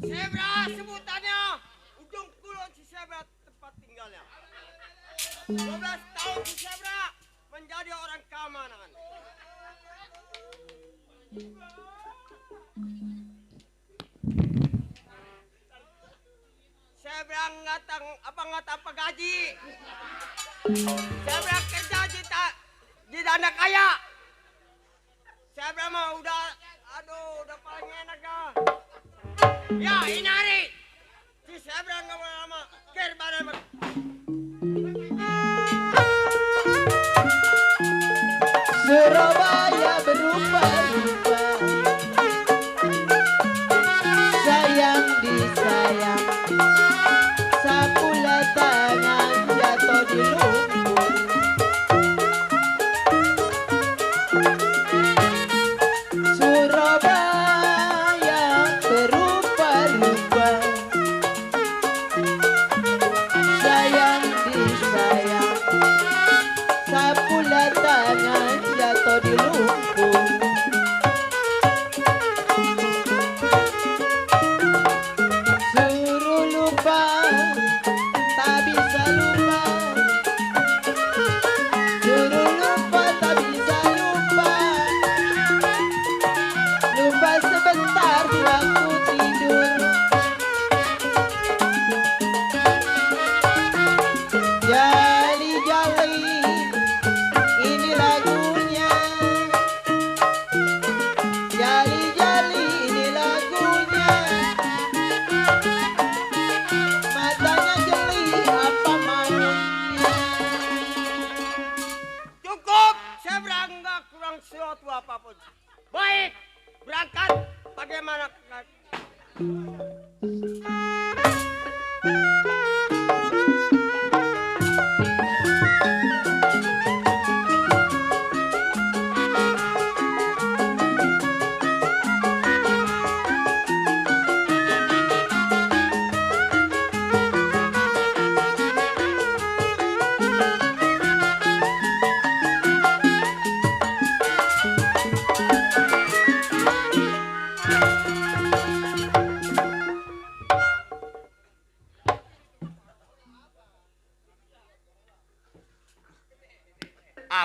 Zebra sebutannya, ujung kulon si Zebra tempat tinggalnya. 12 tahun si Zebra menjadi orang keamanan. Zebra ngatang pagaji. Zebra kerja di dana kaya. Zebra mah udah paling enak dah. Ya, ini hari. Si Zebra nggak mau lama. Kerbaran. Surabaya berubah-ubah, sayang disayang, sapula tangan jatuh di lumpur. Surabaya berubah-ubah, sayang disayang, sapula tangan jatuh di lumpur. Suruh lupa, tak bisa lupa. Suruh lupa, tak bisa lupa. Lupa sebentar waktu tidur. Jali-jali, ini lagunya. Jali-jali, ini lagunya. Matanya jeli, apa maunya? Cukup, Zebra nggak kurang sesuatu apapun. Baik, berangkat. Bagaimana?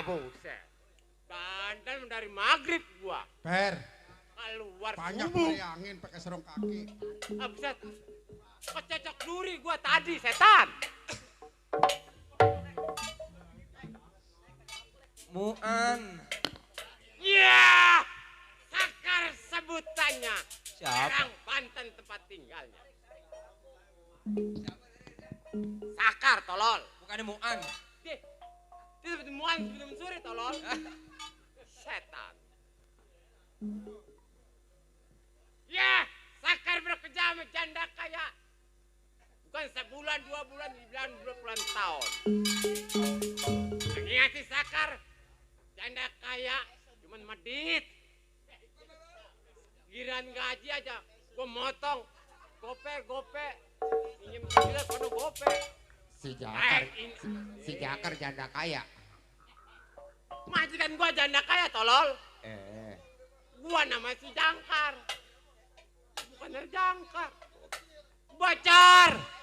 Buset. Dandan dari maghrib gua. Per, Keluar banyak subuh. dari angin pakai sarung kaki. Buset. Kecocok duri gua tadi, setan. Muan. Ya, Sakar sebutannya. Siapa? Serang Banten tempat tinggalnya. Sakar, tolol. Bukannya Muan. Dia seperti muan sebelum sore, tolol. Setan. Ya, Sakar bekerja sama janda kaya. Bukan sebulan. sebulan, 2 bulan, dibilang bulan tahun. Mengingat Sakar, janda kaya, cuman medit. Giran gaji aja, gua motong. Gope. Minjem sejuta penuh gope. Si Jakar janda kaya. Majikan gua janda kaya, tolol. Gua nama si Jangkar. Bukannya Jangkar. Bocor.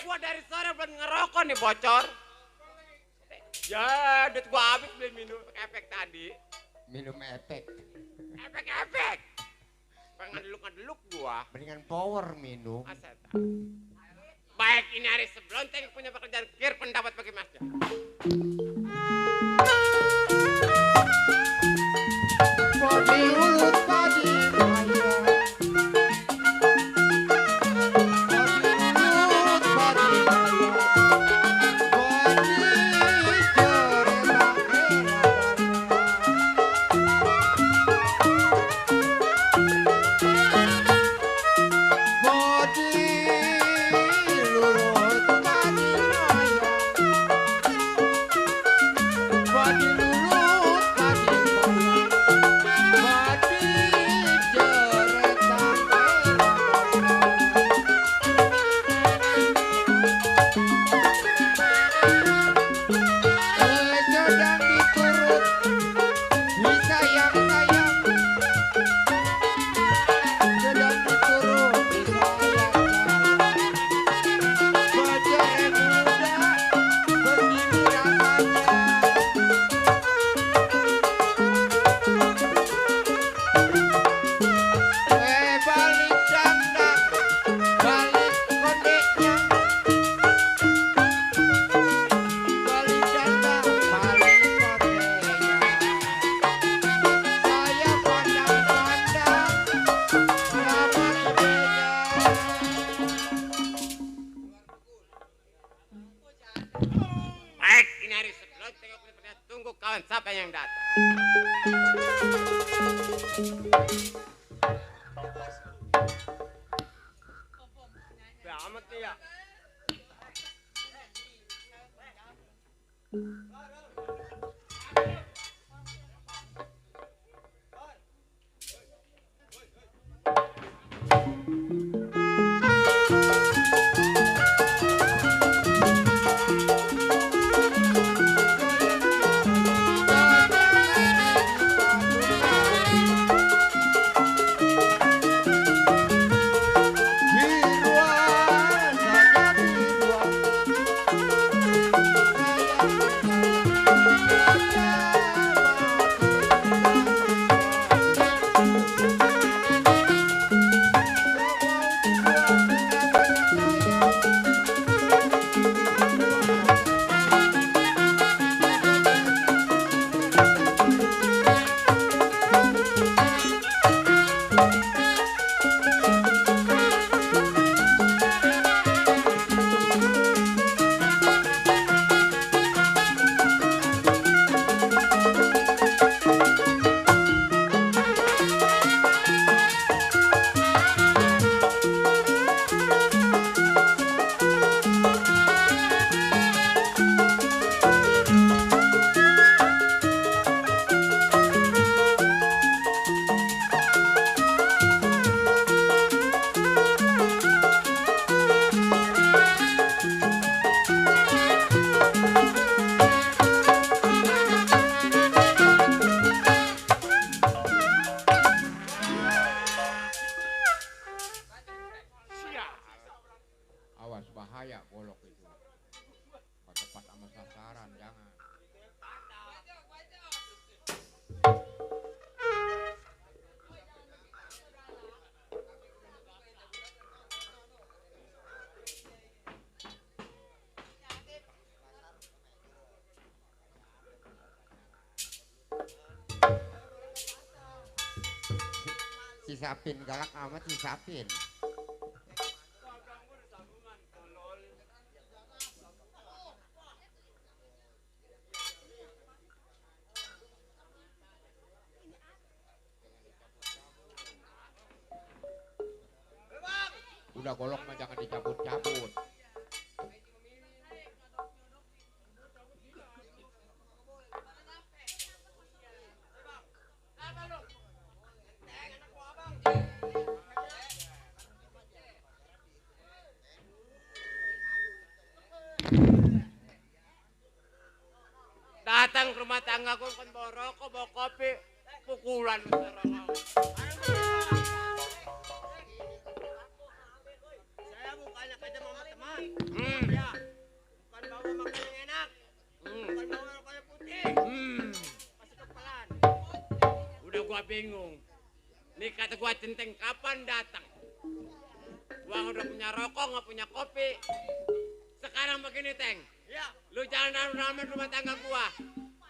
Gua dari sore belum ngerokok nih bocor. Ya, duit gua habis beli minum efek tadi. Minum efek. Efek. Ngedeluk gua. Mendingan power minum. Aseta. Baik, ini hari sebelum punya pekerjaan kir pendapat bagi masnya. Padi ulut padi raya. Si Sapin galak amat si Sapin. Udah golok mah jangan dicabut-cabut. tetangga gue kan bawa rokok, bawa kopi, pukulan sekarang. Saya bukannya kerja sama teman. Ya, bukan bawa makanan yang enak. Bukan bawa rokok yang putih. Masih kepelan. Udah gua bingung. Nih kata gua Centeng kapan datang? Gua udah punya rokok, nggak punya kopi. Sekarang begini, Teng. Ya. Lu jangan nama rumah tangga gua.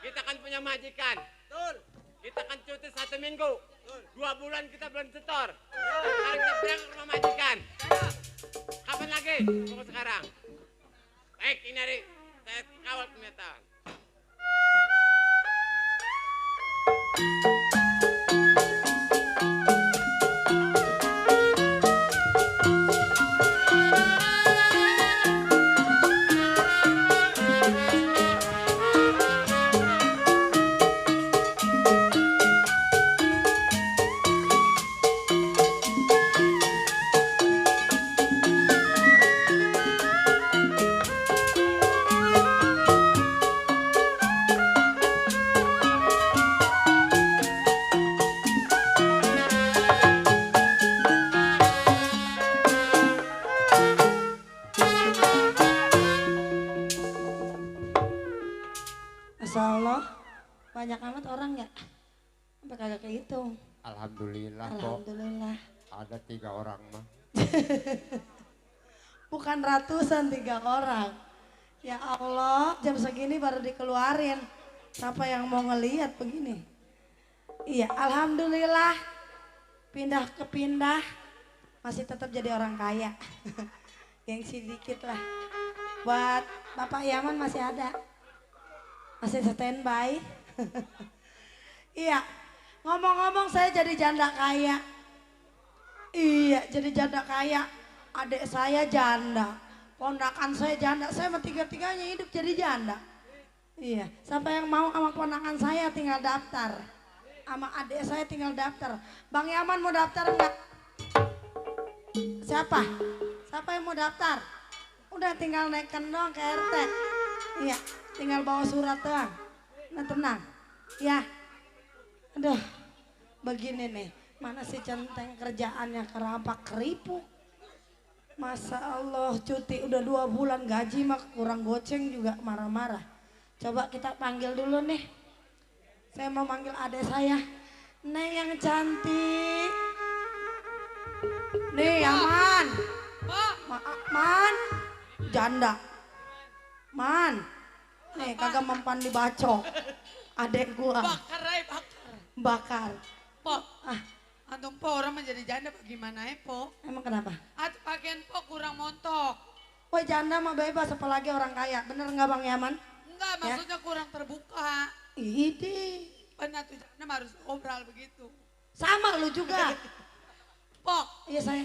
Kita kan punya majikan. Betul. Kita kan cuti 1 minggu. 2 bulan kita belum setor. Sekarang kita berangkat ke rumah majikan. Kapan lagi? Tunggu sekarang. Baik, ini hari saya kawal kenyataan. Masya Allah, banyak amat orang ya. Sampai kagak kehitung. Alhamdulillah kok. Alhamdulillah. Ada 3 orang mah. Bukan ratusan, 3 orang. Ya Allah, jam segini baru dikeluarin. Siapa yang mau ngelihat begini? Iya, alhamdulillah. Pindah ke pindah, masih tetap jadi orang kaya. Gengsi dikit lah. Buat Bapak Yaman masih ada. Masih standby. Iya, ngomong-ngomong saya jadi janda kaya. Iya, jadi janda kaya. Adik saya janda, ponakan saya janda. Saya sama 3-tiganya hidup jadi janda. Iya, siapa yang mau sama ponakan saya tinggal daftar. Sama adik saya tinggal daftar. Bang Yaman mau daftar enggak? Siapa? Siapa yang mau daftar? Udah tinggal naikkan doang ke RT. Iya, tinggal bawa surat doang. Nah tenang, ya. Aduh, begini nih. Mana si Centeng kerjaannya kerapak keripuk. Masa Allah cuti udah 2 bulan gaji mah kurang goceng juga marah-marah. Coba kita panggil dulu nih. Saya mau manggil adik saya. Neng yang cantik. Nih Yaman. Man. Janda. Man. Nih kagak mempan dibacok. Adek gua. Bakar ay bakar. Bakar. Pok. Antum po orang menjadi janda bagaimana ya po? Emang kenapa? At pakaian po kurang montok. Woi janda mah bebas apalagi orang kaya. Bener nggak Bang Yaman? Enggak, maksudnya kurang terbuka. Ini. Pernah tuh janda mah harus obral begitu. Sama lu juga. Pok. Iya saya.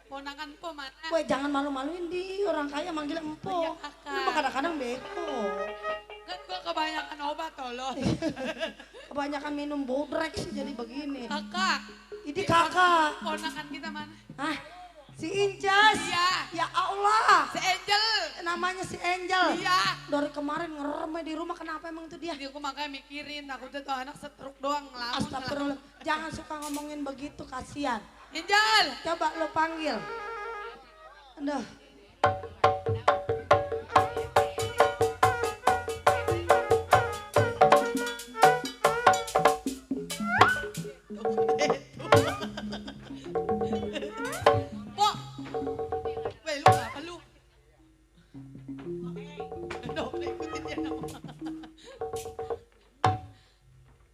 Ponakan po mana? Woi jangan malu-maluin di orang kaya manggil empok. Lu mah kadang-kadang beko. Kan gua kebanyakan obat tolong. Kebanyakan minum bodrek sih jadi begini. Kakak. Ini kakak. Ponakan kita mana? Hah? Si Incas? Iya. Ya Allah. Si Angel. Namanya si Angel? Iya. Dari kemarin ngerem di rumah kenapa emang tuh dia? Aku makanya mikirin takutnya tuh anak setruk doang ngelamun. Astagfirullah. Jangan suka ngomongin begitu kasihan. Angel. Coba lo panggil. Aduh. Pok. Weh lu apa lu? Ikutin dia nama.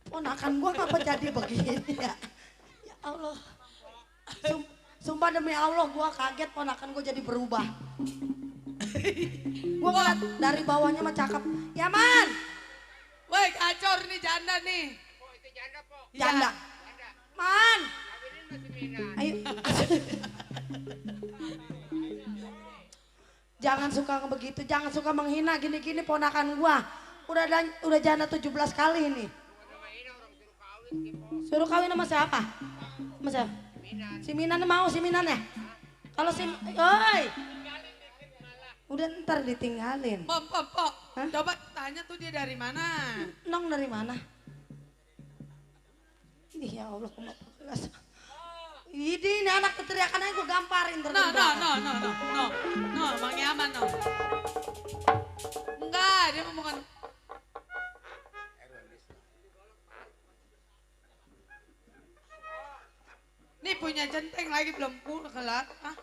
Ponakan gua ngapa jadi begini ya? Ya Allah. Sumpah demi Allah gua kaget ponakan gua jadi berubah. Gua ngeliat dari bawahnya mah cakep. Yaman. Woi kacor nih janda nih. Itu janda, Po. Janda. Man. Ayo. Jangan suka begitu, jangan suka menghina gini-gini ponakan gua. Udah janda 17 kali ini. Suruh kawin sama siapa? Sama siapa? Si Minan mau si Minan ya? Kalau si oi. Udah ntar ditinggalin. Pok. Coba tanya tuh dia dari mana? Nong dari mana? Ih ya Allah, kok ini anak keteriakan aja gue gamparin terus. No, Bang Yaman no. Enggak, dia bukan. Nih punya centeng lagi belum kelar. Hah?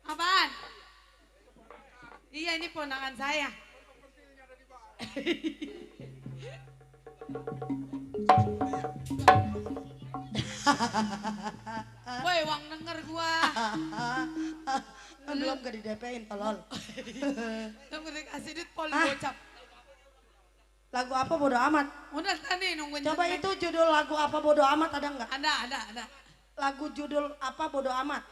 Apaan? Iya ini ponakan saya. Woi, uang denger gua. Belum gak di DP-in tolol. Belum dikasih duit poli bocap. Lagu apa bodo amat? Udah tadi nungguin. Coba itu judul lagu apa bodo amat ada nggak? Ada. Lagu judul apa bodo amat?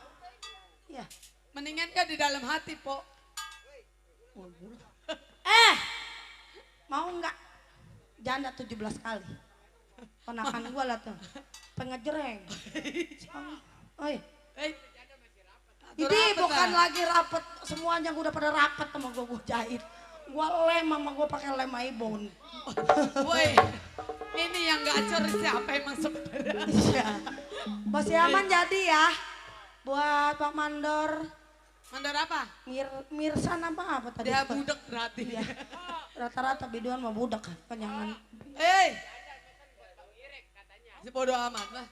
Ya. Mendingan kan di dalam hati, Po. Mau nggak? Janda 17 kali. Ponakan gua lah tuh. Pengejreng. Oi. Ini bukan lagi rapet, semuanya udah pada rapet sama gua jahit. Gua lem sama gua pakai lem ibon. Woi. Ini yang gak acur siapa emang sebenarnya. Iya. Bos Yaman jadi ya. Buat Pak Mandor. Mandor apa? Mirsan apa tadi? Dia budak berarti. Ya. Rata-rata biduan mah budak kan, jangan. Si bodo amat lah.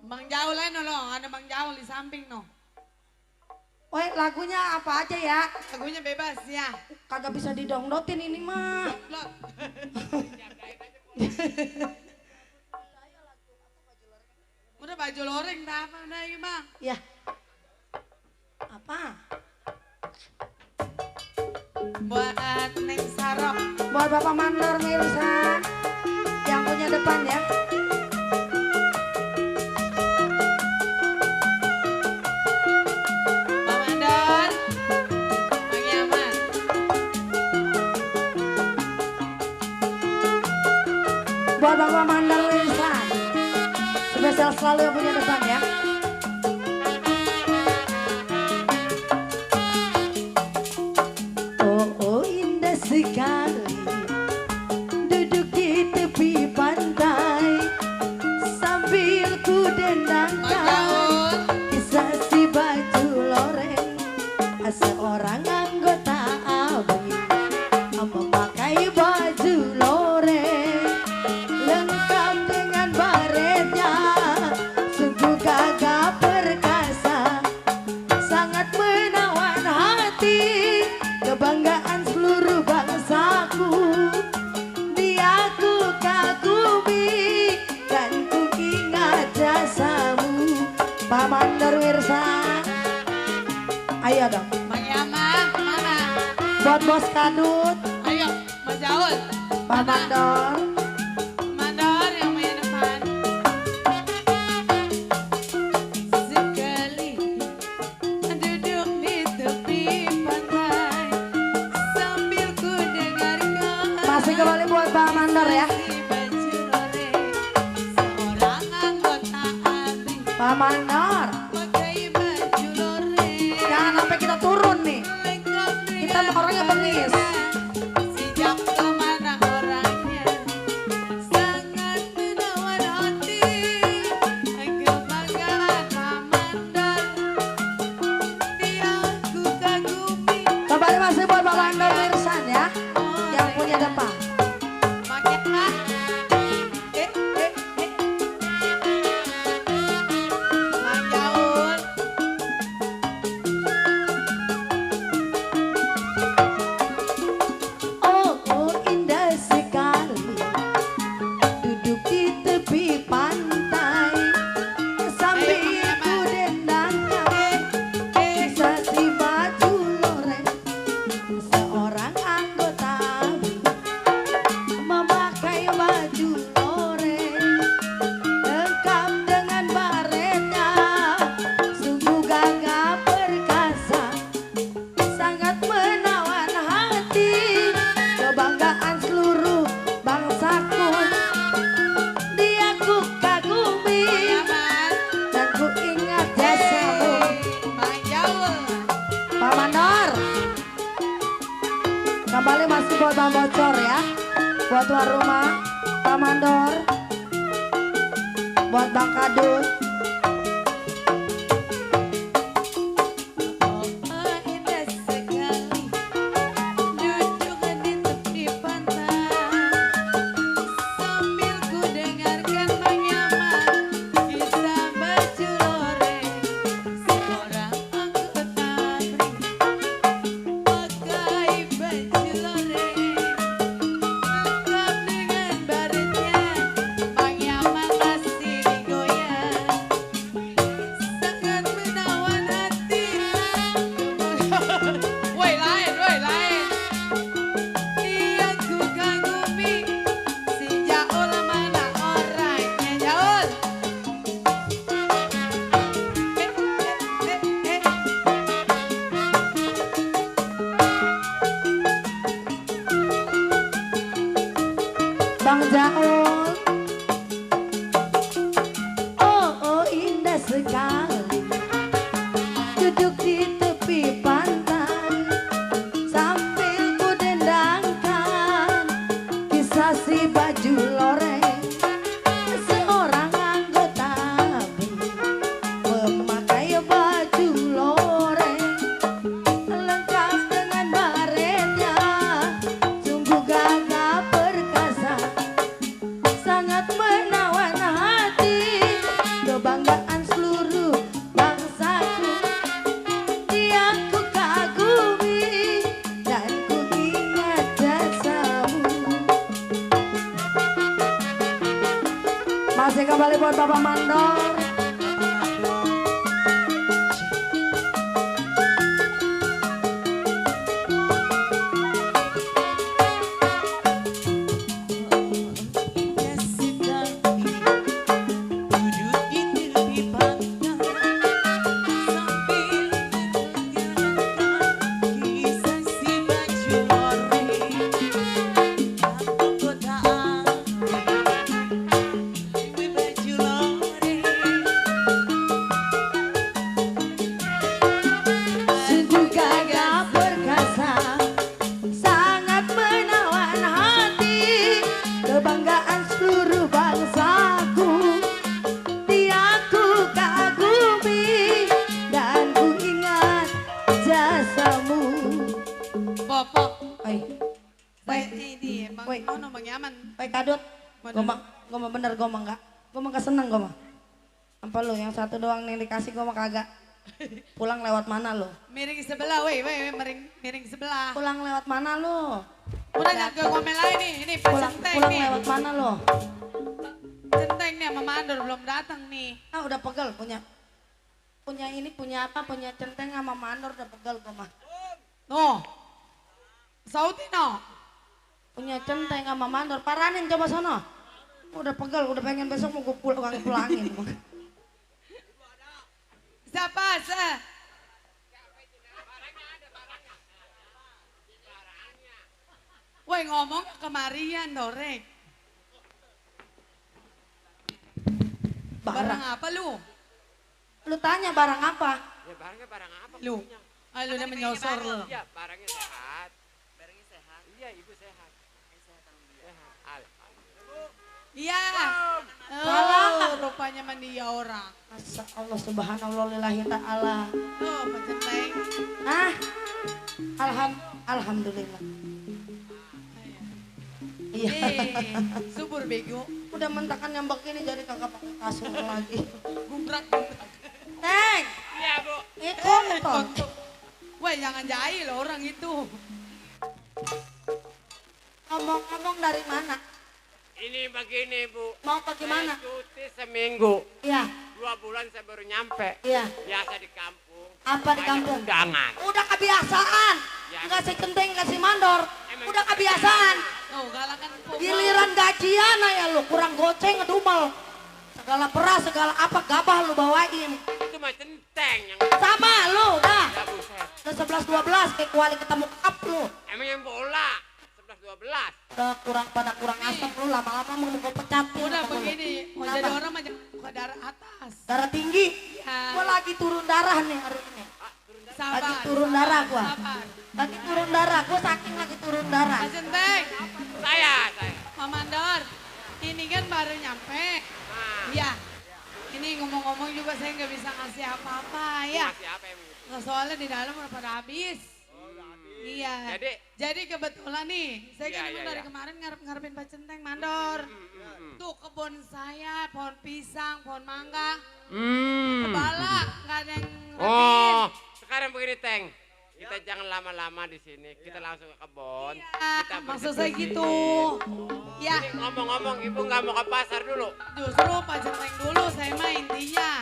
Bang Jaul lah no, ada Bang Jaul di samping no. Woi lagunya apa aja ya? Lagunya bebas ya. Kagak bisa didongdotin ini mah. Udah baju loreng tak apa udah ini Bang. Ya. Apa? Buat Neng Sarok. Buat Bapak Mandor Mirsa yang punya depan ya. Bang Mandor. Bang Yaman. Buat Bapak Mandor Mirsa. Spesial selalu yang punya depan ya. Oh indah sekali duduk di tepi pantai sambil ku dendangkan kisah si baju loreng seorang anggota ABRI memakai baju loreng lengkap dengan baretnya sungguh gagah perkasa sangat menawan hati kebanggaan seluruh bangsaku dia ku kagumi dan ku ingat jasamu Pak Mandor Wirsa. Ayo dong Bang Yaman mana? buat Bos Kadut. Ayo Mas Jaul. Pak Mandor. Mandor yang main depan. Sekali duduk di tepi pantai sambil ku dengarkan. Masih kembali buat Pak Mandor ya. Baju loreng seorang anggota ABRI Pak Mandor. pakai baju loreng. Jangan sampai kita turun nih. Kita orangnya bengis. Sejak kemana orangnya sangat menawan hati kebanggaan Pak Mandor dia ku kagumi. Kembali masih buat Pak Mandor Wirsan ya. Yang punya depan. Makin ah Bang buat Bang Bocor ya. Buat tuan rumah, Pak Mandor. Buat Bang Kadut. Bang Jaol. Oh indah sekali duduk di tepi pantai sambil ku dendangkan kisah si baju loreng seorang anggota memakai baju loreng lengkap dengan baretnya, sungguh gagah perkasa, sangat menawan hati, kebanggaan seluruh bangsaku. Dia ku kagumi dan ku ingat jasamu. Masih kembali buat Bapak Mandor. Sungguh gagah perkasa, sangat menawan hati, kebanggaan seluruh bangsaku. Dia ku kagumi dan ku ingat jasamu. Popok. Oi, Saya ini Bang Woi. Ono Bang Yaman. Oi Kadut, gue mah bener, gue mah gak seneng gue mah. Apa lu yang satu doang nih dikasih gue mah kagak. Pulang lewat mana lu? Miring sebelah, weh, miring sebelah. Pulang lewat mana lu? Udah nggak ke ngomel lain nih, ini Pulang centeng nih. lewat mana lu? Centeng nih sama Mandor belum datang nih. Ah udah pegel punya ini punya apa? Punya centeng sama mandor udah pegel gue mah. No, sauti no. Punya centeng sama mandor, paranin coba sono. Udah pegel, udah pengen besok mau gue pulangin. Siapa? Woi ngomong kemarian Dorek. Barang apa lu? Lu tanya barang apa? Ya barangnya barang apa? Lu. Ah, lu udah menyosor lu. Iya barangnya sehat. Barangnya sehat. Iya ibu sehat. Sehat. Iya. Salah. Rupanya mania orang. Masa Allah subhanallah lillahi ta'ala. Tuh, Pak Centeng. Ah, alhamdulillah. Iya. Subur bego. Udah mentakan yang begini jadi kagak pakai kasur lagi. Gubrak. Teng. Iya bu. Konton. Woi jangan jahil orang itu. Ngomong-ngomong dari mana? Ini begini bu. Mau pergi mana? Saya cuti seminggu. Iya. 2 bulan saya baru nyampe. Iya. Biasa di kampung. Apa di banyak kampung? undangan. Udah kebiasaan. Ya. Enggak si centeng, enggak si mandor. Udah kebiasaan. Oh galakan Giliran gajian ya lu kurang goceng ngedumel. Segala beras, segala apa gabah lu bawain. Itu mah centeng yang Sama lu dah. ya buset. Udah 11-12 kayak kuali ketemu cup lu. Emang yang bola 11-12. Udah kurang asem lu lama-lama mau gue pecat. Udah begini, mau jadi orang mah ke darah atas. Darah tinggi. Ya. Gua lagi turun darah nih hari ini. Lagi turun darah gua. Lagi turun darah, gua saking lagi turun darah. Pak Centeng. Saya. Pak Mandor, ini kan baru nyampe. Iya. Ini ngomong-ngomong juga saya nggak bisa ngasih apa-apa ya. Ngasih apa emang? Nah, soalnya di dalam udah pada habis. Iya. Jadi kebetulan nih, saya kan emang dari kemarin ngarep-ngarepin Pak Centeng Mandor. Tuh kebun saya, pohon pisang, pohon mangga. Kebala, nggak ada yang rapiin. Oh, sekarang begini Teng. Kita jangan lama-lama di sini. Kita langsung ke kebun. Kita Maksud saya gitu. Ya. Ini ngomong-ngomong, ibu nggak mau ke pasar dulu. Justru Pak Centeng dulu, saya mah intinya.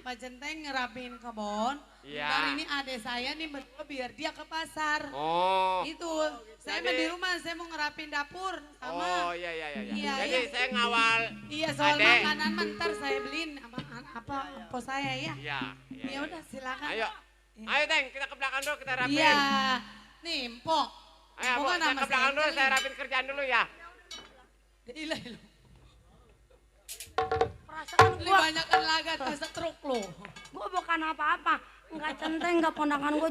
Pak Centeng ngerapiin kebun. Iya. Ntar ini adek saya nih berdua biar dia ke pasar. Oh. Itu. Saya mah di rumah, saya mau ngerapin dapur sama. Oh iya. Iya, Jadi iya. saya ngawal. Iya, soal Adek. makanan mah ntar saya beliin apa pos saya ya. Iya. Ya udah silakan. Ayo. Ayo Teng, kita ke belakang dulu, kita rapiin. Iya. Nih, Mpok. Ayo, Mpok Bu, kan saya nama ke belakang dulu, saya. saya rapin kerjaan dulu ya. Ilah. Perasaan Ini gua, banyak kan lagat masa truk lo. gua bukan apa-apa. Enggak Centeng, enggak pondakan gua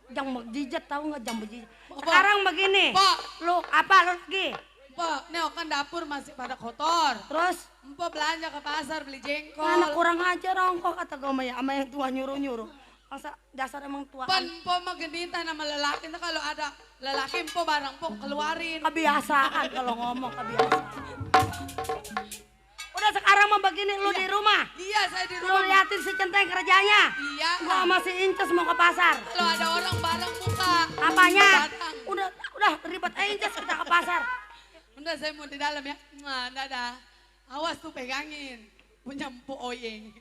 jang bejijet, tahu enggak jang bejijet. Sekarang begini. Pak. Lu apa lu lagi? Mpok, nih kan dapur masih pada kotor. Terus Mpok belanja ke pasar beli jengkol. anak kurang ajar ongkok kata gua sama yang tua nyuruh-nyuruh. Masa dasar emang tua. Pan Mpok mah gendita nama lelaki itu kalau ada lelaki Mpok barang Mpok keluarin. Kebiasaan kalau ngomong kebiasaan. Udah sekarang mau begini lu di rumah. Iya, saya di Lu rumah. liatin si Centeng kerjanya. Iya. Gua sama si Inces mau ke pasar. Kalau ada orang barang buka. Apanya? Datang. Udah ribet aja Inces kita ke pasar. Udah saya mau di dalam ya. Nah, dadah. Awas tuh pegangin. Punya Mpok Oyeng.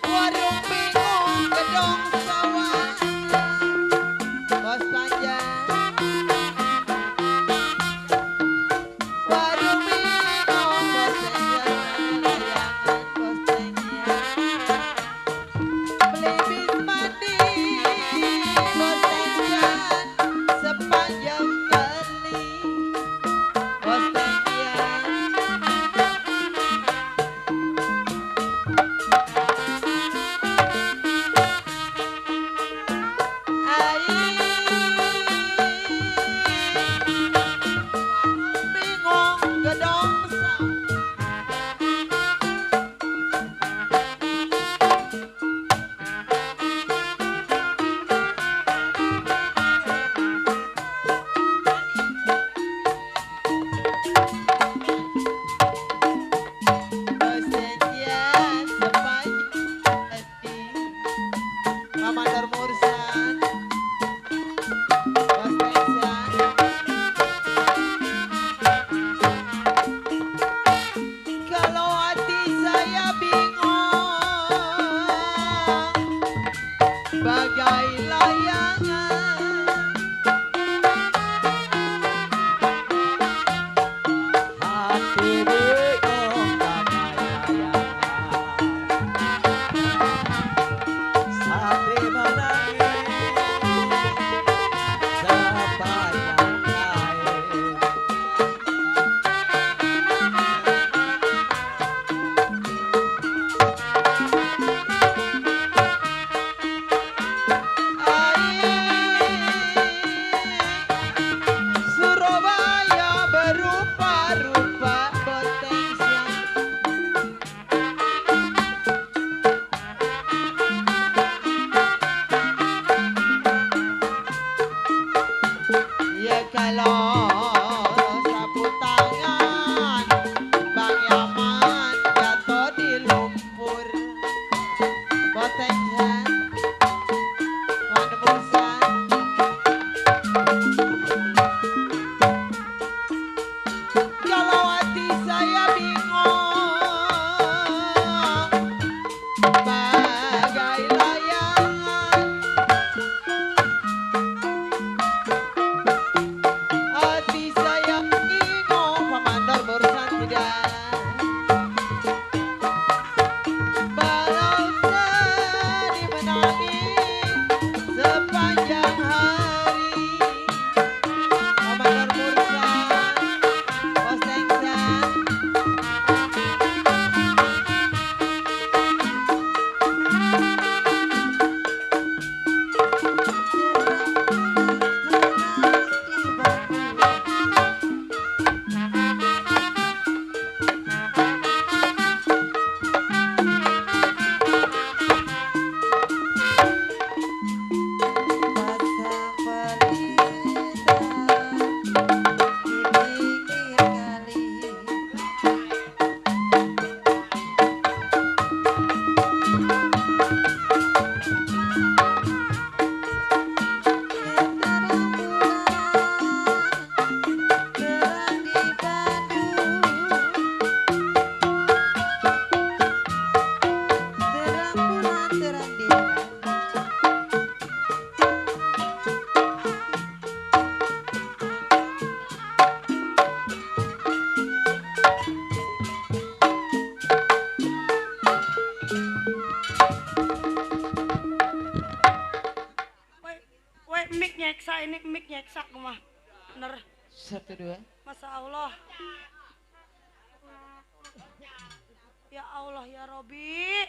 Warung bingung gedong sawah Bos panjang Warung bingung bos panjang layangan bos panjang Beli bis mandi bos panjang sepanjang kali Bos panjang bingung gedong sawah Bosennya sepanjang hati Mama Nur Mursan Bos Pensan Kalau hati saya bingung Bagai layangan Satu dua. Masya Allah. Ya Allah ya Robi.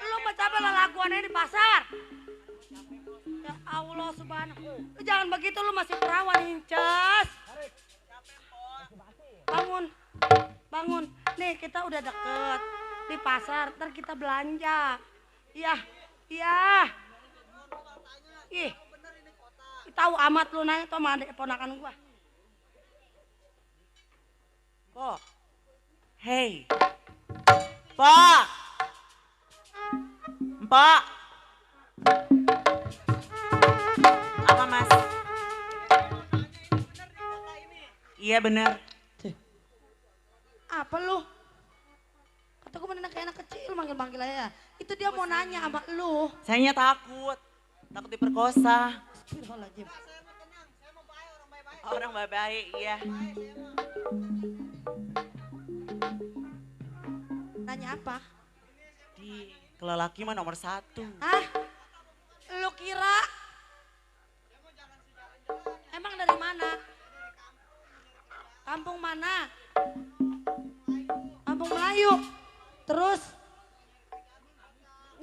Lu mau capek laguannya di pasar. Ya Allah subhanahu. Lu jangan begitu, lu masih perawan Incas. Bangun. Bangun. Nih kita udah deket di pasar, ntar kita belanja. Iya. Iya. Ih. Tahu amat lu nanya tuh sama adik ponakan gua. Pok. Hei. Pok. Mbak. Apa mas? Iya bener. Apa lu? Kata gua mana kayak anak kecil manggil-manggil aja. Itu dia mau nanya sama lu. Sayanya takut. Takut diperkosa. Astagfirullahaladzim. Orang baik-baik, iya. Nanya apa? Di kelelaki mah nomor 1. Lu kira? Emang dari mana? Kampung mana? Kampung Melayu. Terus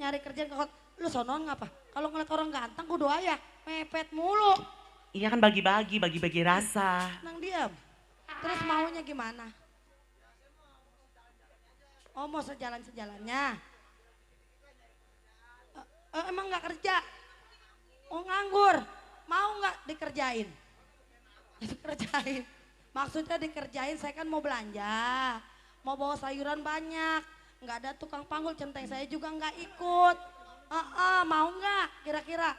nyari kerjaan ke kota. Lu sonon ngapa? Kalau ngeliat orang ganteng kudu ayah, mepet mulu. Iya kan bagi-bagi rasa. Nang diam. Terus maunya gimana? Oh mau sejalan-sejalannya. Emang nggak kerja? Oh nganggur. Mau nggak dikerjain? Dikerjain. Maksudnya dikerjain, saya kan mau belanja. Mau bawa sayuran banyak. Nggak ada tukang panggul, centeng saya juga nggak ikut. Mau nggak kira-kira?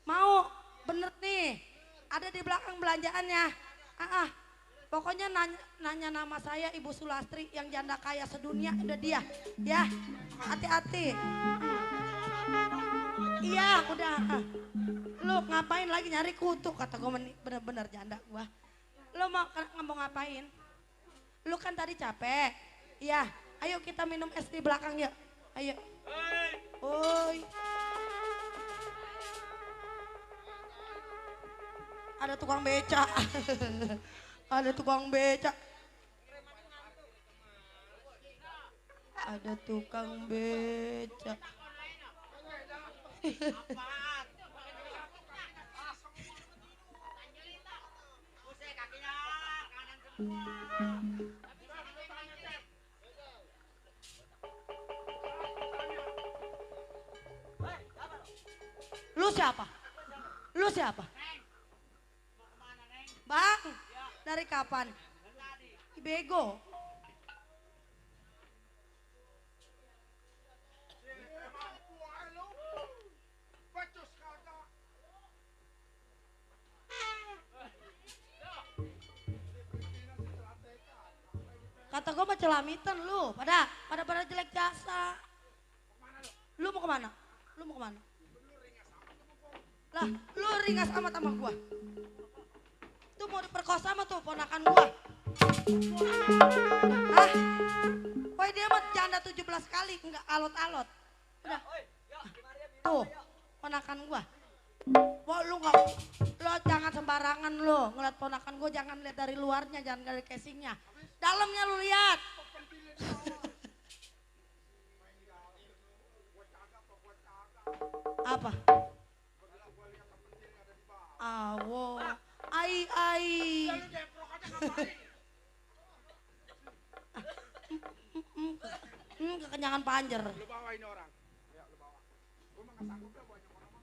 Mau, bener nih. Ada di belakang belanjaannya. Pokoknya nanya nama saya Ibu Sulastri yang janda kaya sedunia, udah dia. Ya, hati-hati. Iya, udah. Lu ngapain lagi nyari kutu? Kata gue bener-bener janda gua. Lu mau ngapain? Lu kan tadi capek. Iya, ayo kita minum es di belakang yuk. Ayo. Oi. Ada tukang beca. Ada tukang beca. Ada tukang beca. Lu siapa? Lu siapa? Bang, dari kapan? Bego. Kata gue mah celamitan lu, pada jelek jasa. Lu mau kemana? Lu mau kemana? Lah, lu ringas amat sama gua. Tuh mau diperkosa sama tuh ponakan gua. Woi dia mah janda 17 kali, enggak alot-alot. Udah. Tuh, ponakan gua. Wah lu jangan sembarangan lu, ngeliat ponakan gua jangan lihat dari luarnya, jangan dari casingnya. Dalamnya lu lihat. Apa? Awo, ai. Kekenyangan panjer. Lu bawa ini orang. Ya, lu bawa. Gua mah enggak sanggup lah banyak orang mah.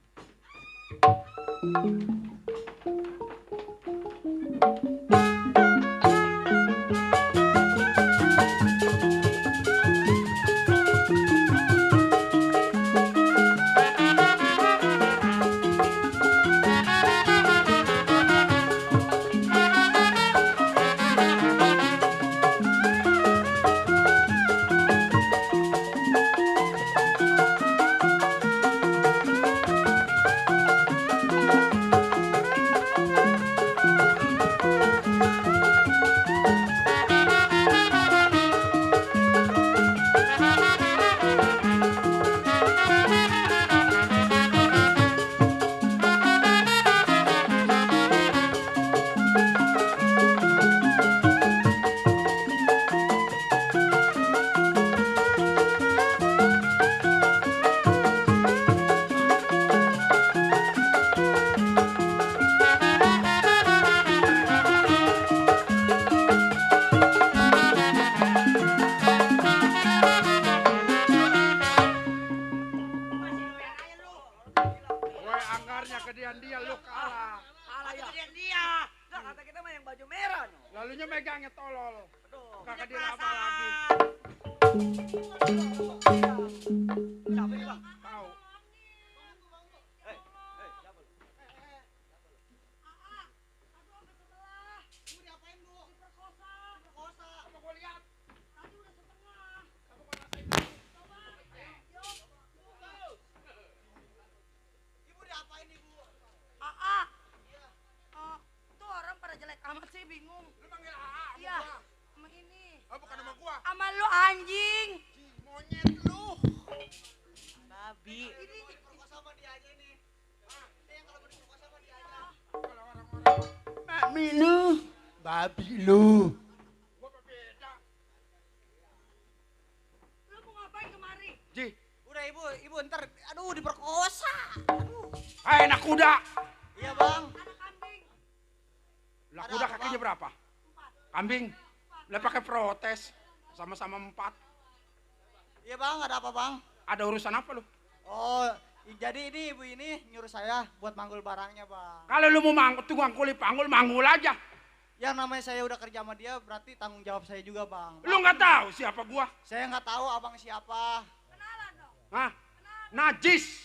Lalunya megangnya tolol. Kagak diraba lagi. Siapa ini bang? Tahu. Tuh orang pada jelek amat sih, bingung. Lu panggil AA? Iya, sama ini. Oh, bukan sama gua. Sama lu anjing. Monyet lu. Babi. Ini Sama dia aja nih. Kalau mau diperkosa sama dia aja. Kalau orang-orang Mami lu. Babi lu. gua berbeda. lu mau ngapain kemari? Ji, Udah ibu ntar, aduh diperkosa. hai anak kuda. Iya bang. Anak kambing. Lah Ada kuda apa, kakinya Bang? berapa? Kambing. Lah pakai protes. Sama-sama 4. Iya bang, ada apa bang? Ada urusan apa lu? Oh, jadi ini ibu ini nyuruh saya buat manggul barangnya bang. Kalau lu mau tukang kuli panggul, manggul aja. Yang namanya saya udah kerja sama dia berarti tanggung jawab saya juga bang. Lu nggak tahu siapa gua? Saya nggak tahu abang siapa. Hah? Najis.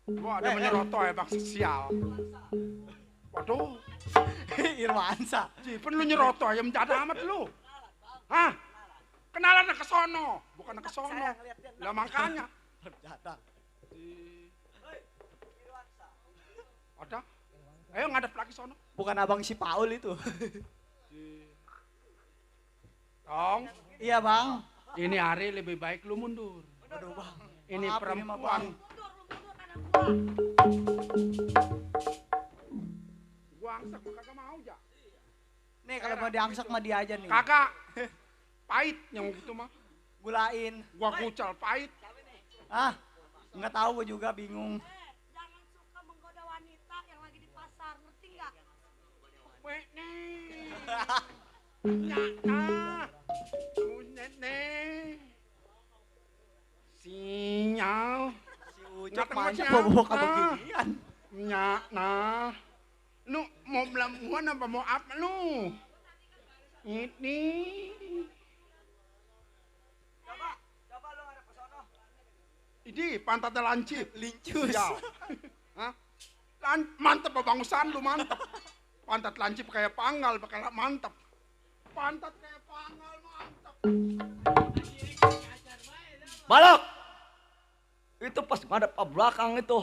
Gua ada menyeroto ya bang, sial. Waduh. Irwansa. Jipen lu nyeroto ya mendadak amat lu. Hah? Kenalan ke sono, bukan ke sono. Lah makanya. Ada? Ayo ngadep lagi sono. Bukan abang si Paul itu. Tong, Iya bang. ini hari lebih baik lu mundur. Aduh bang. Ini Maaf, ini mah, perempuan. Gua angsak gua kagak mau ja. Nih kalau mau diangsak mah dia aja nih. Kagak. Pahit yang gitu mah. Gulain. Gua kucal pahit. Ah, nggak tahu gue juga bingung. Jangan suka menggoda wanita yang lagi di pasar, ngerti nggak? Weh nih. Nyata. Munet nih. Sinyal. Si Ucok Nyata mainnya macam bawa apa? beginian. Nyata. Lu mau belamuan apa mau apa lu? Ini. Coba lu ngadep ke sono. Ini pantatnya lancip. Lincus. Ya. Hah? Mantep bangsan lu mantep. Pantat lancip kayak panggal, bakal mantep. Pantat kayak panggal mantep. Balok. Itu pas ngadep ke belakang itu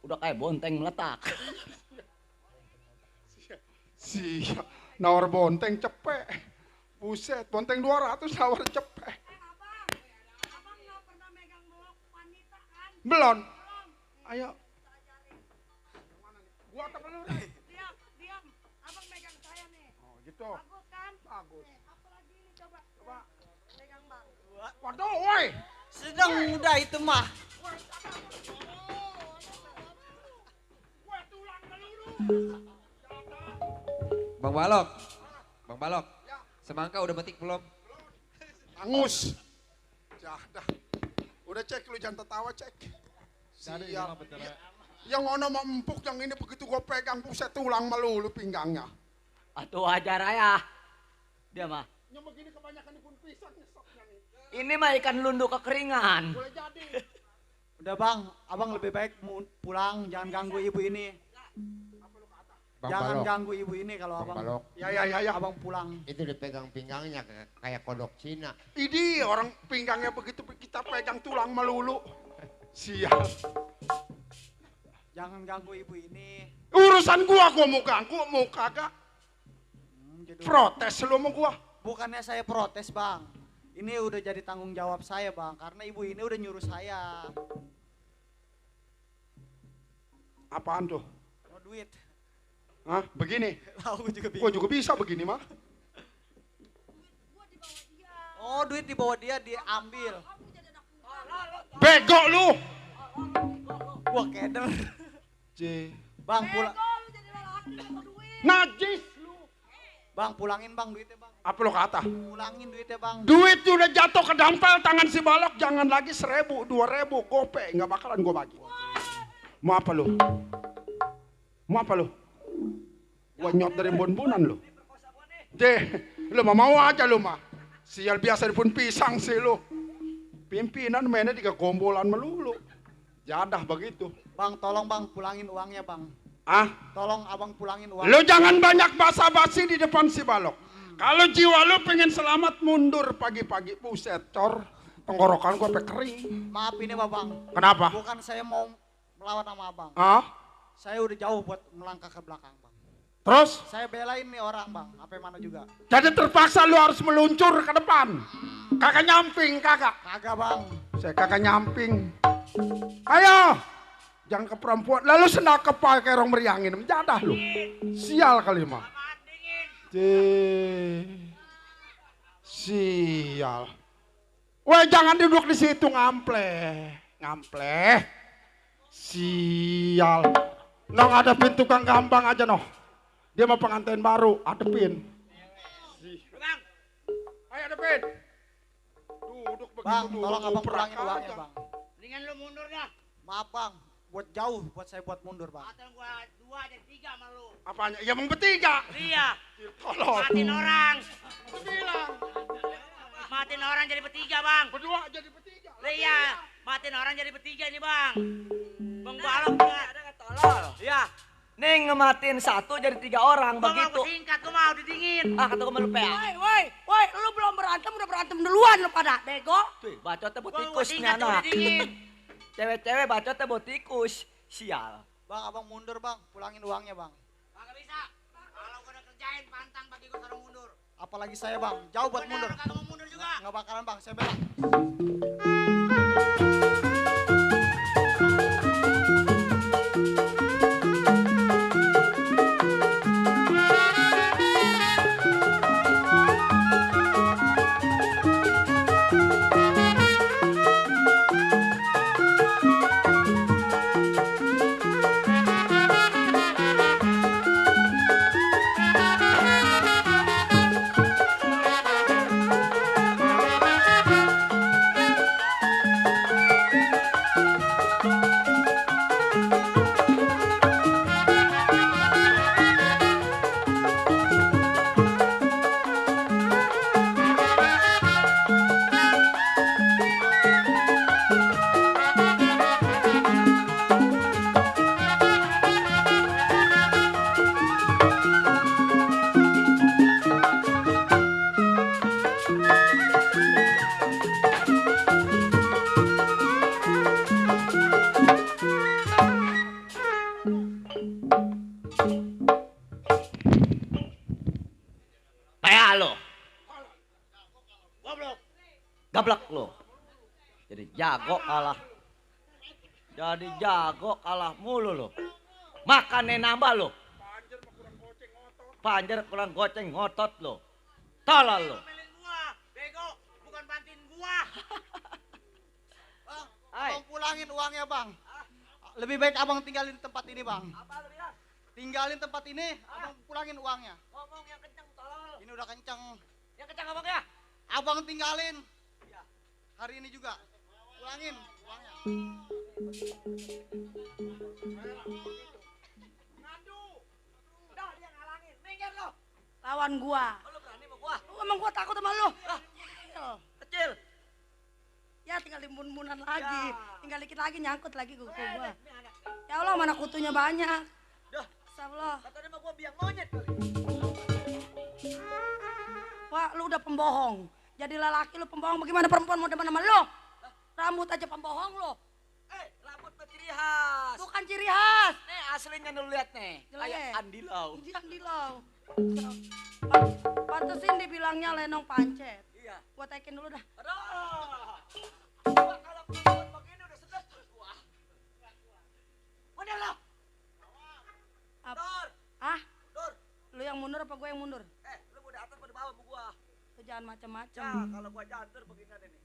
udah kayak bonteng meletak. Siap, nawar bonteng cepet. Buset, bonteng 200 nawar cepet. Abang nggak pernah megang melok wanita kan? Belum. Ayo. Gua apa lu? Diam, diam. Abang megang saya nih. Oh, gitu. Bagus kan? Bagus. Apalagi ini coba. Coba. Megang bang. Waduh, woi. Sedang udah itu mah. Gua tulang melulu. Bang Balok. Bang Balok. Semangka udah metik belum? Angus. Jadah. Udah cek lu jangan tertawa cek. Sial. Yang ono mau empuk, yang ini begitu gue pegang buset tulang melulu pinggangnya. Atuh ajar ya. Dia mah. Yang begini kebanyakan pun pisang nyesoknya nih. Ini mah ikan lundu kekeringan. Boleh jadi. Udah bang, abang lebih baik pulang, jangan ganggu ibu ini. Bang Jangan Balok. ganggu ibu ini kalau Bang abang. Balok. Ya. Abang pulang. Itu dipegang pinggangnya kayak kodok Cina. Ini orang pinggangnya begitu kita pegang tulang melulu. Sial. Jangan ganggu ibu ini. Urusan gua mau ganggu, mau kagak. Jadi Protes lu sama gua. bukannya saya protes bang. Ini udah jadi tanggung jawab saya bang, karena ibu ini udah nyuruh saya. Apaan tuh? Mau duit. Hah? Begini? Aku juga Gua juga bisa begini mah. Oh duit dibawa dia diambil. Bego lu. Gua keder. Bang pulang. Najis lu. Bang pulangin bang duitnya bang. Apa lu kata? Pulangin duitnya bang. Duit udah jatuh ke dampel tangan si Balok, jangan lagi 1.000, 2.000, gope, nggak bakalan gua bagi. Mau apa lu? Mau apa lu? Gua nyot dari bon-bonan lu. Lu mau aja lu mah. Sial biasa pun pisang sih lu. Pimpinan mainnya di kegombolan melulu. Jadah begitu. Bang, tolong bang, pulangin uangnya bang. Ah? Tolong abang pulangin uangnya. Lu jangan banyak basa-basi di depan si balok. Kalau jiwa lu pengen selamat mundur pagi-pagi. Buset, cor. Tenggorokan gua sampai kering. Maaf ini bang. Kenapa? Bukan saya mau melawan sama abang. Ah? Saya udah jauh buat melangkah ke belakang bang. Terus? Saya belain nih orang bang, apa mana juga. Jadi terpaksa lu harus meluncur ke depan. Kakak nyamping, kakak. Kagak bang. Saya kakak nyamping. Ayo. Jangan ke perempuan. Lalu sendak pakai orang meriangin. Menjadah lu. Sial kali mah. Sial. Weh jangan duduk di situ ngampleh. Ngampleh. Sial. Nong adepin tukang gambang aja noh. Dia mau pengantin baru, adepin. Bang. Ayo adepin. Duduk begitu Bang, dulu. tolong abang pulangin uangnya bang. Mendingan lu mundur dah. Maaf bang, buat jauh, buat saya buat mundur bang. Atau gua 2 jadi 3 sama lu. Apanya? Ya emang bertiga. Iya. Tolong. Matiin orang. Lu bilang. Matiin orang jadi bertiga, Bang. Berdua jadi bertiga. Iya, matiin orang jadi bertiga ini, Bang. Bang Balok juga. Tolol. Iya. Nih ngematiin 1 jadi 3 orang Gua mau begitu. singkat, gua mau didingin. Ah kata gue malu pea. Woi, lu belum berantem udah berantem duluan lu pada, bego. Tuh, bacotnya buat Gua tikus nih singkat udah anak. dingin. Cewek-cewek bacotnya buat tikus. Sial. Bang, abang mundur bang, pulangin uangnya bang. Kagak bisa. Kalau gua udah kerjain pantang bagi gua suruh mundur. Apalagi saya bang, jauh buat Bener, mundur. kagak mau mundur juga. Nggak bakalan bang, saya bela. Pea lo. Goblok. Gablek lo. Jadi jago kalah. Jadi jago kalah mulu lo. Makannya nambah lo. Panjer kurang goceng ngotot lo. Tolol lo. Ngomelin gua, bego, bukan bantuin gua. Bang, abang pulangin uangnya bang. Lebih baik abang tinggalin tempat ini bang. Tinggalin tempat ini, abang pulangin uangnya. Ngomong yang kencang tolol. Ini udah kencang. Yang kencang abang ya? Abang tinggalin. Hari ini juga. Pulangin uangnya. Udah dia ngalangin. Minggir lo. Lawan gua. Lo berani sama gua? Emang gua takut sama lu. Kecil. Ya tinggal limbun-limunan lagi. Ya. Tinggal dikit lagi nyangkut lagi gua. Ya Allah mana kutunya banyak. Dah. Astagfirullah. Katanya sama gua biang monyet kali. Wah lu udah pembohong. Jadi lelaki lu pembohong. Bagaimana perempuan mau demen sama lu? Rambut aja pembohong lu. Rambut tuh ciri khas. Bukan ciri khas. Nih aslinya lu lihat nih. Jelek. Kayak Andilau. Andilau. Pantesin dibilangnya lenong pancet. Iya. Gua tekin dulu dah. Aduh. Gua kalau keluar begini udah sedap terus gua. Mundur lo. Mundur. Ah? Mundur. Lu yang mundur apa gua yang mundur? Lu mau di atas mau di bawah sama gua. Lu jangan macam-macam. Ya, kalau gua jantur beginian ini.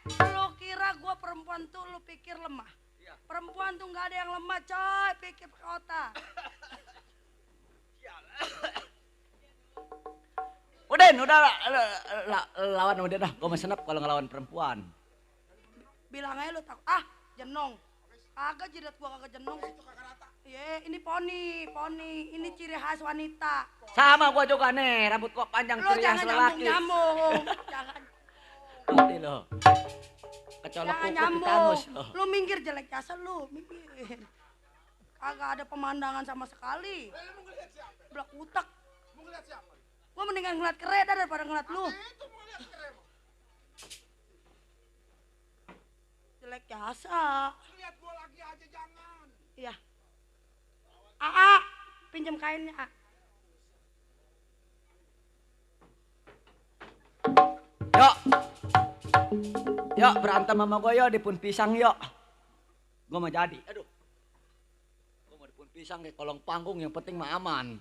Lu kira gua perempuan tuh lu pikir lemah? Iya. Perempuan tuh nggak ada yang lemah, coy. Pikir pakai otak. Udah lawan udah dah. Gua mau senep kalau ngelawan perempuan. Bilang aja lu takut. Ah, jenong. Kagak jidat gua kagak jenong. Ini poni. Ini ciri khas wanita. Sama gua juga nih, rambut gua panjang Lo ciri khas jangan lelaki. nyambung. Jangan. Mati lo. Kecolok Jangan kuku nyambung. titanus lo. Lu minggir jelek jasa lu, minggir. Kagak ada pemandangan sama sekali. Lu mau ngeliat siapa? Blak utak. Mau ngeliat siapa? Gua mendingan ngeliat kereda daripada ngeliat lu. Itu mau ngeliat keren. Jelek jasa. Lihat gua lagi aja jangan. Iya. Aa, pinjam kainnya. A. Yuk berantem sama gue yuk di pun pisang yuk. Gue mau jadi. Aduh. Gue mau di pun pisang di kolong panggung yang penting mah aman.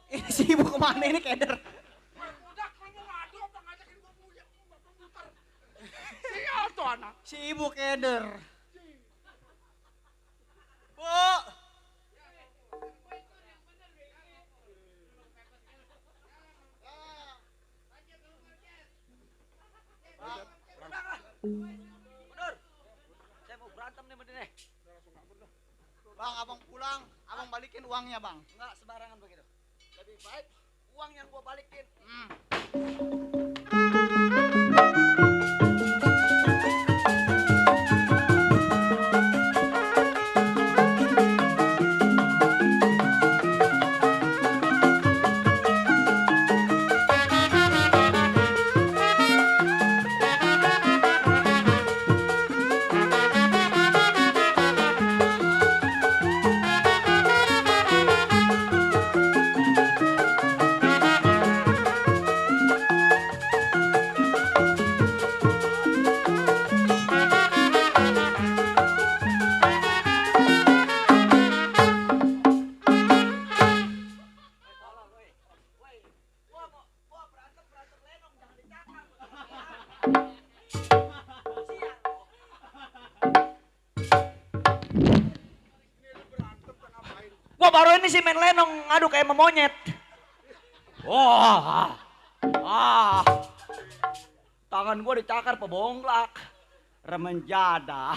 Ini si ibu kemana ini keder? Udah kamu ngadu apa ngajakin gua punya muter. Sial tuh anak. Si ibu keder. Bu. Mundur. Saya mau berantem nih bener nih. Bang, abang pulang, abang balikin uangnya bang. Enggak sembarangan begitu. Lebih baik uang yang gua balikin. Gua baru ini sih main lenong, ngadu kayak memonyet. Wah, tangan gua dicakar pebonglak, remenjada.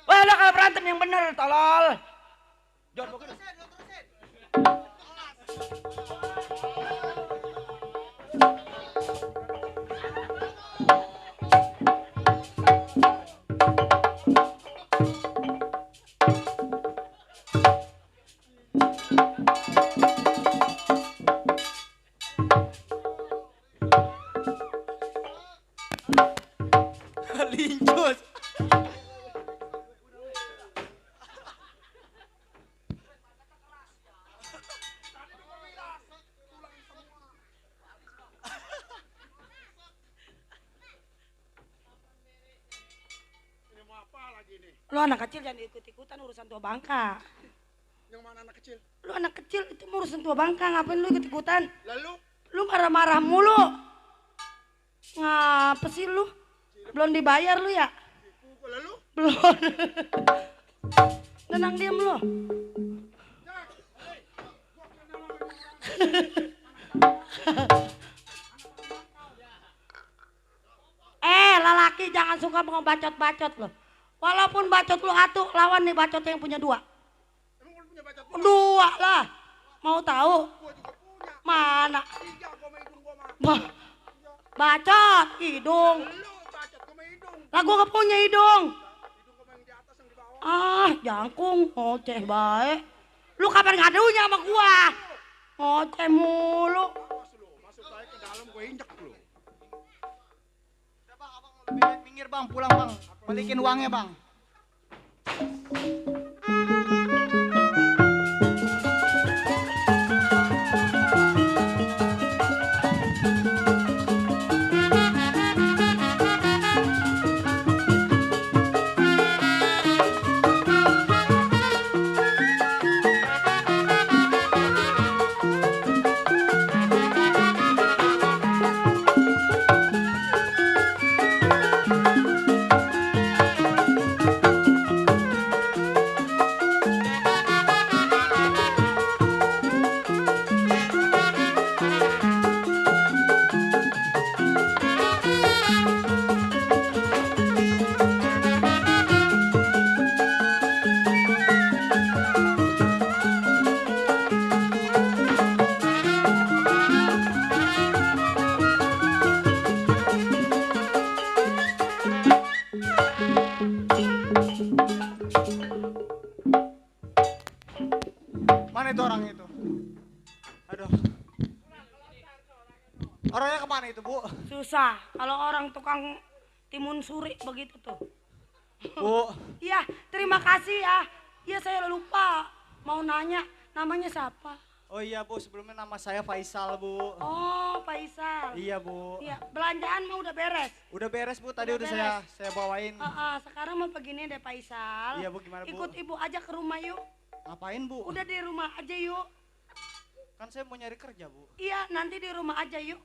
Wah, lo kalau berantem yang bener, tolol. Jangan begitu. Linjus. Ini mau apa lagi nih? Lu anak kecil jangan ikut-ikutan urusan tua bangka. Yang mana anak kecil? Lu anak kecil itu urusan tua bangka, ngapain lu ikut-ikutan? Lalu? Lu marah-marah mulu. Ngapa sih lu? Belum dibayar lu ya? Lalu? Belum. Tenang diam lu. Lelaki jangan suka mau bacot-bacot lo. Walaupun bacot lu satu, lawan nih bacot yang punya dua. Dua lah. Mau tahu? Mana? Bacot, hidung. Lah gua gak punya hidung. Ah, jangkung, ngoceh baik. Lu kapan ngadunya sama gua? Ngoceh mulu. Masuk saya ke dalam gue injek lu. Bang, abang lebih baik minggir bang, pulang bang. Balikin uangnya bang. Mana itu orangnya itu? Aduh. Orangnya kemana itu, Bu? Susah. Kalau orang tukang timun suri begitu tuh. Bu. Iya, terima kasih ya. Iya, saya lupa. Mau nanya, namanya siapa? Oh iya, Bu. Sebelumnya nama saya Faisal, Bu. Oh, Faisal. Iya, Bu. Iya, belanjaan mah udah beres. Udah beres, Bu. Tadi udah saya bawain. Sekarang mau begini deh, Faisal. Iya, Bu. Gimana, Bu? Ikut ibu aja ke rumah yuk. Ngapain, Bu? Udah di rumah aja yuk. Kan saya mau nyari kerja, Bu. Iya, nanti di rumah aja yuk.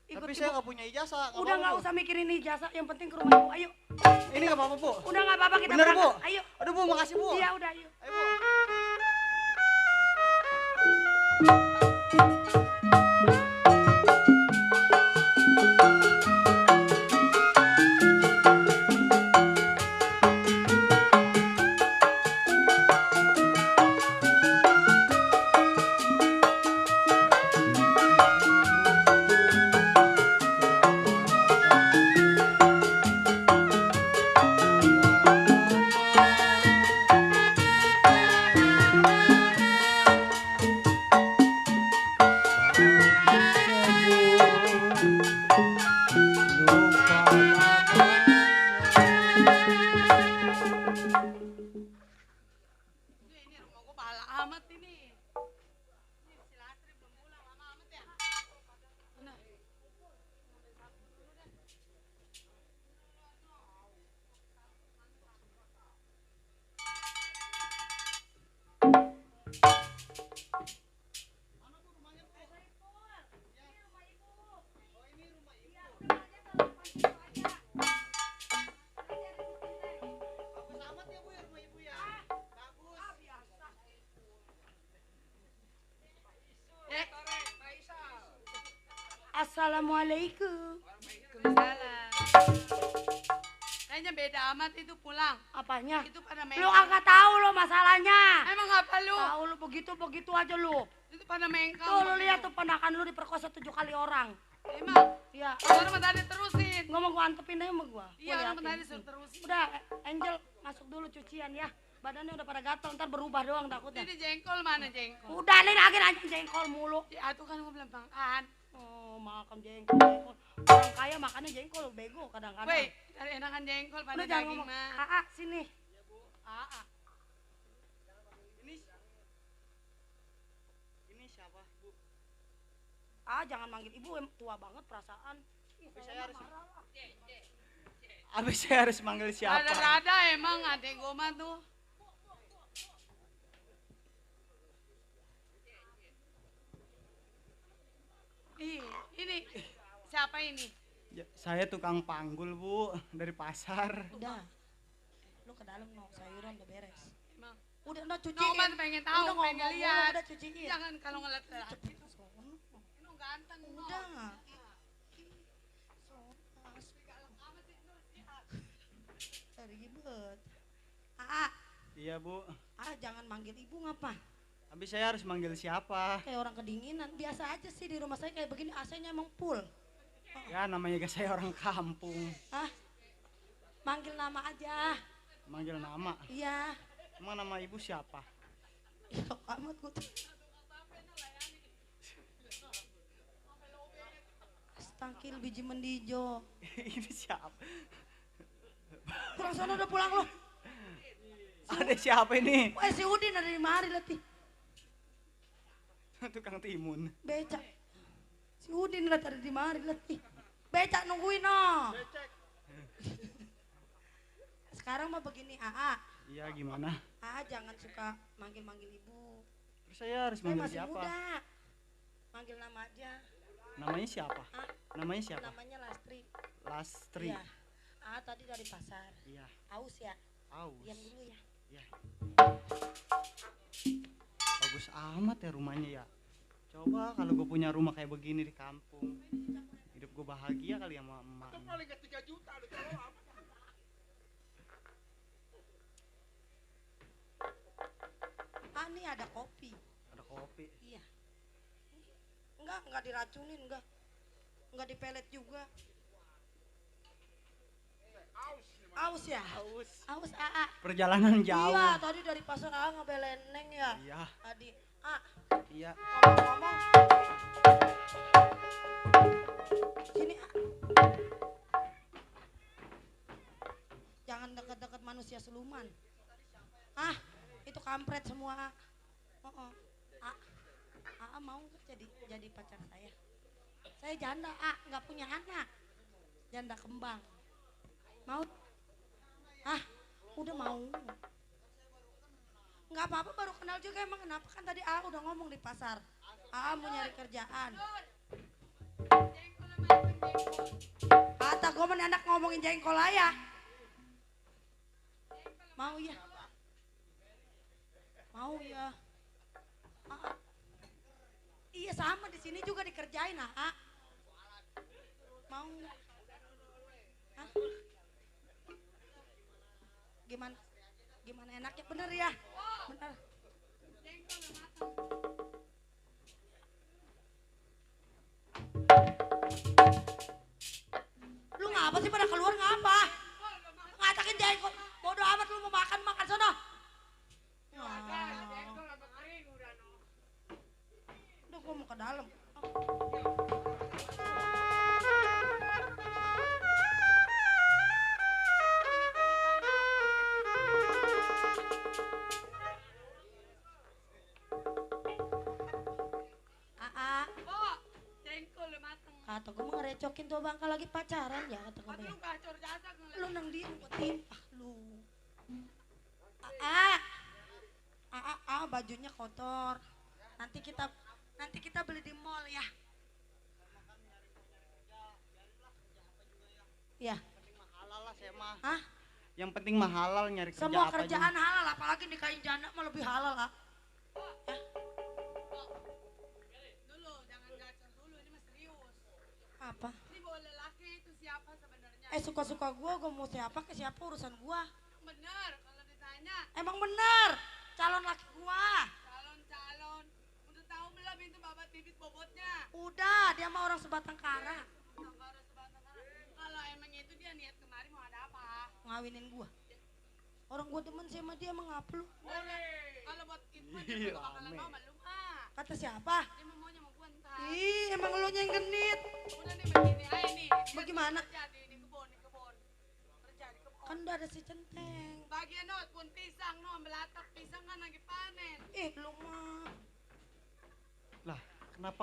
Ikut tapi saya nggak punya ijazah. Udah nggak usah mikirin ijazah, yang penting ke rumah ibu. Ayo. Ini nggak apa-apa, Bu. Udah nggak apa-apa, kita bener, berangkat. Bu. Ayo. Aduh, Bu, makasih, Bu. Iya, udah, ayo. Ayo, Bu. Assalamualaikum. Waalaikumsalam. Kayaknya beda amat itu pulang. Apanya? Itu pada main. Lu agak tahu lo masalahnya. Emang apa lu? Tahu lu begitu aja lu. Itu pada mengkal. Tuh lu lihat tuh ponakan lu diperkosa 7 kali orang. Emang? Iya. Orang tadi terusin. Ngomong gua antepin aja sama gua. Iya, orang tadi suruh terusin. Udah, Angel masuk dulu cucian ya. Badannya udah pada gatal, ntar berubah doang takutnya. Ini jengkol mana jengkol? Udah, nih lagi aja jengkol mulu. Ya, itu kan gua belum makan. Oh, makan jengkol. Orang kaya makannya jengkol, bego kadang-kadang. Weh, cari enakan jengkol pada udah jangan daging ngomong. mah. Aa, sini. Iya, Bu. Aa. Ini siapa, Bu? Jangan manggil ibu, tua banget perasaan. Abis saya harus manggil siapa? Rada-rada emang adek gua mah tuh. Ini siapa ini? Ya, saya tukang panggul, Bu, dari pasar. Udah. Lu ke dalam no, sayuran udah beres. Emang. Udah cuciin. Noman pengen tahu, udah pengen lihat. Udah cuciin. Jangan kalau ngeliat laki. Ini ganteng. Udah. Ribet. Iya, Bu. Jangan manggil ibu ngapa? Habis saya harus manggil siapa? Kayak orang kedinginan. Biasa aja sih di rumah saya kayak begini, AC-nya emang full. Ya namanya guys saya orang kampung. Manggil nama aja. Manggil nama? Iya. Emang nama ibu siapa? Ya amat gue tuh. Astangkil biji mendijo. Ini siapa? Pulang sana udah pulang lo. Ada siapa ini? Si Udin ada di mari letih. Tukang timun. Becak. Si Udin lah ada di mari letih. Becak nungguin no. Sekarang mah begini Iya gimana? Jangan suka manggil-manggil ibu. Terus saya harus manggil masih siapa? Muda. Manggil nama aja. Namanya siapa? Namanya siapa? Namanya Lastri. Lastri. Iya. Tadi dari pasar. Iya. Aus ya? Aus. Diam dulu ya. Iya. Bagus amat ya rumahnya ya. Coba kalau gue punya rumah kayak begini di kampung. Hidup gue bahagia kali sama emak. Itu paling ke 3 juta lu tahu apa? Nih ada kopi. Ada kopi. Iya. Enggak diracunin, enggak dipelet juga. Aus Aus ya? Aus AA. Perjalanan jauh. Iya, tadi dari pasar AA ngebelain Neng ya. Iya. Tadi. A. Iya. Ngomong-ngomong. Sini A. Jangan deket-deket manusia siluman. Ah, itu kampret semua A. A mau nggak jadi pacar saya? Saya janda A, nggak punya anak. Janda kembang. Mau? Ah, udah mau. Nggak apa-apa, baru kenal juga emang kenapa, kan tadi A udah ngomong di pasar. A mau nyari kerjaan. Kata gue mana anak ngomongin jengkol aja. Mau ya? Mau ya? Iya sama di sini juga dikerjain A. Mau? Hah? Gimana enaknya, bener ya? Bener. Lu ngapa sih pada keluar, ngapa? Ngatakin jengkol, bodo amat, lu mau makan sono. Udah gua mau ke dalam. Kata gue mau ngerecokin tuh bangka lagi pacaran ya, kata gue ya. Lu nang dia gue timpah lu. Bajunya kotor. Nanti kita beli di mall ya. Ya. Halal lah saya mah. Hah? Yang penting mah halal, nyari kerja Semua apa kerjaan aja. halal, apalagi nikahin janda mah lebih halal lah. Ya. Apa? Ini bawa lelaki itu siapa sebenarnya? Suka-suka gue mau siapa ke siapa urusan gue. Bener, kalau ditanya. Emang bener, calon laki gue. Calon. Udah tahu belum itu babat bibit bobotnya? Udah, dia mah orang sebatang kara. Kalau emang itu dia niat kemari mau ada apa? Ngawinin gue. Orang gue demen sama dia, emang ngapa lu? Kalau buat itu mah dia gak bakalan mau malum Kata siapa? Dia mau maunya mau gue ntar. Ih, emang lu yang genit. Udah nih begini aja nih. Bagaimana? Kerja di kebun. Kerja di kebun. Kan udah ada si centeng. Bagian no, pun pisang no, belatak pisang kan lagi panen. Lu mah. Lah, kenapa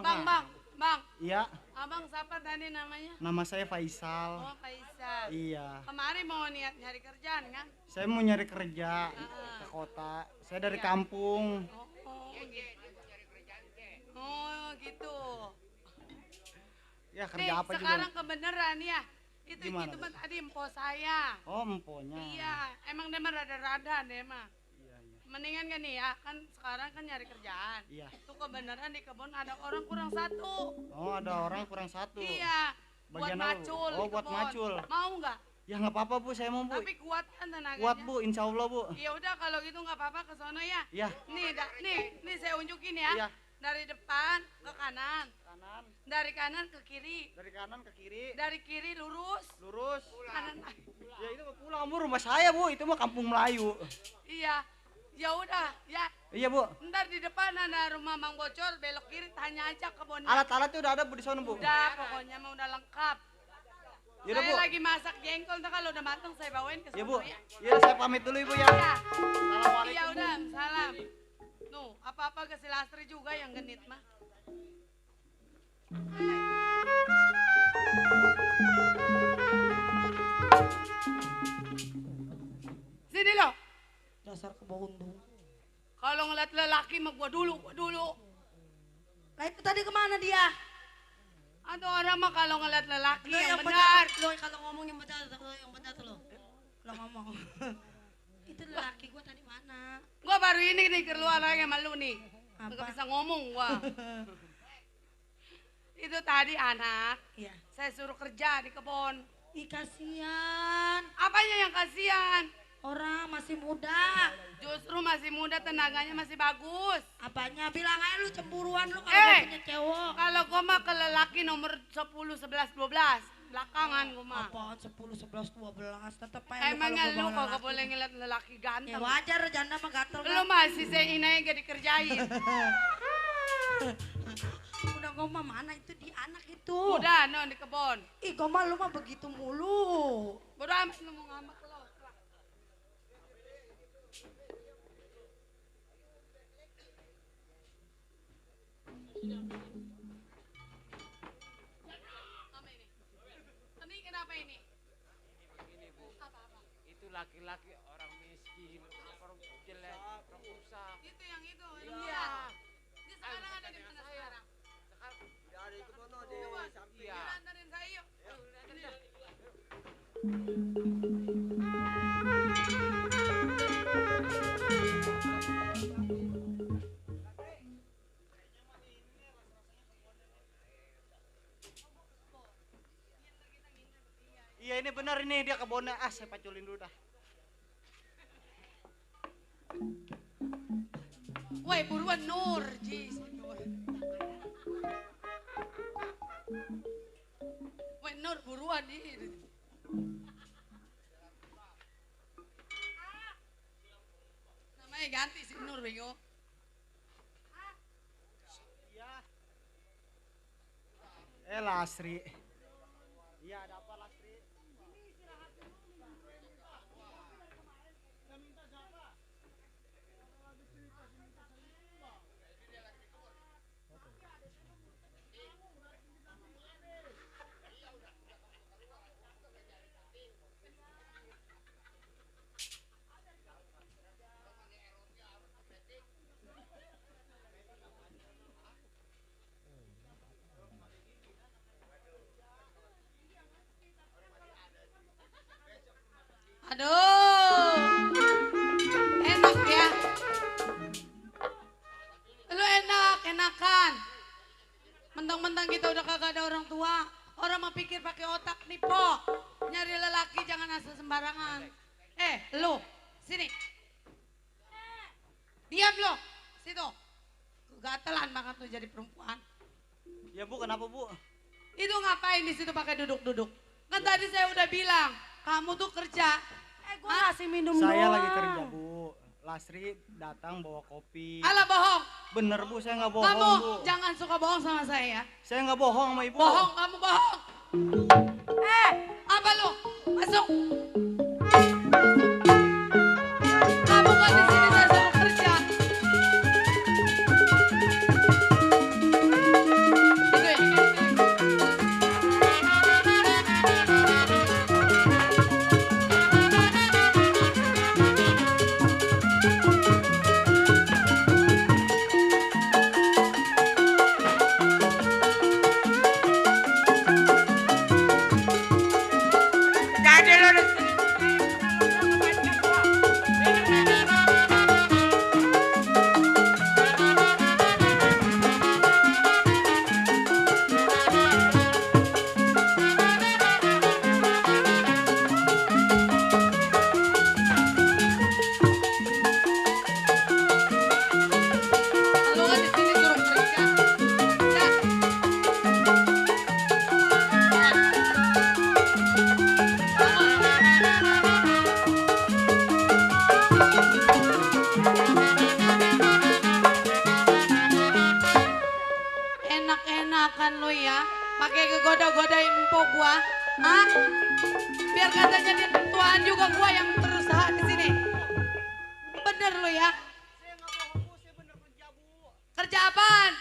Bang. Iya. Abang siapa tadi namanya? Nama saya Faisal. Oh, Faisal. Iya. Kemarin mau niat nyari kerjaan kan? Saya mau nyari kerja ke kota. Saya dari kampung. Oh, gitu. Ya kerja apa juga. Sekarang kebenaran ya. Itu Gimana? mah tadi empo saya. Oh, emponya. Iya, emang dia mah rada-rada deh mah. Mendingan kan nih ya, kan sekarang kan nyari kerjaan. Iya. Itu kebenaran di kebun ada orang kurang satu. Oh, ada orang kurang satu. Iya. Bagian buat apa, Bu? macul. Oh, di buat kebun. macul. Mau nggak? Ya nggak apa-apa Bu, saya mau Bu. Tapi kuat kan tenaganya. Kuat Bu, insya Allah Bu. Ya udah kalau gitu nggak apa-apa ke sono ya. Iya. Nih saya unjukin ya. Iya. Dari depan ke kanan. Kanan. Dari kanan ke kiri. Dari kanan ke kiri. Dari kiri lurus. Lurus. Kanan. Ya itu mah pulang Bu, rumah saya Bu, itu mah kampung Melayu. Iya. Ya udah, ya. Iya Bu. Ntar di depan ada rumah Mang Bocor, belok kiri tanya aja kebunnya. Alat-alatnya udah ada Bu di sana Bu. Udah, pokoknya mah udah lengkap. Yaudah, Saya Bu. lagi masak jengkol, ntar kalau udah matang saya bawain ke Ya sono Bu. ya. Ya saya pamit dulu Ibu ya. Iya. Assalamualaikum. Iya udah, salam. Nuh, apa-apa ke si Lastri juga yang genit mah. Sini lo. Dasar kebondong. Kalau ngeliat lelaki mah gua dulu. Nah itu tadi kemana dia? Ada orang mah kalau ngeliat lelaki Lo yang benar. Lo kalau ngomong yang benar tuh lo. Lo ngomong. Itu lelaki gua tadi mana? Gua baru ini nih keluar lagi sama lu nih. Apa? Nggak bisa ngomong gua. Itu tadi anak. Iya. Saya suruh kerja di kebun. Ih kasihan. Apanya yang kasihan? Orang masih muda. Justru masih muda, tenaganya masih bagus. Apanya? Bilang aja lu cemburuan lu kalau gak punya cewek. Kalau gua mah ke lelaki nomor 10, 11, 12. belakangan gue mah. Apaan 10, 11, 12, tetep aja Emangnya lu kalau gua bawa kagak boleh laki. ngeliat lelaki Ya ganteng. wajar, janda mah gatel Lu masih seinai gak dikerjain. Udah gua mah mana itu di anak itu. Udah, non di kebon. Ih gua mah lu mah begitu mulu. Bodo amat lu mau ngambek lo. Ini kenapa ini? Ini Bu, itu laki-laki orang miskin, orang jelek, orang susah. Itu yang itu. Iya. Dia sekarang ada di mana sekarang? Udah ada itu bono di samping. Iya. Antarin saya yuk. Iya ini benar ini dia kebunnya. Saya paculin dulu dah. Woi buruan Nur, Jis. Nur. Woi Nur buruan nih. Namanya ganti si Nur bego. Lasri. Iya ada apa Lasri? Aduh. Enak ya. Lu enakan. Mentang-mentang kita udah kagak ada orang tua. Orang mau pikir pakai otak nih, Po. Nyari lelaki jangan asal sembarangan. Lu, sini. Diam lo. Situ. Gatelan banget tuh jadi perempuan. Ya Bu, kenapa Bu? Itu ngapain di situ pakai duduk-duduk? Kan tadi saya udah bilang, kamu tuh kerja. Gua ngasih minum Saya doang. lagi kerja Bu. Lasri datang bawa kopi. Alah bohong. Bener Bu, saya nggak bohong Kamu Bu. jangan suka bohong sama saya ya. Saya nggak bohong sama Ibu. Bohong, kamu bohong. Apa lu? Masuk. Kamu kan di sini saya suruh kerja. Jadi lo di sini. Lu kan di sini suruh kerja. Ya. Enak-enakan lu ya, pakai kegoda-godain empok gua. Hah? Biar katanya dia tuaan juga gua yang berusaha di sini. Bener lu ya? Kerja apaan?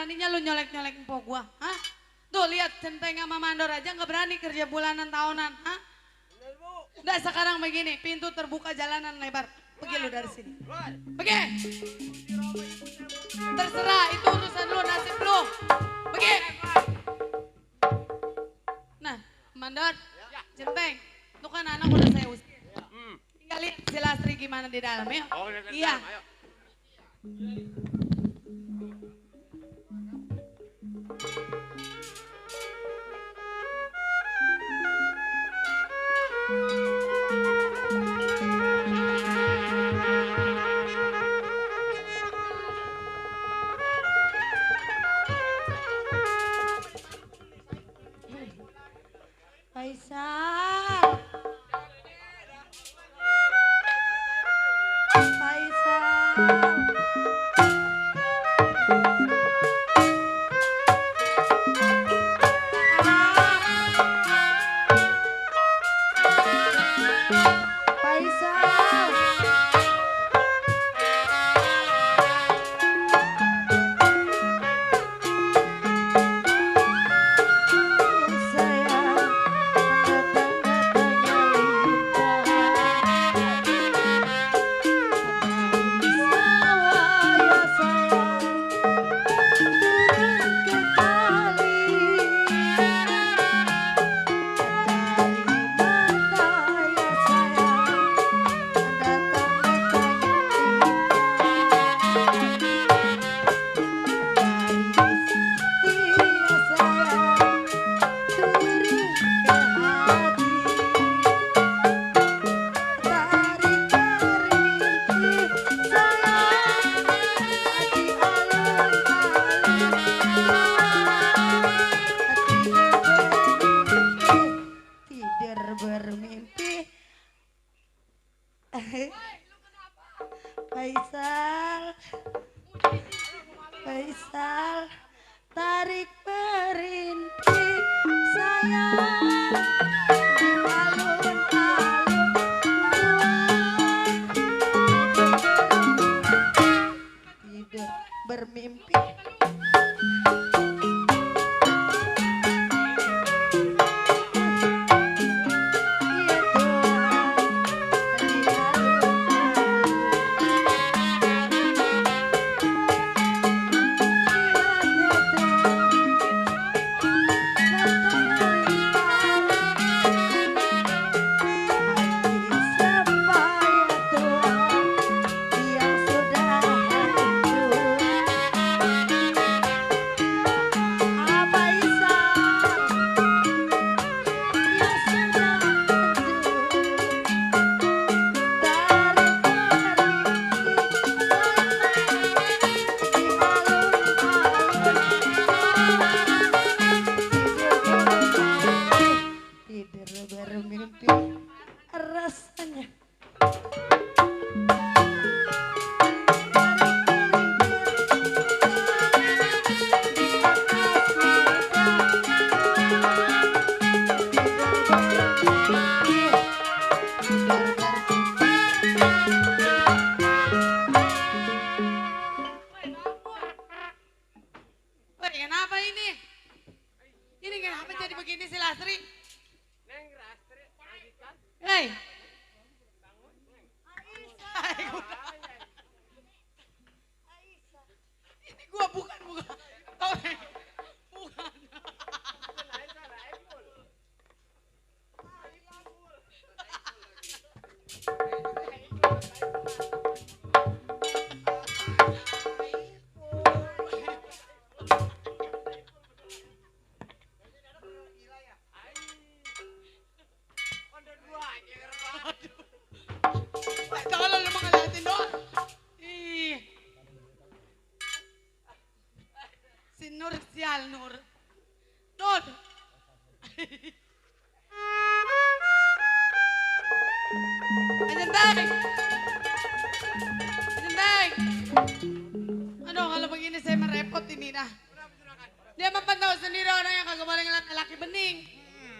beraninya lu nyolek-nyolek empok gua? Hah? Tuh lihat Centeng sama Mandor aja nggak berani kerja bulanan tahunan. Hah? Udah sekarang begini, pintu terbuka jalanan lebar. Pergi lu dari sini. Pergi. Terserah, itu urusan lu, nasib lu. Pergi. Nah, Mandor, Centeng, itu kan anak udah saya usir. Tinggal lihat si Lastri gimana di dalam ya. Iya. Faisal. Faisal, Faisal, tarik berintih sayang di alun-alun tidur bermimpi. Bermimpi rasanya. Woi, kenapa ini? Ini kenapa jadi begini si Lastri? Hei. Ini gua bukan. Oh, bukan. Jangan lu ngeliatin doang. Ih. Si Nur sial Nur. Nur. Ajenteng. Ajenteng. Aduh kalau begini saya merepot ini dah. Dia memantau sendiri orang yang kagak boleh ngeliat laki bening.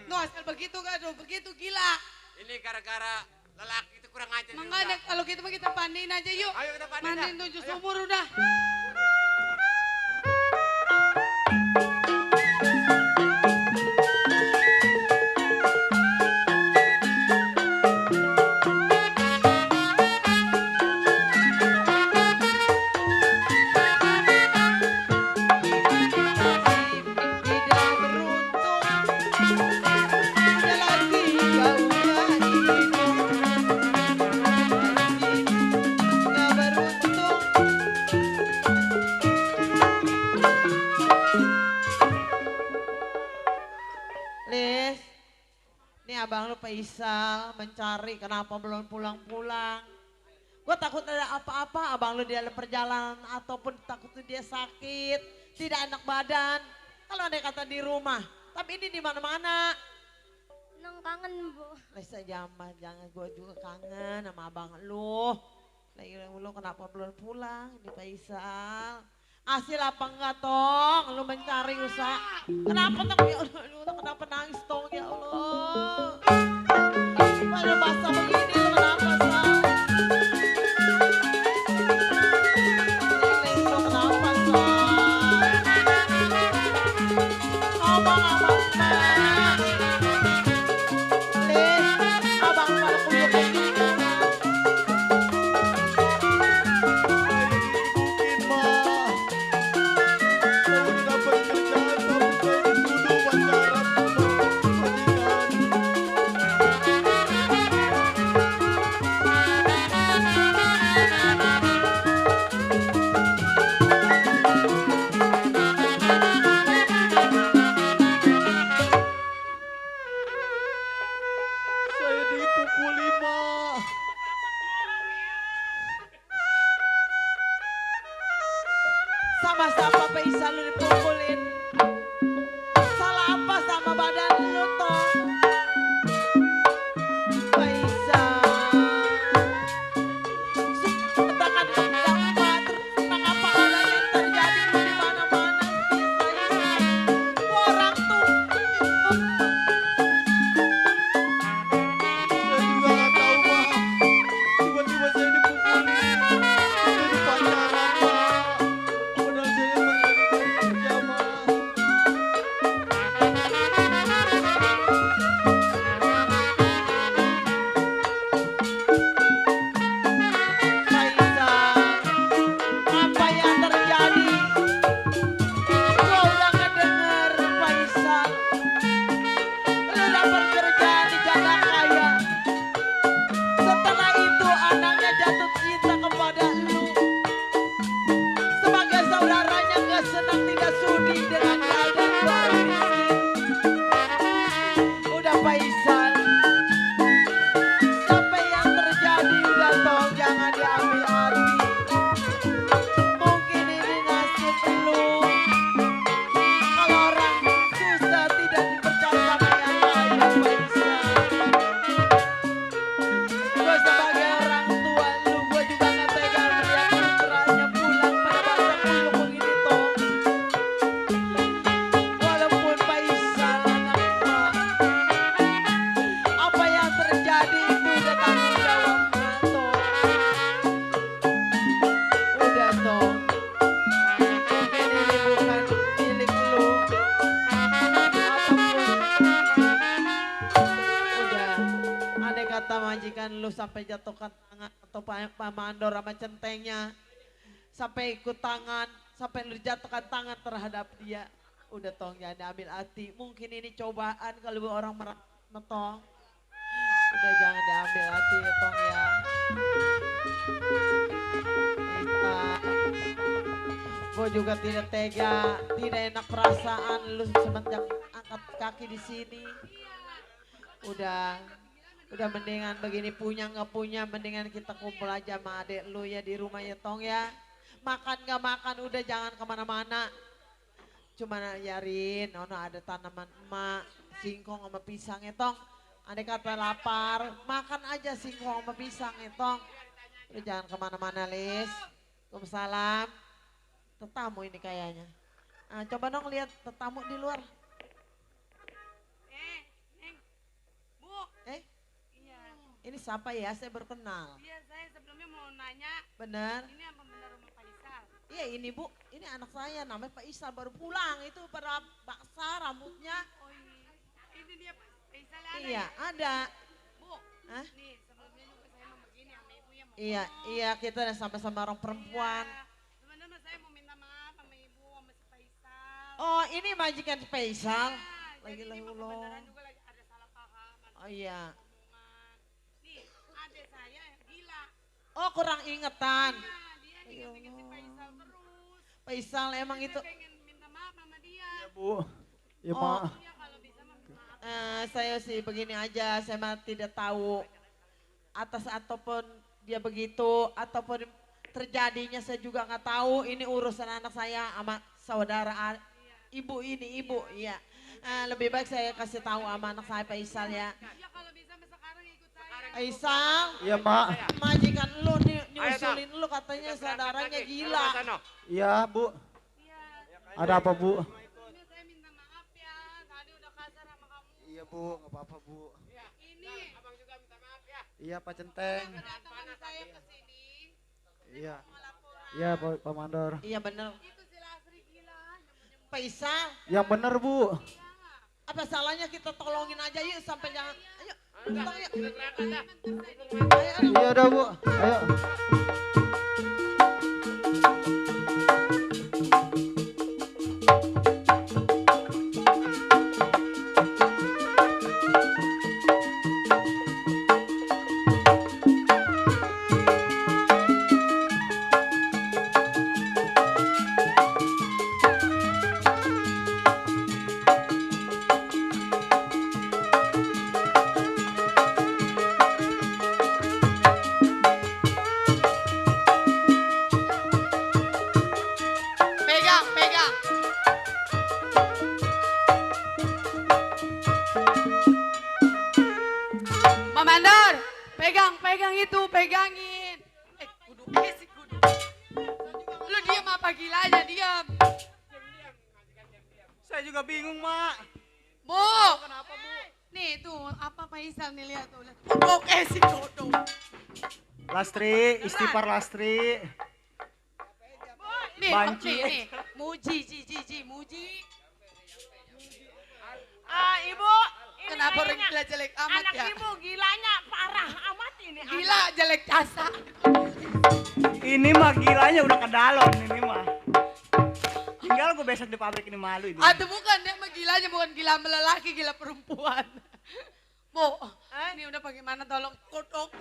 Nuh asal begitu aduh begitu gila. Ini gara-gara lelaki itu kurang ajar. Makanya kalau gitu mah kita pandiin aja yuk. Ayo kita pandiin. Mandiin 7 sumur udah. Lis. Ini abang lu Faisal mencari kenapa belum pulang-pulang. Gue takut ada apa-apa abang lu di dalam perjalanan ataupun takut dia sakit, tidak enak badan. Kalau ada kata di rumah, tapi ini di mana-mana. Neng kangen, Bu. Lesa jangan gue juga kangen sama abang lu. Lagi lu kenapa belum pulang di Faisal? Hasil apa enggak Tong? Lu mencari usaha. Kenapa Tong? Ya Allah, lu kenapa nangis Tong? Ya Allah. Pada basah begini lu kenapa Sal? Lili lu kenapa Sal? Ngomong sama emak. Lis, abang pada kuyuk begini. Saya dipukuli, Ma. Sama-sama Faisal lu dipukulin. Salah apa sama badan lu Tong? Faisal. Katakan kenapa terus mengapa ada yang terjadi lu di mana-mana Faisal. Orang tuh. Saya juga nggak tahu, Ma. Tiba-tiba saya dipukuli. Jadi pacaran, Ma. Padahal saya emang lagi cari kerja, Ma. Faisal, apa yang terjadi? Gua udah ngedenger Faisal. Lu udah bekerja di Jalan Raya. Setelah itu anaknya jatuh cinta kepada lu. Sebagai saudaranya gak senang tidak sudi dengan keadaan orang miskin. Udah Faisal. Sampai yang terjadi udah Tong jangan diambil hati. Mungkin ini nasib lu. Kalau orang susah tidak dipercaya sama yang lain Faisal. Gue sebagai orang tua lu, gue juga gak tega melihat putranya pulang pada masa kuluk begini Tong. Walaupun Faisal anak emak, apa yang terjadi itu udah tanggung jawab emak Tong. Udah Tong, mungkin ini bukan milik lu. Ataupun udah, andai kata majikan lu sampai jatuhkan tangan atau Pak Mandor sama centengnya sampai ikut tangan, sampai lu jatuhkan tangan terhadap dia. Udah Tong jangan diambil hati. Mungkin ini cobaan kalau orang Tong. Udah jangan diambil hati ya Tong ya. Gue juga tidak tega, tidak enak perasaan lu semenjak angkat kaki di sini. Udah mendingan begini punya nggak punya, mendingan kita kumpul aja sama adek lu ya di rumah ya Tong ya. Makan nggak makan udah jangan kemana-mana. Cuma nyarin, ono ada tanaman emak, singkong sama pisang ya Tong. Andai kata lapar, makan aja singkong sama pisang ya Tong. Udah jangan kemana-mana Lis. Waalaikumsalam. Tetamu ini kayaknya. Nah, coba dong lihat tetamu di luar. Neng, Bu. Iya. Ini siapa ya? Saya baru kenal. Iya, saya sebelumnya mau nanya. Benar. Ini apa benar rumah Faisal? Iya ini Bu, ini anak saya namanya Pak Isal baru pulang. Itu pada baksa rambutnya. Oh iya. Ini dia Faisal ada Iya, ya? ada. Bu, Hah? nih sebelumnya juga saya mau begini sama ibu ya. Iya, iya kita udah sama-sama orang perempuan. Teman-teman saya mau minta maaf sama ibu sama si Faisal. Oh ini majikan Faisal. Lagi Jadi ini mah Allah. kebenaran juga lagi ada salah paham. Oh iya. Nih, adik saya gila. Oh kurang ingetan. Dia inget-inget si Faisal terus. Faisal emang itu. Pengen minta maaf sama dia. Bu. Ya, Oh. Pak. Iya kalau bisa mah maaf Saya sih begini aja, saya mah tidak tahu atas ataupun dia begitu ataupun terjadinya saya juga nggak tahu. Ini urusan anak saya sama saudara ibu ini ibu, ya. Lebih baik saya kasih tahu sama anak saya Faisal ya. Faisal, Iya, Mak. majikan lu nyusulin lu katanya saudaranya gila. Iya, Bu. Ada apa, Bu? Iya, Bu, nggak apa-apa, Bu. Abang juga minta maaf ya. Iya, Pak Centeng. Kedatangan saya ke sini. Iya. Iya, Pak Mandor. Iya bener. Itu si Lasri gila. Faisal, Yang bener, Bu. apa salahnya kita tolongin aja yuk sampai jangan. Ayo, pulang yuk. Iya udah, Bu. Ayo. Pegang, pegang. Mamandor, pegang itu, pegangin. Kudu sih kudu. Lu diam apa gila aja, diam. Saya juga bingung, Mak. Bu. Kenapa, Bu? Nih tuh, apa Faisal nih lihat tuh. Oke sih kodok. Lastri, istighfar Lastri. Nih, Banci. nih. Muji, muji. Ibu, ini Kenapa orang kayaknya gila jelek amat anak ya? ibu gilanya parah amat ini. Gila jelek jasa. Ini mah gilanya udah ke dalam ini mah. Tinggal gue besok di pabrik ini malu ini. Aduh bukan, dia mah gilanya bukan gila lelaki, gila perempuan. Bu, ini udah bagaimana tolong kodok.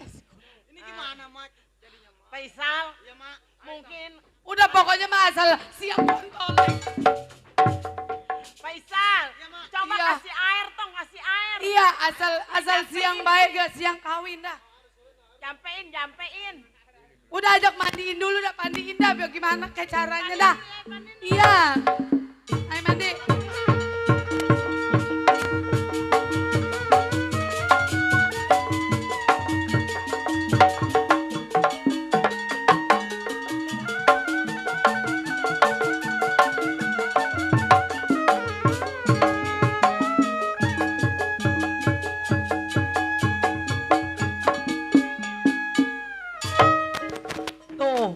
Ini gimana, Mak? Jadinya, Mak. Faisal, ya, Mak. Mungkin Udah pokoknya mah asal siap kontolek. Faisal, coba Iya. kasih air tong, kasih air. Iya, asal siang baik gak siang kawin dah. Jampein. Udah ajak mandiin dulu dah, mandiin dah biar gimana kayak caranya dah. Iya. Ayo mandi. Tuh.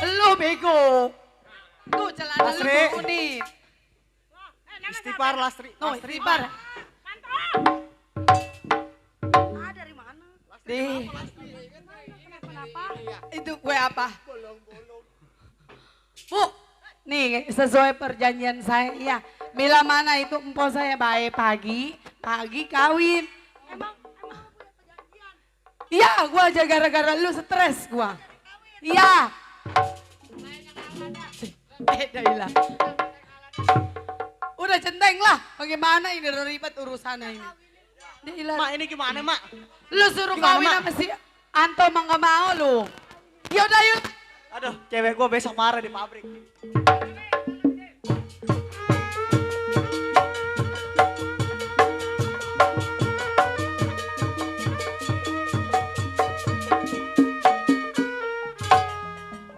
Lu bego. Tuh celana lu Lastri. turunin. Istighfar Lastri. No, istighfar. Ah, dari mana? Nih. Kenapa? Itu kue apa? Bu, nih sesuai perjanjian saya, ya. Bila mana itu empok saya baik pagi kawin. Iya, gua aja gara-gara lu stres gua. Iya. Dailah. Udah centeng lah, bagaimana ini ribet urusannya ini. Dailah. Mak ini gimana, Mak? Lu suruh Gimana, kawin Mak? sama si Anto mah gak mau lu. Yaudah yuk. Aduh, cewek gue besok marah di pabrik.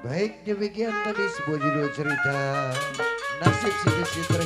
Baik, demikian tadi sebuah judul cerita nasib si istri